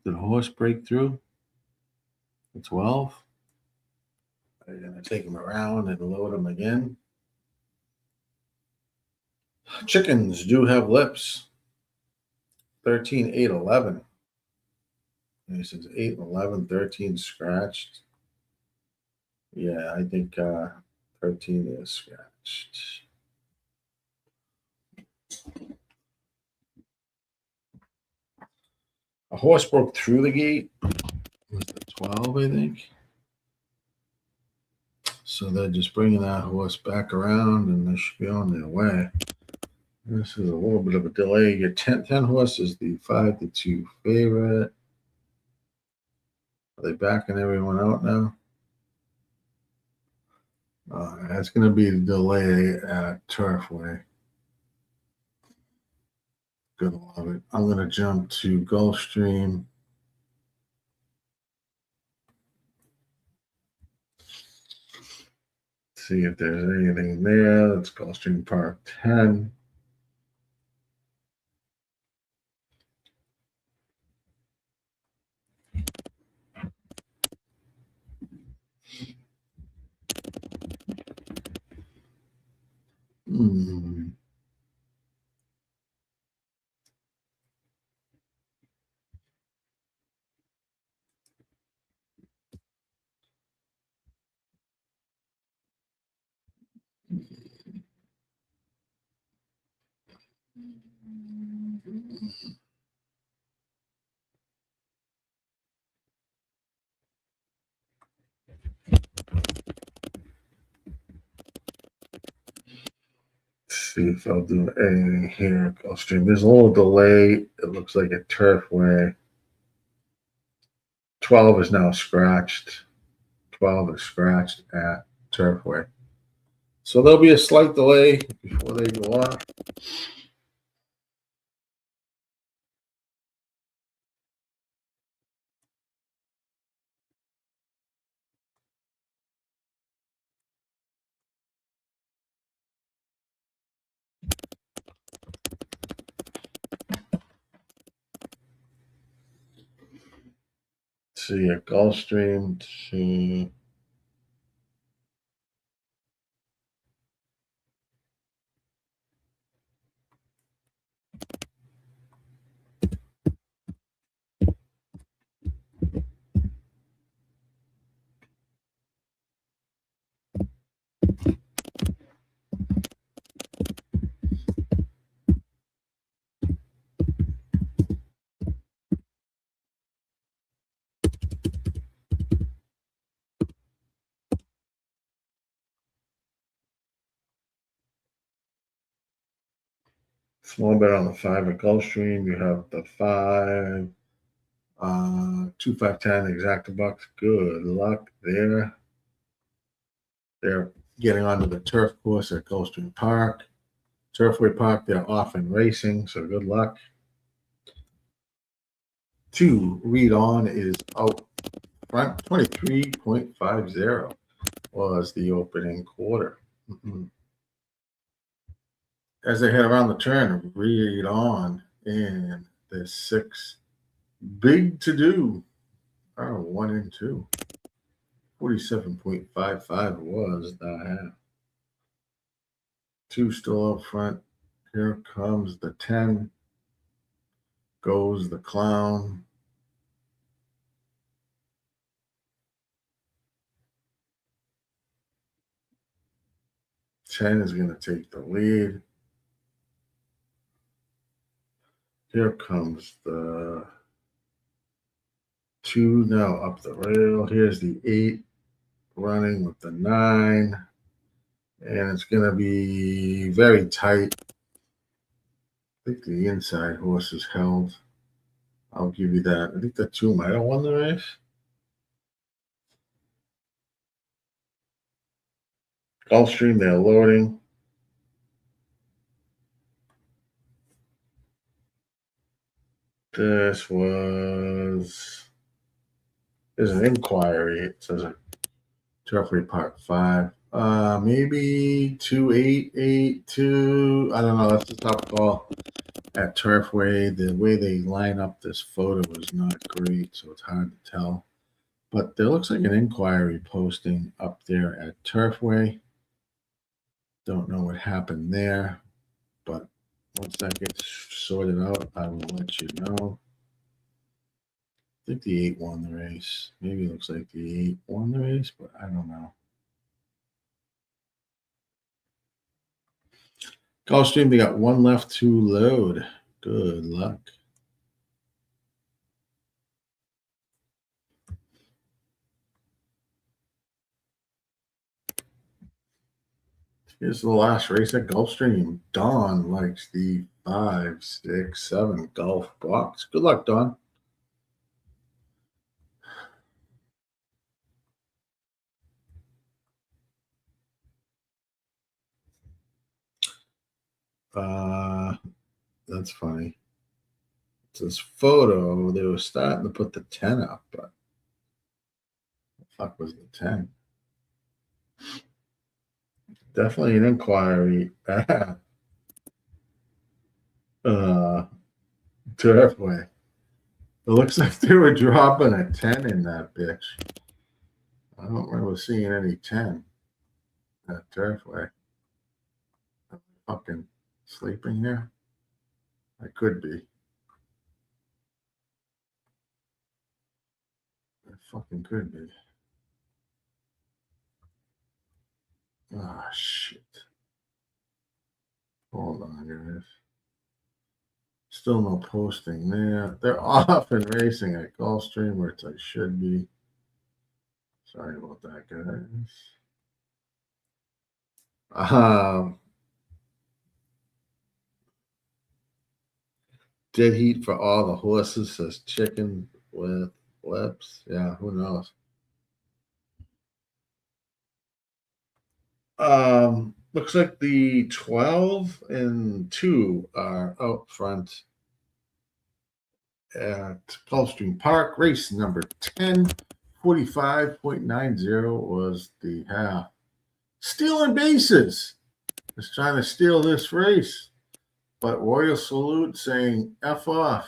Did a horse break through? The 12. They're going to take him around and load him again. Chickens do have lips. 13, 8, 11. This is 8, 11, 13 scratched. Yeah, I think 13 is scratched. A horse broke through the gate. It was the 12, I think. So they're just bringing that horse back around, and they should be on their way. This is a little bit of a delay. Your 10 horse is the 5-2 favorite. Are they backing everyone out now? It's going to be a delay at Turfway. Gonna love it. I'm going to jump to Gulfstream. See if there's anything there. That's Gulfstream Park 10. See if I'll do anything here at Gulfstream. There's a little delay. It looks like a Turfway. 12 is now scratched. 12 is scratched at Turfway. So there'll be a slight delay before they go off. See a Gulfstream. See. Small bet on the 5 at Gulfstream. You have the 5, 2, 5, 10 exacta bucks. Good luck there. They're getting onto the turf course at Gulfstream Park. Turfway Park, they're off and racing, so good luck. 2, read on is out front. 23.50 was the opening quarter. As they head around the turn, read on, and there's 6 big to do. 1 and 2. 47.55 was the half. 2 still up front. Here comes the 10. Goes the clown. Ten is going to take the lead. Here comes the 2 now up the rail. Here's the 8 running with the 9. And it's going to be very tight. I think the inside horse is held. I'll give you that. I think the 2 might have won the race. Gulfstream, they're loading. This was, there's an inquiry. It says a Turfway Park 5. Maybe 2, 8, 8, 2. I don't know. That's a tough call at Turfway. The way they line up this photo is not great, so it's hard to tell. But there looks like an inquiry posting up there at Turfway. Don't know what happened there, but once that gets sorted out, I will let you know. I think the 8 won the race. Maybe it looks like the 8 won the race, but I don't know. Gulfstream, they got 1 left to load. Good luck. Here's the last race at Gulfstream. Don likes the 5, 6, 7 golf box. Good luck, Don. That's funny. It's this photo. They were starting to put the 10 up, but the fuck was the 10? Definitely an inquiry. Turfway. It looks like they were dropping a 10 in that bitch. I don't remember seeing any 10 at Turfway. Am I fucking sleeping here? I could be. I fucking could be. Ah, shit. Hold on, guys. Still no posting there. They're off and racing at Gulfstream, which I should be. Sorry about that, guys. Dead heat for all the horses, says chicken with lips. Yeah, who knows? Looks like the 12 and 2 are out front at Gulfstream Park. Race number 10, 45.90 was the half. Stealing bases. Just trying to steal this race. But Royal Salute saying F off.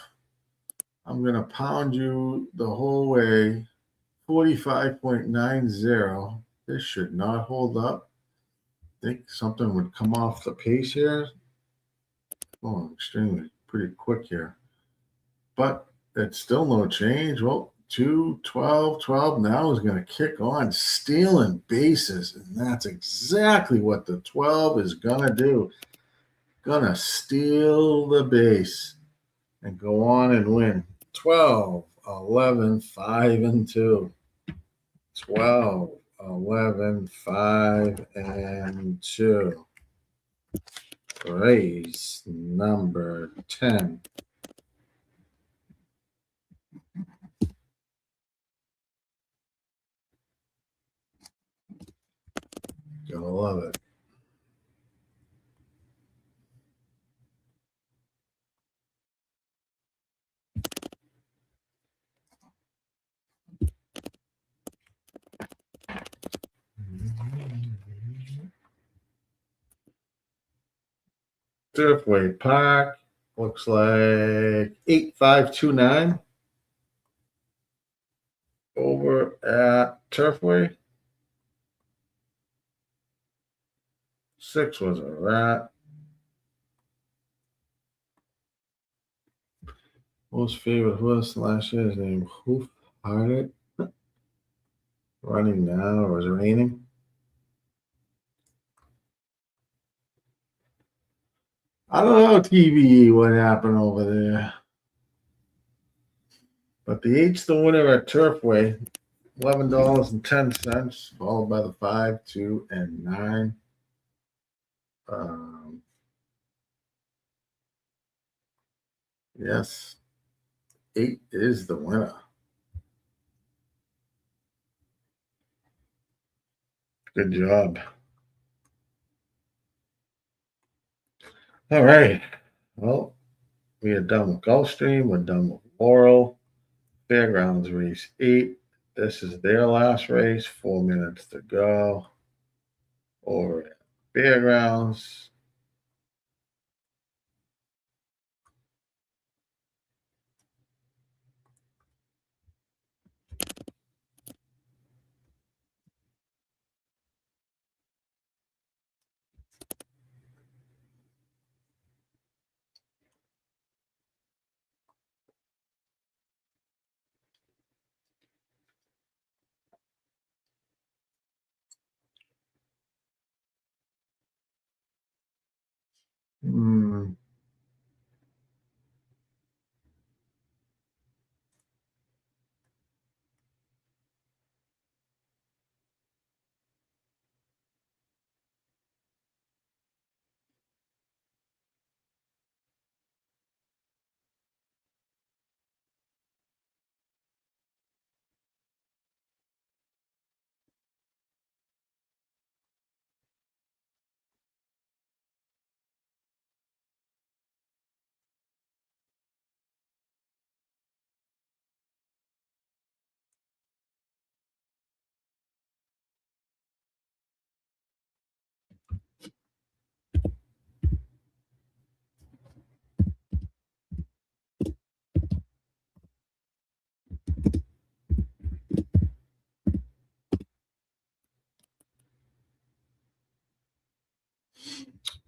I'm going to pound you the whole way. 45.90. This should not hold up. I think something would come off the pace here. Oh, extremely pretty quick here. But it's still no change. Well, 2, 12, 12 now is going to kick on, stealing bases. And that's exactly what the 12 is going to do. Going to steal the base and go on and win. 12, 11, 5, and 2. 12, 11, 5, and 2. Race number 10. Gonna love it. Turfway Park looks like 8529 over at Turfway. 6 was a rat. Most favorite horse last year's name Hoof Hearted. Running now, or is it raining? I don't know, TVE, what happened over there. But the 8's the winner at Turfway, $11.10, followed by the 5, 2, and 9. Yes, 8 is the winner. Good job. All right. Well, we are done with Gulfstream. We're done with Laurel. Fairgrounds race 8. This is their last race. 4 minutes to go. Over at Fairgrounds. Hmm.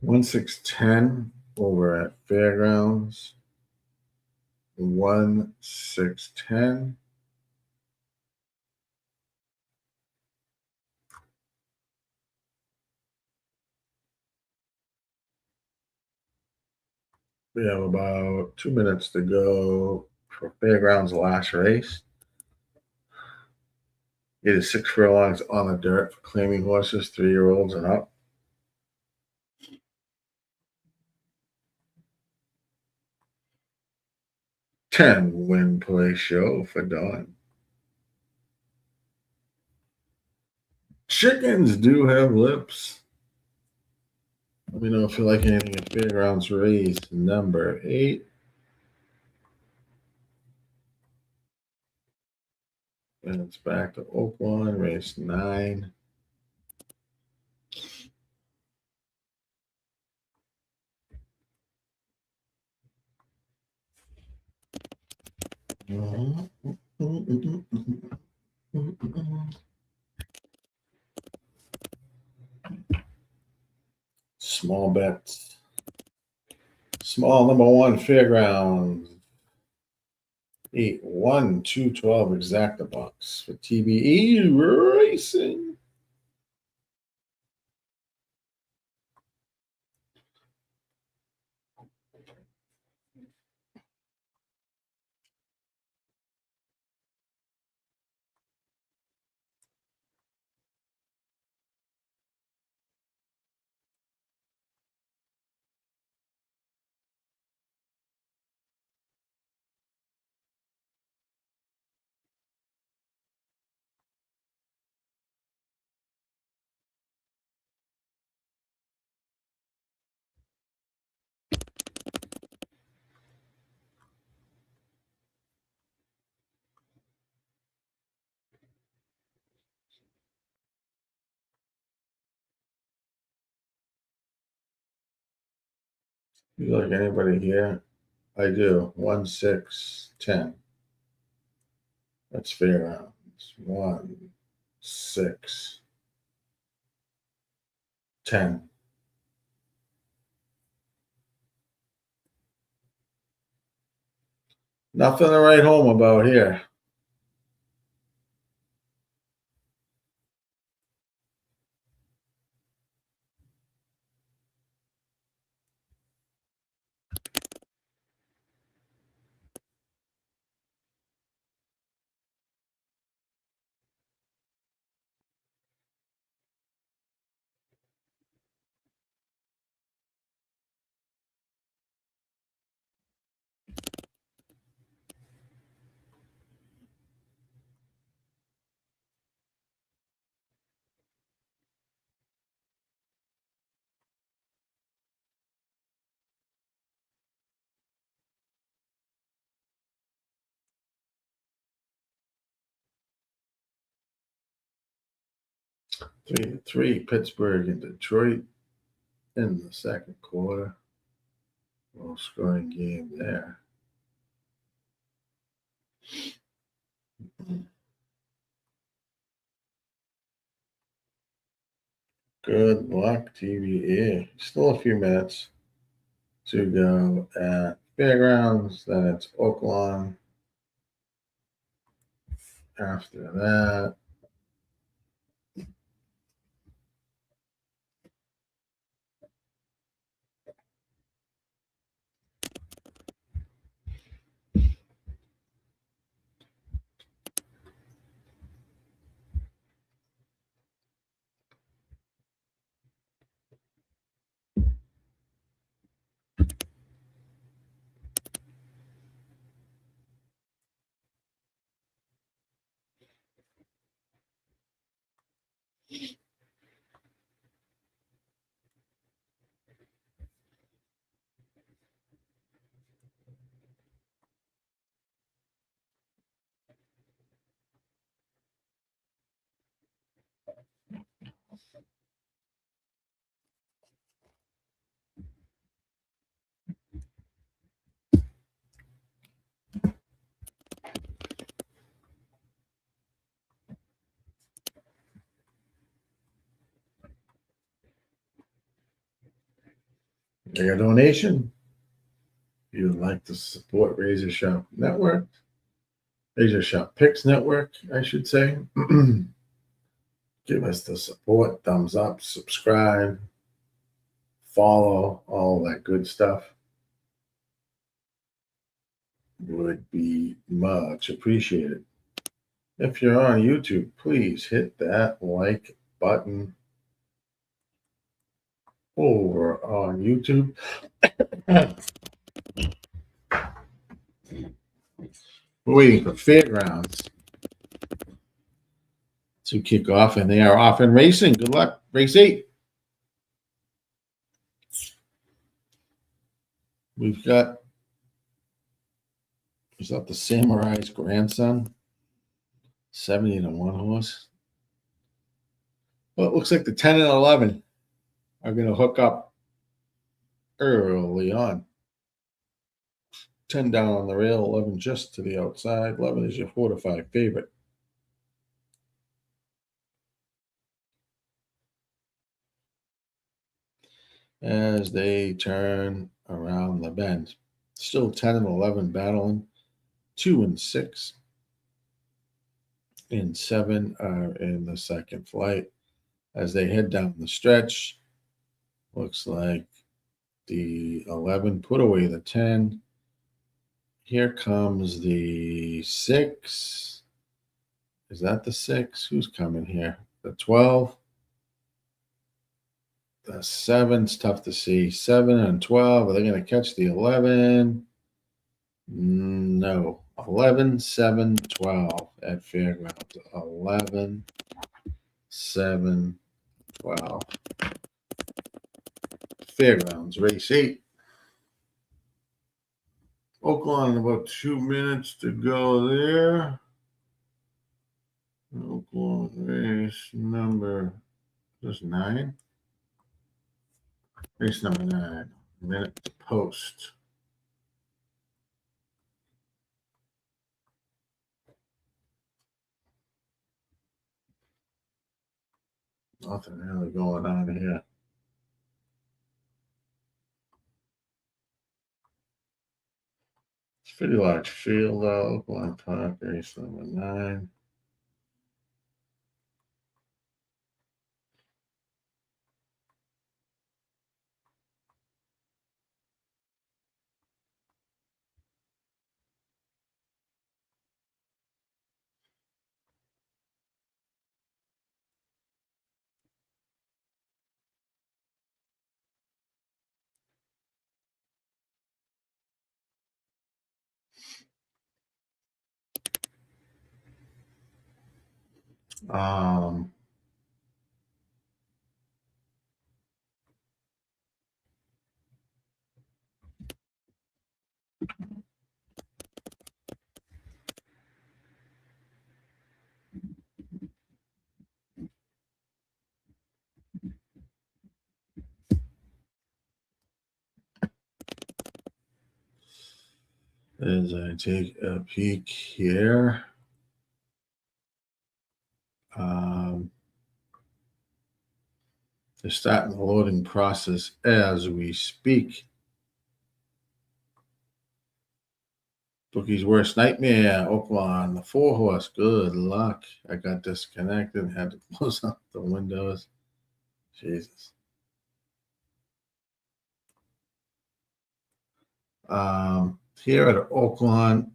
1610 over at Fairgrounds. 1610. We have about 2 minutes to go for Fairgrounds' last race. It is 6 furlongs on the dirt for claiming horses, 3-year-olds and up. Win play show for Dawn. Chickens do have lips. Let me know if you like anything at Fairgrounds race number 8. And it's back to Oaklawn race 9. Small bets. Small number 1 Fairgrounds. 8, 1, 2, 12 exacta bucks for TBE Racing. You like anybody here? I do. 1, 6, 10. That's Fairgrounds. 1, 6, 10. Nothing to write home about here. Three, Pittsburgh and Detroit in the second quarter. Low scoring game there. Good luck, TBA. Still a few minutes to go at Fairgrounds. Then it's Oaklawn. After that, Mega donation. If you would like to support Razor Sharp Network, Razor Sharp Picks Network, I should say. Give us the support, thumbs up, subscribe, follow, all that good stuff. Would be much appreciated. If you're on YouTube, please hit that like button over on YouTube. We're waiting for Fairgrounds to kick off, and they are off and racing. Good luck. Race 8. We've got, is that the Samurai's grandson? 70 to 1 horse. Well, it looks like the 10 and 11 are going to hook up early on. 10 down on the rail, 11 just to the outside. 11 is your 4 to 5 favorite. As they turn around the bend. Still 10 and 11 battling. 2 and 6 and 7 are in the second flight. As they head down the stretch, looks like the 11 put away the 10. Here comes the 6. Is that the 6? Who's coming here? The 12. The 7's tough to see. 7 and 12. Are they going to catch the 11? No. 11, 7, 12 at Fairgrounds. 11, 7, 12. Fairgrounds, race 8. Oaklawn, about 2 minutes to go there. Oaklawn race number, just 9? Race number 9. Minute to post. Nothing really going on here. It's a pretty large field, though. Oaklawn Park, race number 9. Um, as I take a peek here, they're starting the loading process as we speak. Bookie's worst nightmare, Oaklawn, the 4 horse. Good luck. I got disconnected, had to close up the windows. Jesus. Here at Oaklawn,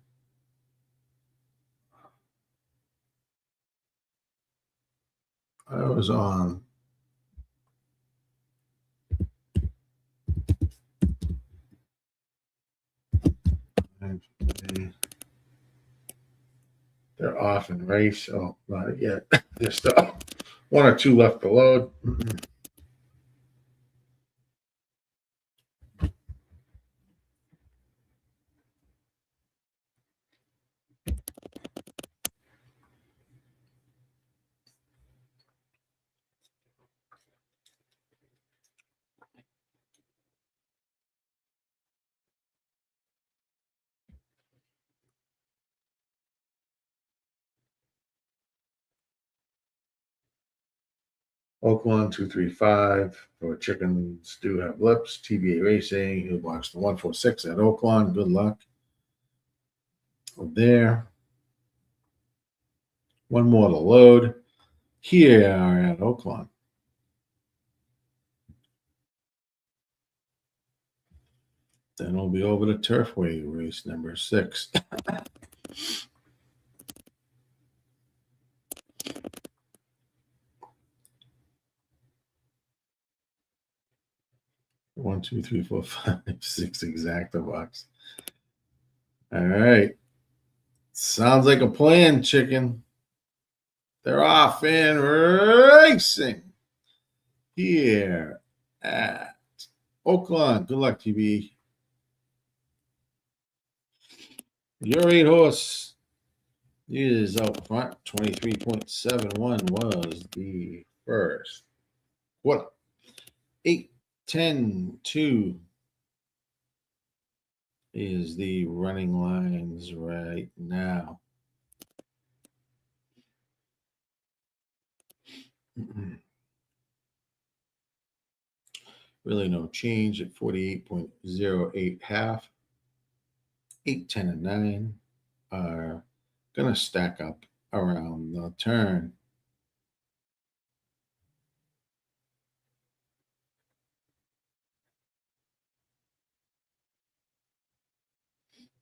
I was on they're off in race. Oh, not yet. There's still 1 or 2 left to load. Oaklawn 235 for chickens do have lips. TBA Racing, he'll box the 146 at Oaklawn. Good luck there. One more to load here at Oaklawn. Then we'll be over to Turfway race number 6. One, two, three, four, five, 6 exacta box. All right. Sounds like a plan, chicken. They're off and racing here at Oaklawn. Good luck, TB. Your 8 horse is out front. 23.71 was the first. What? 8, 10, 2 is the running lines right now. Really no change at 48.08 half. 8, 10, and 9 are going to stack up around the turn.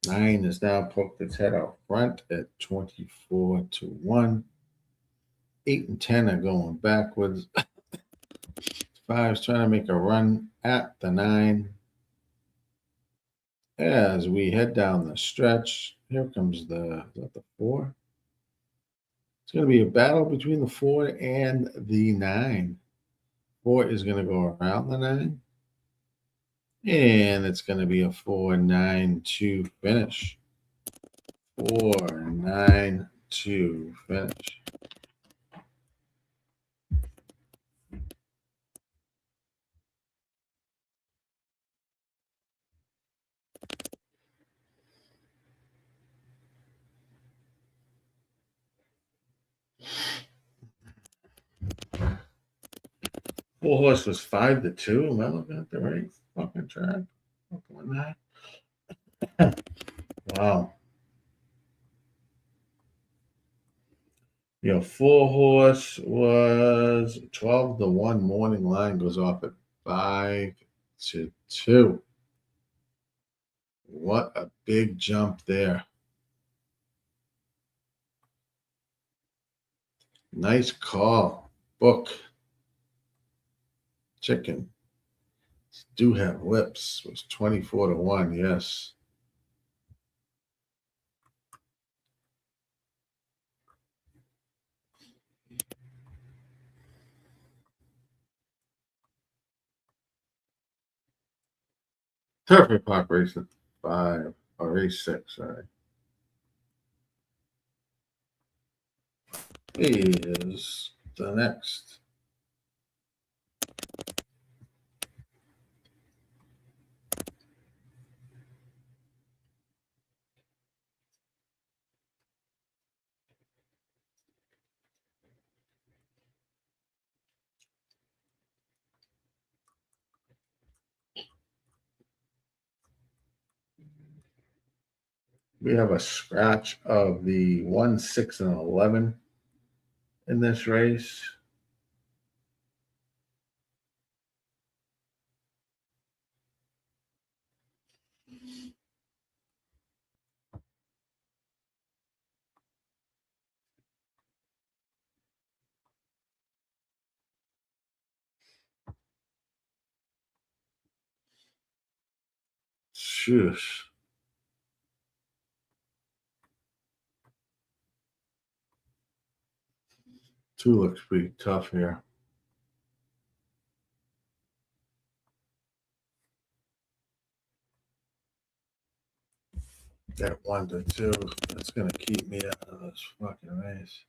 Nine has now poked its head out front at 24-1. 8 and 10 are going backwards. 5 is trying to make a run at the 9. As we head down the stretch, here comes is that the 4? It's going to be a battle between the 4 and the 9. 4 is going to go around the 9. And it's going to be a 4-9-2 finish. 4-9-2 finish. Full horse was 5-2. Am I looking at the right fucking track? 9. Wow. Your full horse was 12-1. Morning line goes off at 5-2. What a big jump there. Nice call. Book. Chicken. Do have lips. Was 24-1. Yes. Turfway Park race 5 or race 6. Sorry. Is the next. We have a scratch of the 1, 6, and 11 in this race. Shush. Two looks pretty tough here. That 1-2. That's going to keep me out of this fucking race.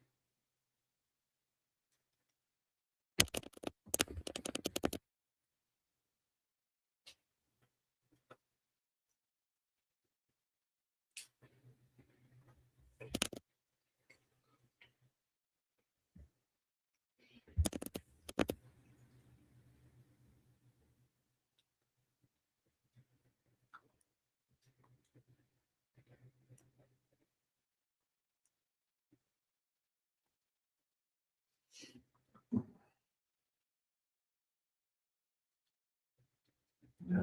Yeah.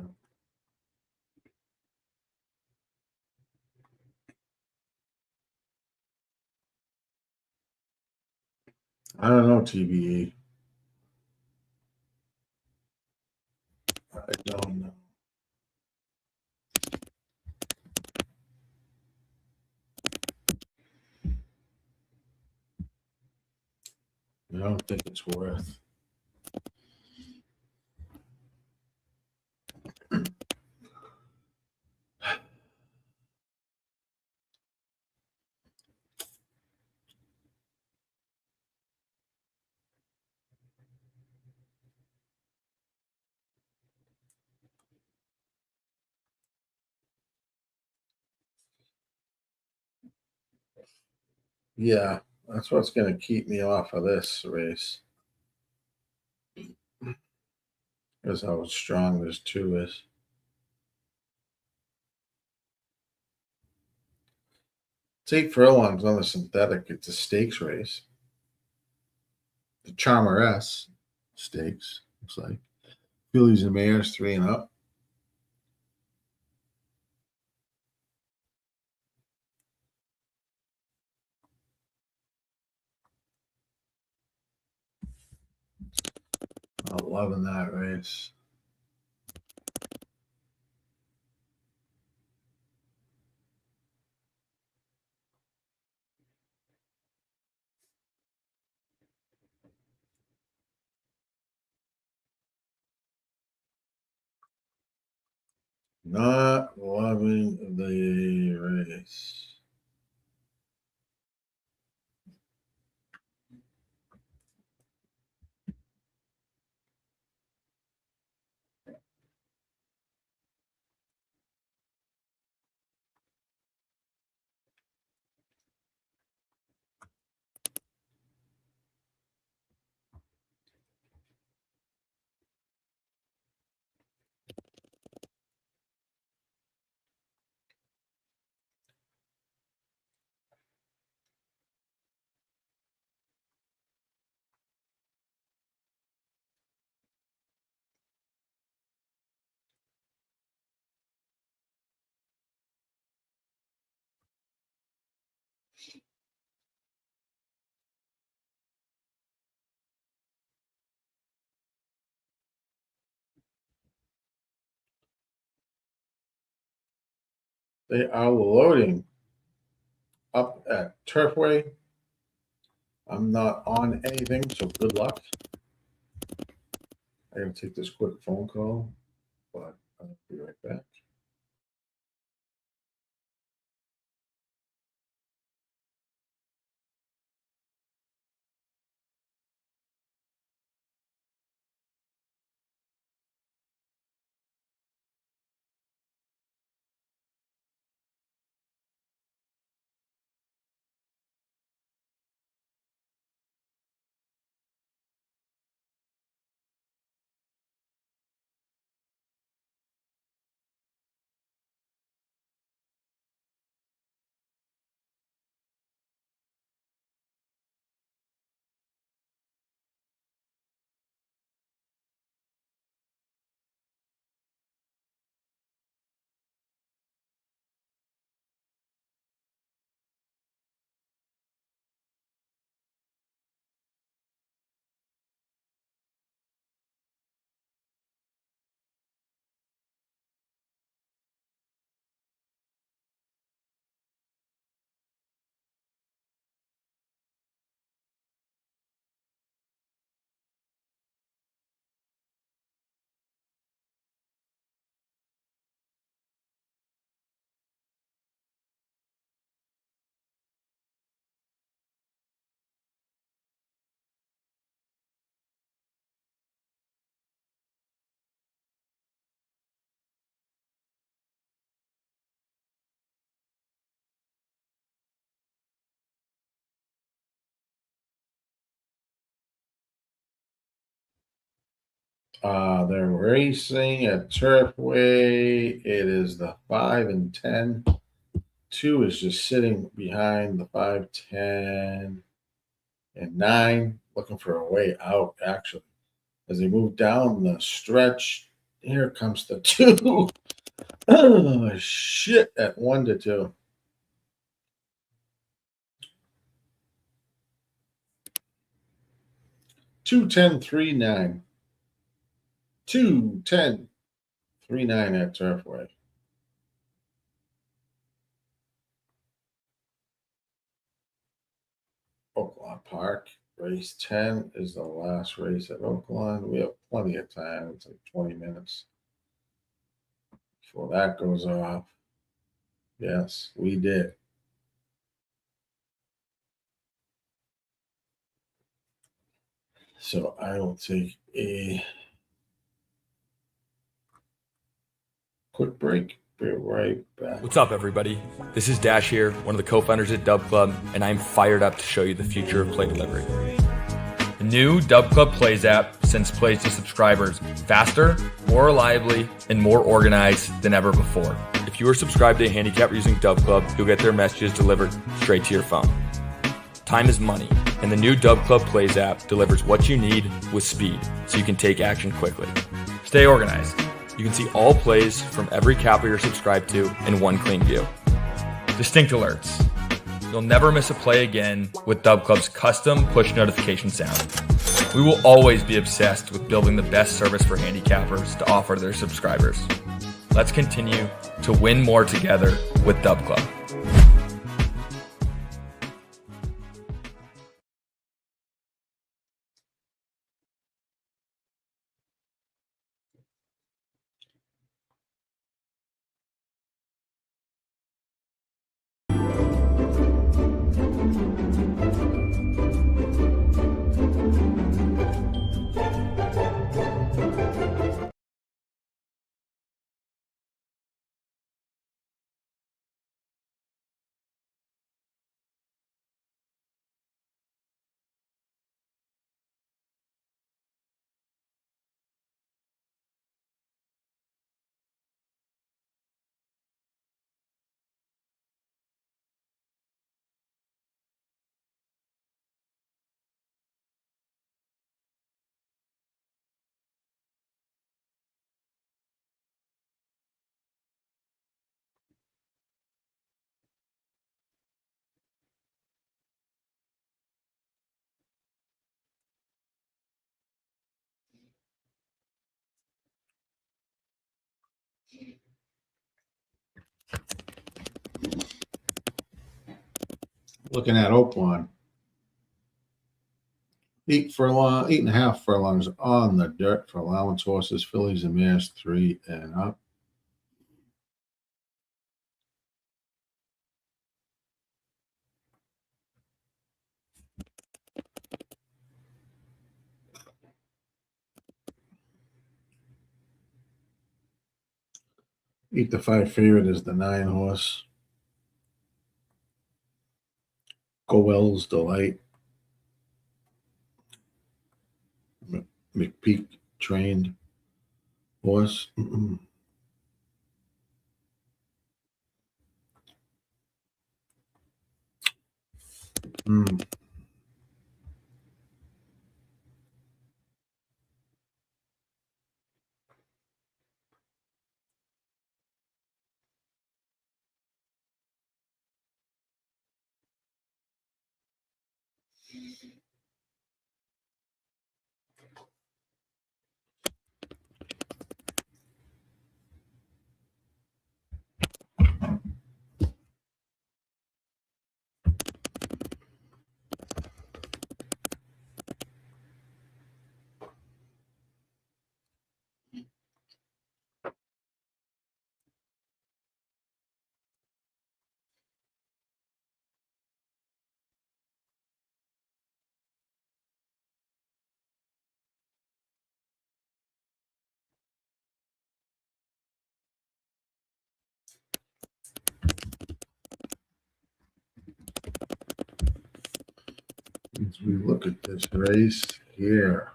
I don't know, TBE. I don't know. I don't think it's worth. Yeah, that's what's going to keep me off of this race. Because how strong this 2 is. Take Furlong's on the synthetic. It's a stakes race. The Charmer S stakes, looks like. Fillies and Mares 3 and up. I'm loving that race. Not loving the race. They are loading up at Turfway. I'm not on anything, so good luck. I gotta take this quick phone call, but I'll be right back. They're racing at Turfway. It is the 5 and 10. 2 is just sitting behind the 5, 10, and 9, looking for a way out, actually. As they move down the stretch, here comes the 2. Oh, shit, at 1-2. Two 10-3-9. 2-10-3-9 at Turfway. Oaklawn Park. Race 10 is the last race at Oaklawn. We have plenty of time. It's like 20 minutes before that goes off. Yes, we did. So I will take a quick break. Be right back. What's up, everybody? This is Dash here, one of the co-founders at Dub Club, and I'm fired up to show you the future of play delivery. The new Dub Club Plays app sends plays to subscribers faster, more reliably, and more organized than ever before. If you are subscribed to a handicapper using Dub Club, you'll get their messages delivered straight to your phone. Time is money, and the new Dub Club Plays app delivers what you need with speed, so you can take action quickly. Stay organized. You can see all plays from every capper you're subscribed to in one clean view. Distinct alerts. You'll never miss a play again with Dub Club's custom push notification sound. We will always be obsessed with building the best service for handicappers to offer their subscribers. Let's continue to win more together with Dub Club. Looking at Oaklawn. 8.5 furlongs on the dirt for allowance horses, fillies and mares 3 and up. Eat the 5 favorite is the 9 horse. Goel's Delight. McPeak trained horse. As we look at this race here.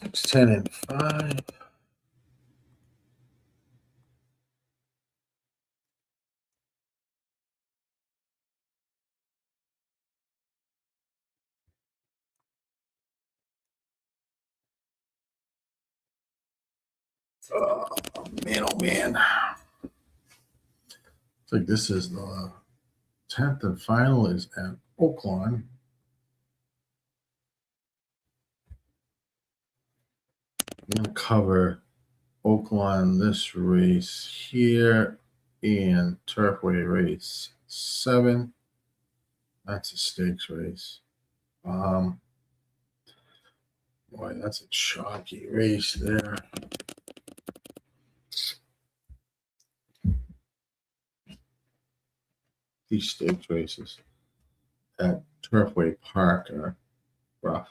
It's 10-5. Oh, man, oh, man. It's like this is the 10th and final is at Oaklawn. I'm going to cover Oaklawn this race here and Turfway race 7. That's a stakes race. Boy, that's a chalky race there. These stakes races at Turfway Park are rough.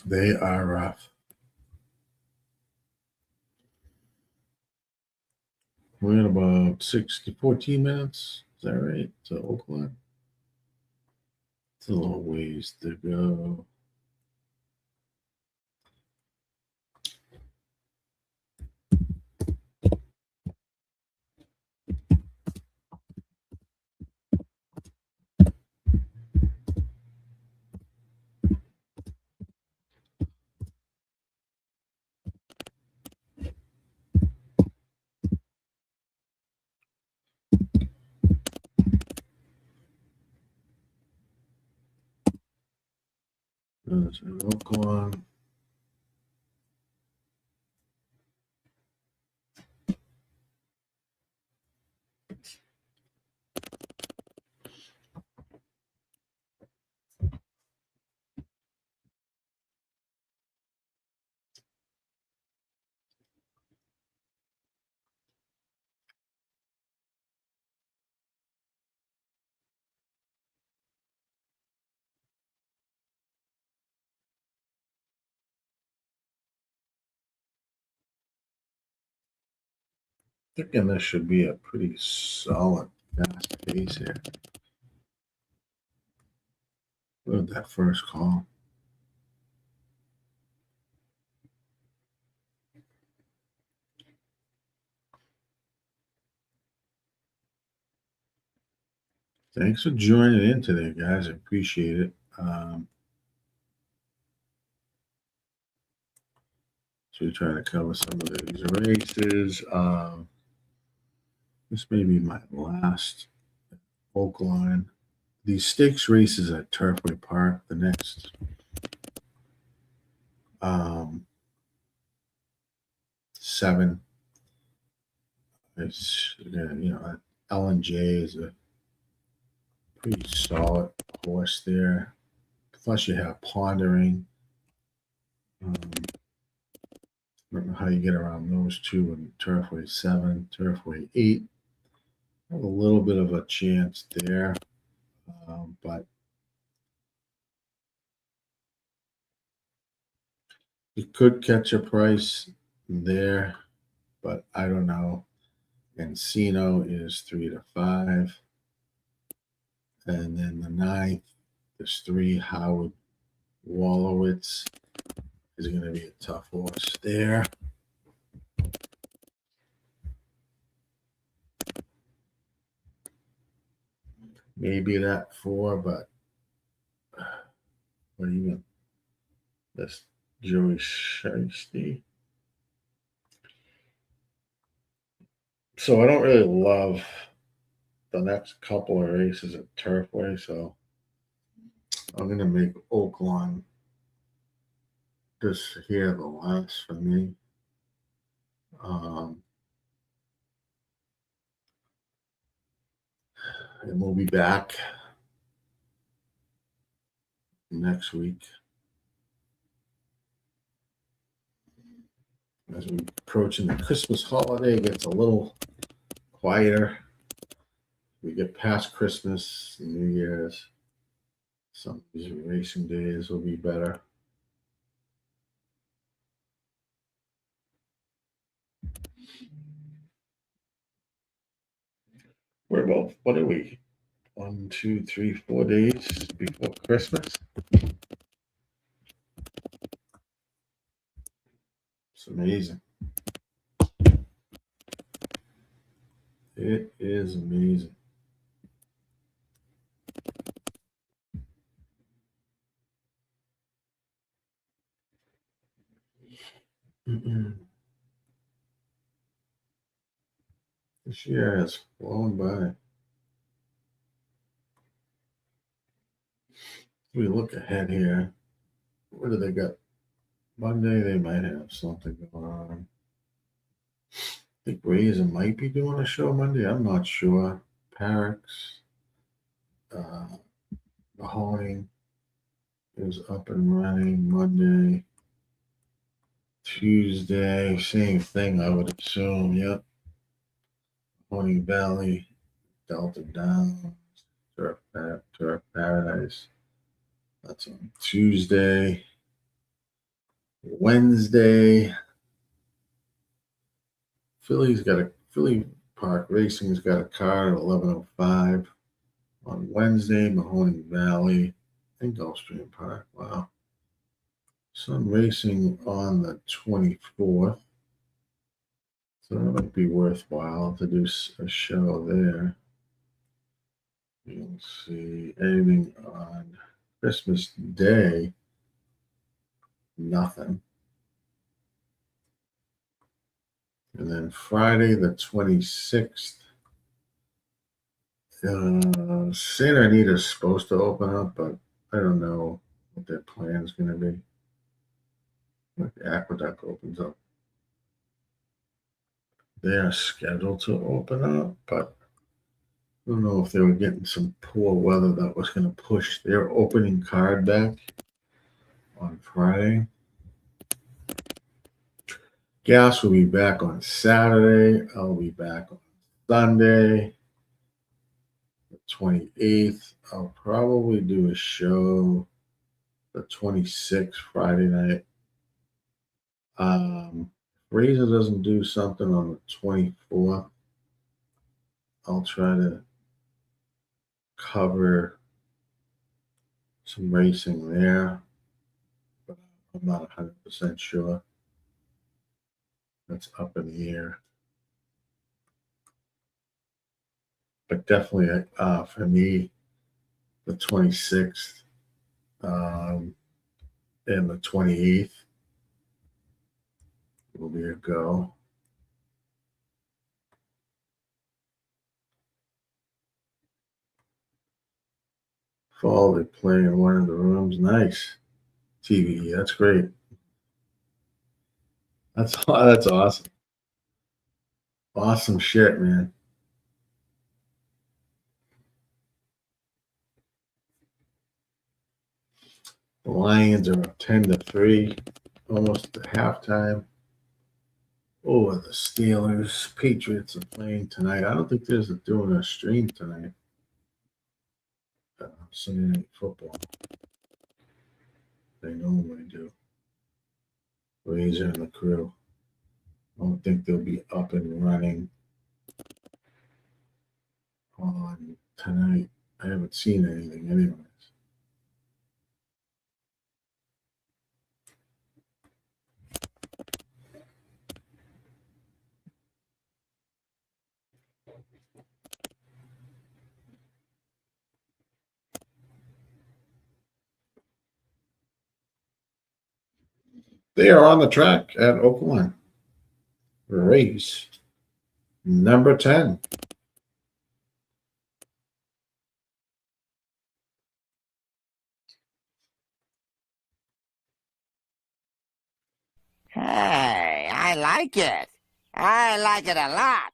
They are rough. We're at about 14 minutes. Is that right? To Oakland? It's a little ways to go. There's Oakland. Thinking this should be a pretty solid fast pace here. Look at that first call. Thanks for joining in today, guys. I appreciate it. So we try to cover some of these races. This may be my last Oakland. These stakes races at Turfway Park. The next 7. It's L&J is a pretty solid horse there. Plus you have Pondering. I don't know how you get around those two in Turfway 7, Turfway 8. Have a little bit of a chance there, but you could catch a price there, but I don't know. Encino is 3 to 5. And then the 9th, there's 3. Howard Wallowitz is going to be a tough horse there. Maybe that 4, but what even? That's Joey Shiesty. So I don't really love the next couple of races at Turfway, so I'm going to make Oaklawn this here the last for me. And we'll be back next week as we approaching the Christmas holiday. It gets a little quieter. We get past Christmas and New Year's. Some of these racing days will be better. We're about, what are we? 1, 2, 3, 4 days before Christmas. It's amazing. It is amazing. This year has flown by. We look ahead here. What do they got? Monday, they might have something going on. I think Razor might be doing a show Monday. I'm not sure. Parks, Mahoney is up and running Monday. Tuesday, same thing, I would assume. Yep. Mahoney Valley, Delta Downs, Turf Paradise. That's on Tuesday. Wednesday, Philly Park Racing's got a car at 11:05 on Wednesday. Mahoney Valley and Gulfstream Park. Wow. Some racing on the 24th. So that might be worthwhile to do a show there. You'll see anything on Christmas Day. Nothing. And then Friday the 26th. Santa Anita is supposed to open up, but I don't know what their plan is going to be. Like the Aqueduct opens up. They are scheduled to open up, but I don't know if they were getting some poor weather that was going to push their opening card back on Friday. Gas will be back on Saturday. I'll be back on Sunday, the 28th. I'll probably do a show the 26th, Friday night. Razor doesn't do something on the 24th. I'll try to cover some racing there, but I'm not 100% sure. That's up in the air. But definitely for me, the 26th and the 28th will be a go. Fall, they play in one of the rooms. Nice. TV, that's great. That's awesome. Awesome shit, man. The Lions are up 10-3, almost at halftime. Oh, the Steelers, Patriots are playing tonight. I don't think they're doing a stream tonight. Sunday Night Football. They normally do. Razor and the crew. I don't think they'll be up and running on tonight. I haven't seen anything anyways. They are on the track at Oaklawn. Race number 10. Hey, I like it. I like it a lot.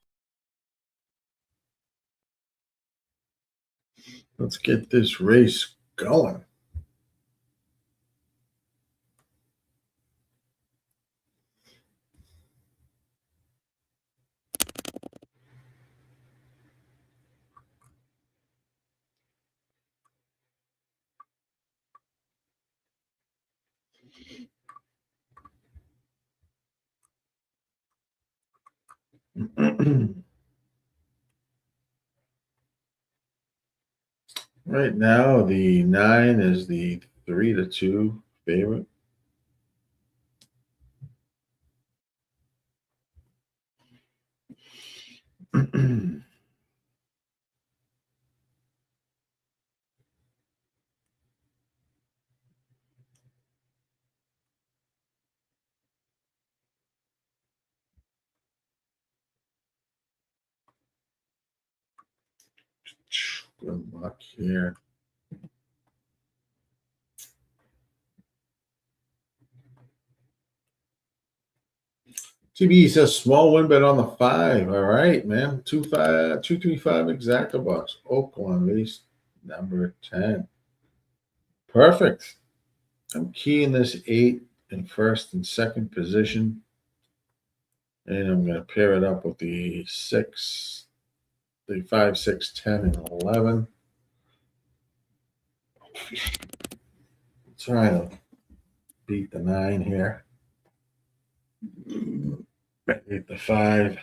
Let's get this race going. Right now, the 9 is the 3-2 favorite. Good luck here. TB says small win bet on the 5. All right, man. 235 exacta bucks. Oaklawn race number 10. Perfect. I'm keying this 8 in first and second position. And I'm going to pair it up with the 6, the 5, 6, 10, and 11. Trying to beat the 9 here. Beat the 5.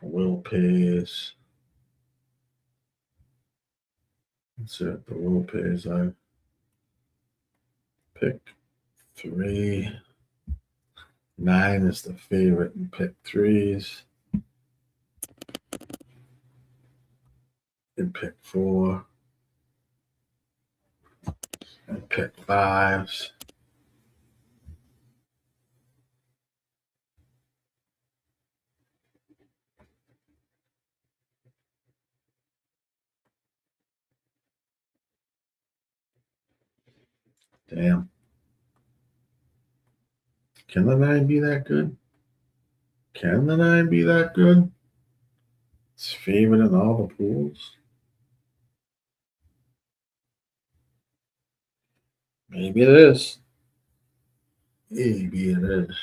Will pays. That's it. The will pays. I pick 3. 9 is the favorite and pick 3s. And pick 4. And pick 5s. Damn. Can the 9 be that good? Can the 9 be that good? It's favorite in all the pools. Maybe it is. Maybe it is.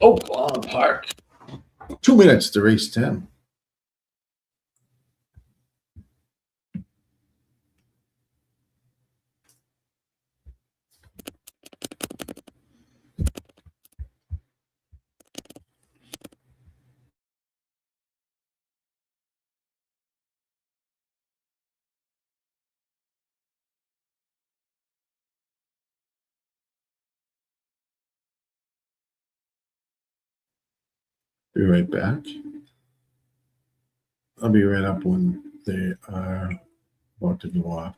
Oaklawn Park. 2 minutes to race 10. Be right back. I'll be right up when they are about to go off.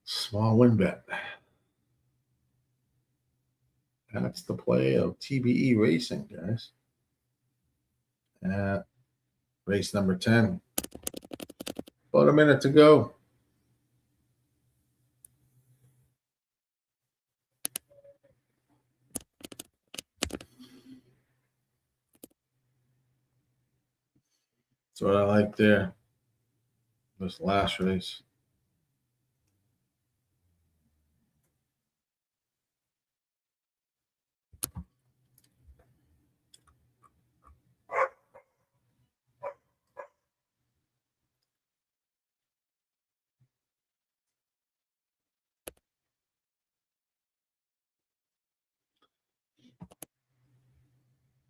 Small win bet. That's the play of TBE Racing, guys. At race number 10. About a minute to go. That's what I like there. This last race.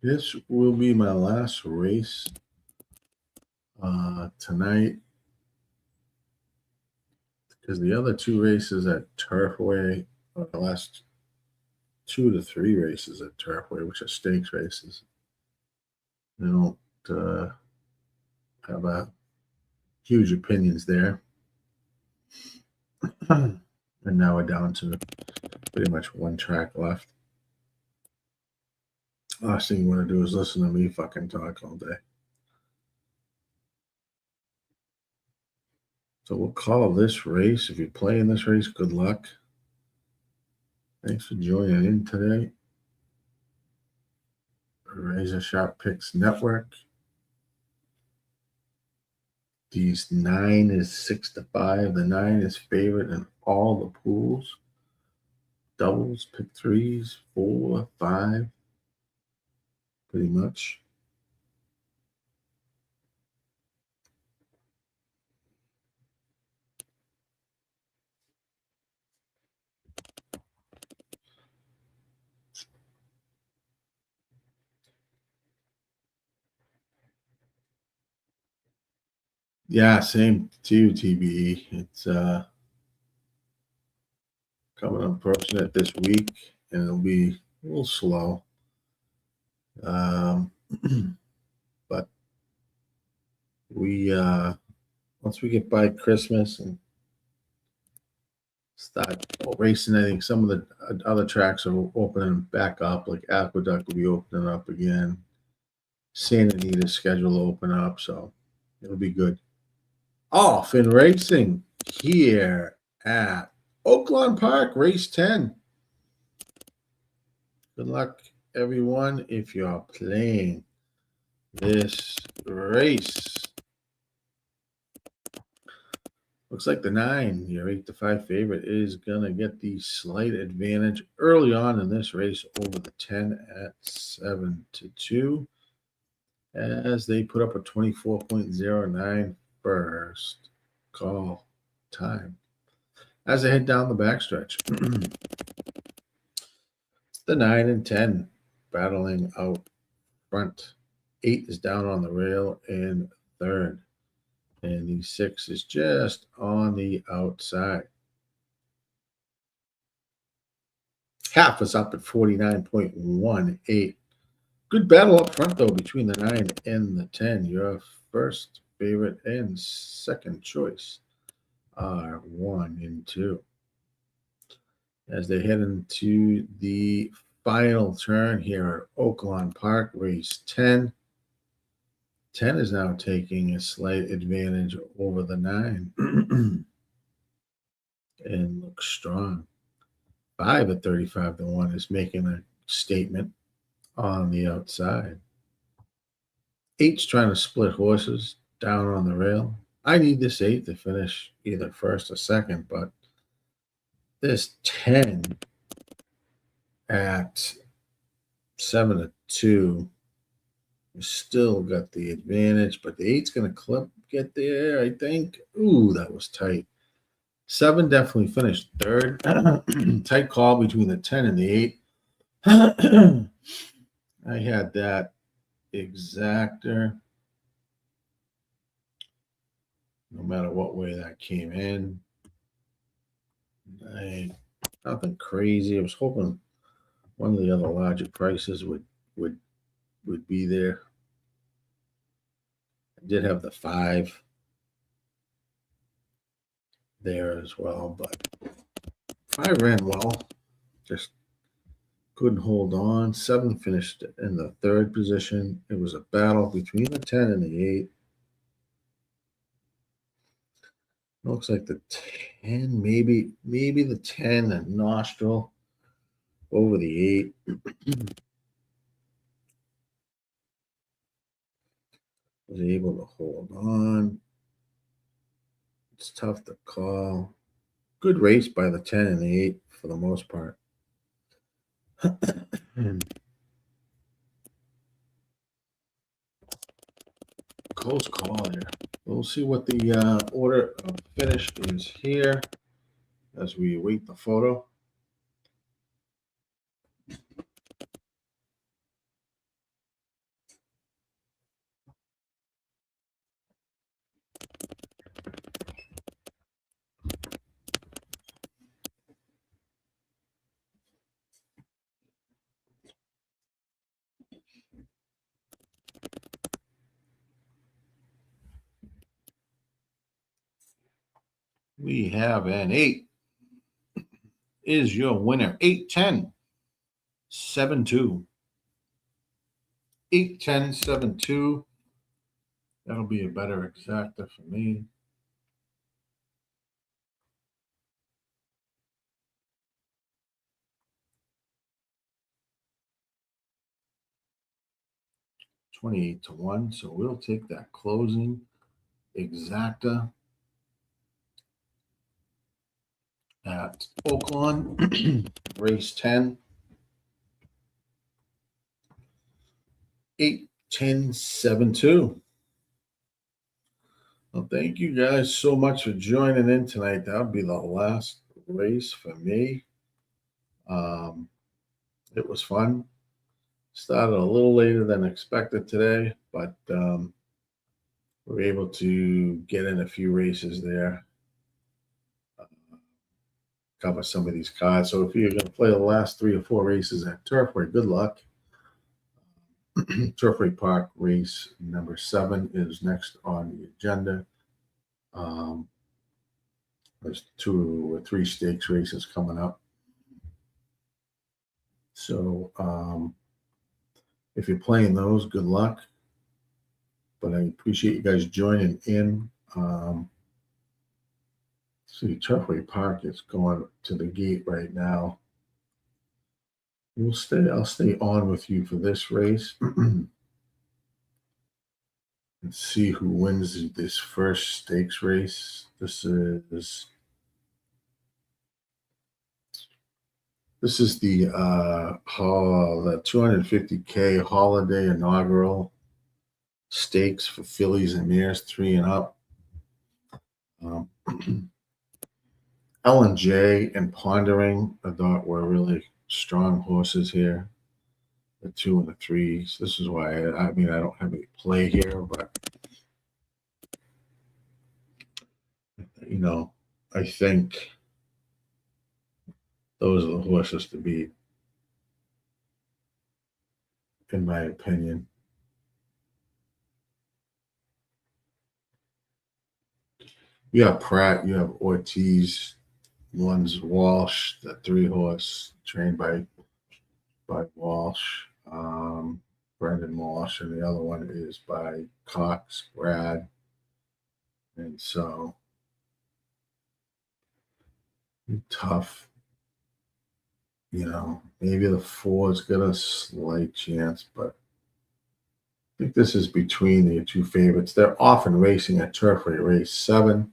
This will be my last race tonight, because the other 2 races at Turfway are the last 2 to 3 races at Turfway, which are stakes races. They don't have huge opinions there. And now we're down to pretty much one track left. Last thing you want to do is listen to me fucking talk all day. So we'll call this race. If you're playing this race, good luck. Thanks for joining in today. RazorSharpPicks Network. These 9 is 6-5. The 9 is favorite in all the pools. Doubles, pick 3s, 4, 5. Pretty much. Yeah, same to you, TBE. It's coming approaching it this week, and it'll be a little slow. But we once we get by Christmas and start racing, I think some of the other tracks are opening back up, like Aqueduct will be opening up again. Santa Anita's schedule will open up, so it'll be good. Off in racing here at Oaklawn Park, race 10. Good luck, everyone, if you're playing this race. Looks like the 9, your 8-5 favorite, is going to get the slight advantage early on in this race over the 10 at 7-2 as they put up a 24.09 first call time as they head down the backstretch. The 9 and 10 battling out front. 8 is down on the rail in third. And the 6 is just on the outside. Half is up at 49.18. Good battle up front, though, between the 9 and the 10. Your first favorite and second choice are 1 and 2. As they head into the final turn here at Oaklawn Park, race 10. 10 is now taking a slight advantage over the 9 and looks strong. 5 at 35-1 is making a statement on the outside. 8's trying to split horses down on the rail. I need this 8 to finish either first or second, but this 10 at 7-2 still got the advantage, but the 8's going to get there, I think. Ooh, that was tight. 7 definitely finished third. Tight call between the 10 and the 8. I had that exactor. No matter what way that came in. Nothing crazy. I was hoping one of the other larger prices would be there. I did have the 5 there as well, but 5 ran well. Just couldn't hold on. 7 finished in the third position. It was a battle between the 10 and the 8. Looks like the 10, maybe the 10 and nostril over the 8. Was able to hold on. It's tough to call. Good race by the 10 and the 8 for the most part. Close call there. We'll see what the order of finish is here as we await the photo. We have an 8 is your winner. 8-10, 7-2. 8-10, 7-2. That'll be a better exacta for me. $28-1. So we'll take that closing exacta at Oaklawn, race 10. 8-10, 7-2. Well, thank you guys so much for joining in tonight. That'll be the last race for me. It was fun. Started a little later than expected today, but we're able to get in a few races there. Cover some of these cards. So if you're going to play the last 3 or 4 races at Turfway, good luck. Turfway Park race number 7 is next on the agenda. There's 2 or 3 stakes races coming up. So if you're playing those, good luck. But I appreciate you guys joining in. See, Turfway Park is going to the gate right now. I'll stay on with you for this race and see who wins this first stakes race. This is the 250K holiday inaugural stakes for fillies and mares 3 and up. L&J and Pondering, I thought were really strong horses here. The 2 and the 3s. This is why I don't have any play here, but I think those are the horses to beat, in my opinion. You have Pratt, you have Ortiz, one's Walsh, the 3-horse trained by Walsh, Brendan Walsh, and the other one is by Cox, Brad. And so tough. Maybe the 4's got a slight chance, but I think this is between the 2 favorites. They're often racing at Turfway race 7.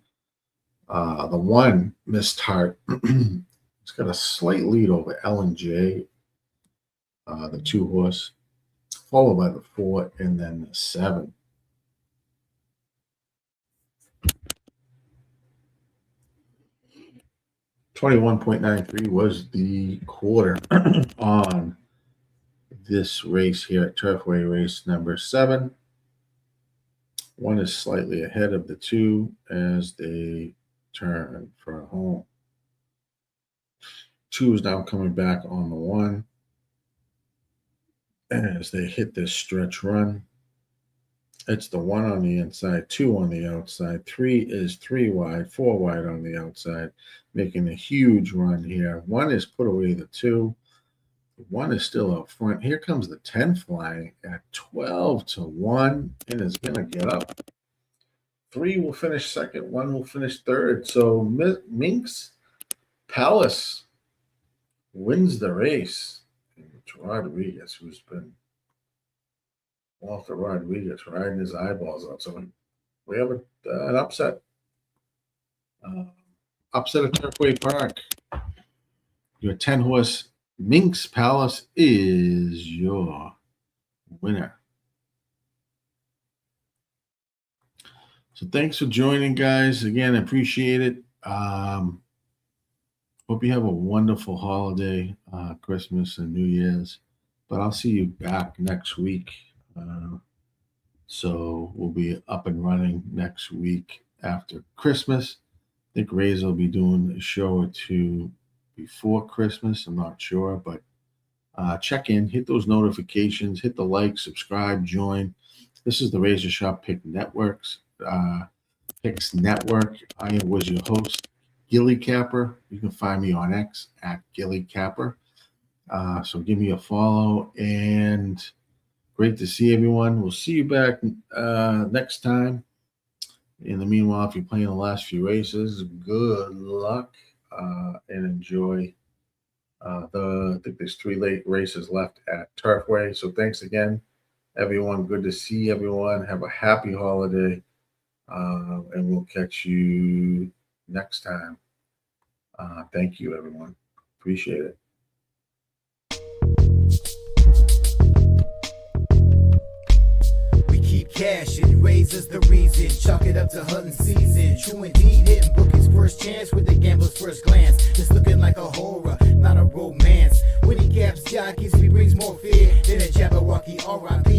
The 1, Missed Heart, it's got a slight lead over L&J, the 2-horse, followed by the 4 and then the 7. $21.93 was the quarter on this race here at Turfway race number 7. 1 is slightly ahead of the 2 as they turn for home. 2 is now coming back on the 1 as they hit this stretch run. It's the 1 on the inside, 2 on the outside. 3 is 3 wide, 4 wide on the outside, making a huge run here. 1 is put away the 2. 1 is still out front. Here comes the 10 flying at 12-1 and is going to get up. 3 will finish second. 1 will finish third. So Minx Palace wins the race. It's Rodriguez, who's been Walter Rodriguez riding his eyeballs out. So we have an upset. Upset at Turfway Park. Your 10-horse Minx Palace is your winner. So thanks for joining, guys. Again, I appreciate it. Hope you have a wonderful holiday, Christmas and New Year's. But I'll see you back next week. So we'll be up and running next week after Christmas. I think Razor will be doing a show or 2 before Christmas. I'm not sure, but check in, hit those notifications, hit the like, subscribe, join. This is the Razor Sharp Pick Networks. Picks Network. I was your host, GillyCapper. You can find me on X at GillyCapper. So give me a follow, and great to see everyone. We'll see you back next time. In the meanwhile, if you're playing the last few races, good luck and enjoy. I think there's 3 late races left at Turfway. So thanks again, everyone. Good to see everyone. Have a happy holiday, and we'll catch you next time. Thank you, everyone. Appreciate it. Cash and raises the reason. Chalk it up to hunting season. True indeed, hitting book his first chance with the gambler's first glance. It's looking like a horror, not a romance. When he caps jockeys, he brings more fear than a Jabberwocky. R.I.P.